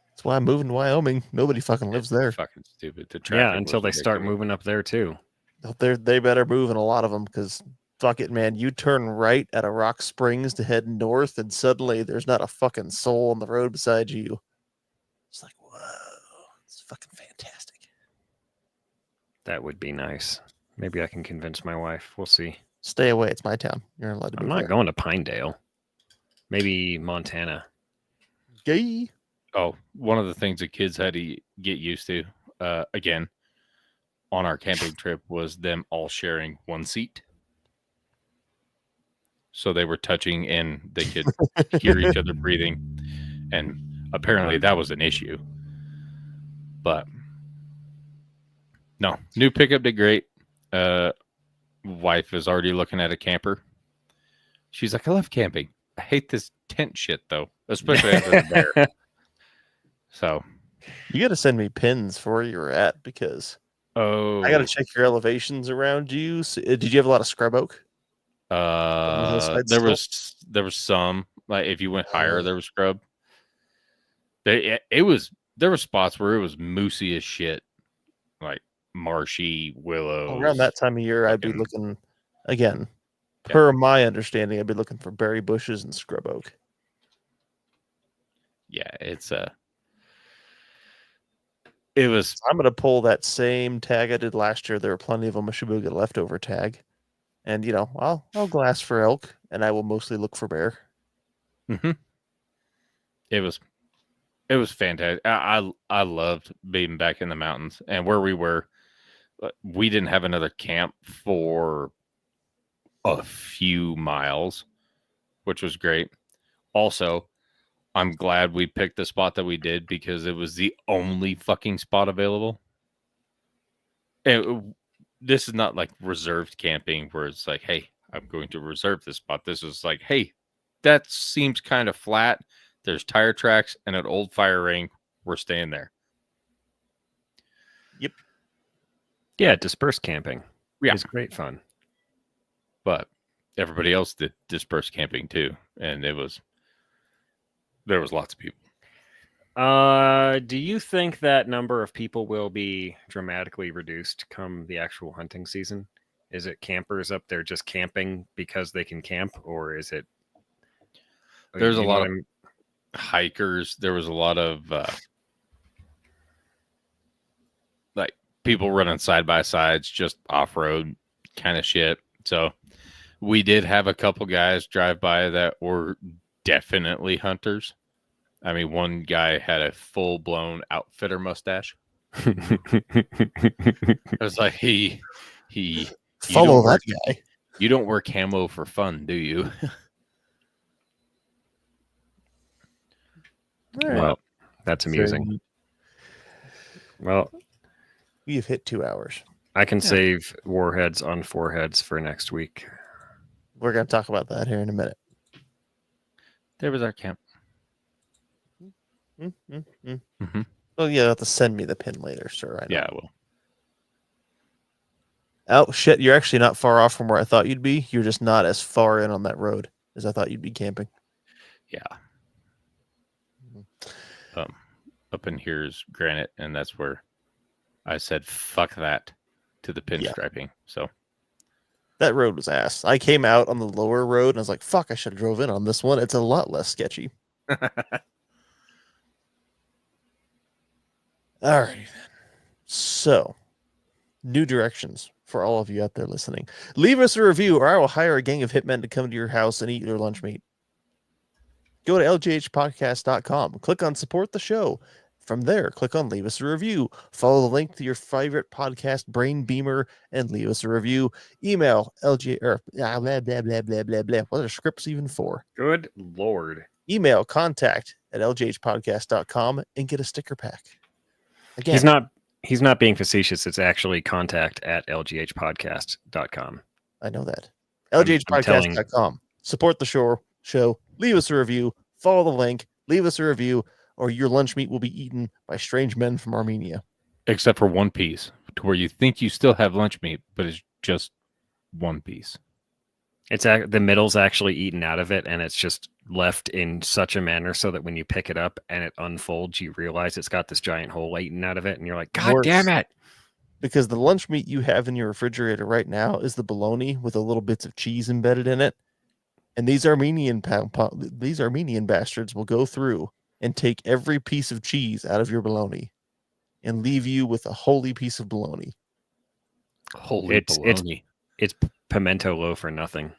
That's why I'm moving to Wyoming. Nobody fucking lives there. Fucking stupid. The yeah, traffic until they was start ridiculous. moving up there too. They better move in a lot of them, because fuck it, man. You turn right at a Rock Springs to head north, and suddenly there's not a fucking soul on the road beside you. It's like, whoa, it's fucking fantastic. That would be nice. Maybe I can convince my wife. We'll see. Stay away. It's my town. You're not allowed to I'm move not there. going to Pinedale. Maybe Montana. Gay. Oh, one of the things the kids had to get used to, again, on our camping trip, was them all sharing one seat. So they were touching and they could hear each other breathing. And apparently that was an issue. But no, new pickup did great. Wife is already looking at a camper. She's like, I love camping. I hate this tent shit though, especially after the bear. So, You got to send me pins for where you were at, because oh, I got to check your elevations around you. So, did you have a lot of scrub oak? hillside there still? was some, like if you went higher, there was scrub. There were spots where it was moosey as shit, like marshy willows. Around that time of year, I'd be fucking- looking again. Yeah. Per my understanding, I'd be looking for berry bushes and scrub oak. Yeah, it was I'm gonna pull that same tag I did last year. There are plenty of them. I should be able to get a leftover tag, and I'll glass for elk, and I will mostly look for bear. it was fantastic. I loved being back in the mountains, and where we were, we didn't have another camp for a few miles, which was great. Also, I'm glad we picked the spot that we did, because it was the only fucking spot available. This is not like reserved camping where it's like, hey, I'm going to reserve this spot. This is like, hey, that seems kind of flat. There's tire tracks and an old fire ring. We're staying there. Yeah, dispersed camping. Yeah. It's great fun. But everybody else did dispersed camping too, and there was lots of people. Do you think that number of people will be dramatically reduced come the actual hunting season? Is it campers up there just camping because they can camp, or is it? There's a you know lot what of I mean? hikers. There was a lot of like people running side by sides, just off road kind of shit. So we did have a couple guys drive by that were definitely hunters. I mean, one guy had a full blown outfitter mustache. It was like he Follow don't that guy. you don't wear camo for fun, do you? All right. Well, that's amusing. Well, We have hit 2 hours. I can save warheads on foreheads for next week. We're gonna talk about that here in a minute. There was our camp. Mhm. Well, you have to send me the pin later, sir. I know. Yeah, well, Oh shit! You're actually not far off from where I thought you'd be. You're just not as far in on that road as I thought you'd be camping. yeah. Up in here is granite, and that's where I said fuck that to the pinstriping. So That road was ass. I came out on the lower road and I was like, fuck, I should have drove in on this one. It's a lot less sketchy. All right. So, new directions for all of you out there listening. Leave us a review or I will hire a gang of hitmen to come to your house and eat your lunch meat. Go to lghpodcast.com. Click on support the show. From there, click on leave us a review. Follow the link to your favorite podcast brain beamer and leave us a review. Email lg or blah blah blah blah blah blah. What are scripts even for? Good Lord. Email contact@lghpodcast.com and get a sticker pack. Again, He's not being facetious. It's actually contact@lghpodcast.com. I know that. I'm lghpodcast.com. Support the show. Leave us a review. Follow the link. Leave us a review, or your lunch meat will be eaten by strange men from Armenia. Except for one piece, to where you think you still have lunch meat, but it's just one piece. It's the middle's actually eaten out of it, and it's just left in such a manner so that when you pick it up and it unfolds, you realize it's got this giant hole eaten out of it, and you're like, God damn it! Because the lunch meat you have in your refrigerator right now is the bologna with the little bits of cheese embedded in it, and these Armenian bastards will go through and take every piece of cheese out of your bologna and leave you with a holy piece of bologna. Holy It's baloney. it's pimento loaf or nothing.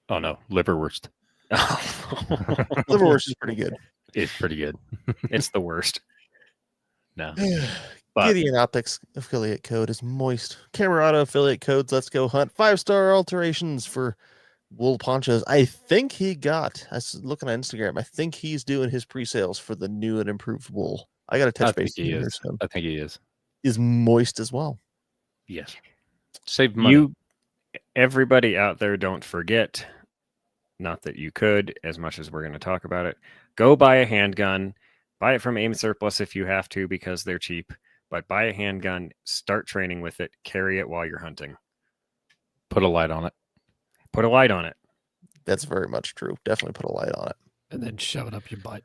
Oh no, liverwurst. Liverwurst is pretty good. It's pretty good. It's the worst. No. But- Gideon Optics affiliate code is moist. Camerata affiliate codes. Let's go hunt 5-star alterations for wool ponchos. I think he got. I was looking on Instagram. I think he's doing his pre-sales for the new and improved wool. I got to I touch think base he with is. him. I think he is. Is moist as well. Yes. Save money. You, everybody out there, don't forget. Not that you could, as much as we're going to talk about it. Go buy a handgun. Buy it from Aim Surplus if you have to, because they're cheap. But buy a handgun. Start training with it. Carry it while you're hunting. Put a light on it. Put a light on it. That's very much true. Definitely put a light on it. And then shove it up your butt.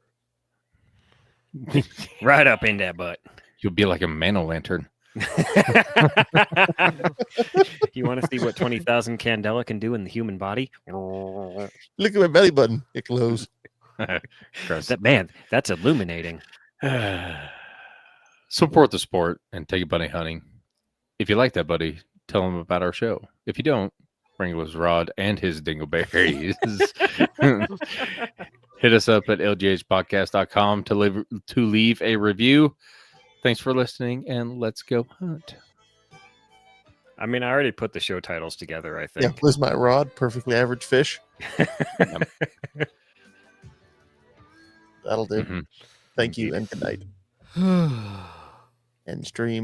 Right up in that butt. You'll be like a mano lantern. You want to see what 20,000 Candela can do in the human body? Look at my belly button. It glows. Gross. Man, that's illuminating. Support the sport and take a buddy hunting. If you like that buddy, tell him about our show. If you don't, bring his rod and his dingleberries. Hit us up at lghpodcast.com to leave a review. Thanks for listening, and let's go hunt. I mean, I already put the show titles together, I Yeah, think. where's my rod? Perfectly average fish. That'll do. Mhm. Thank you and good night. And stream.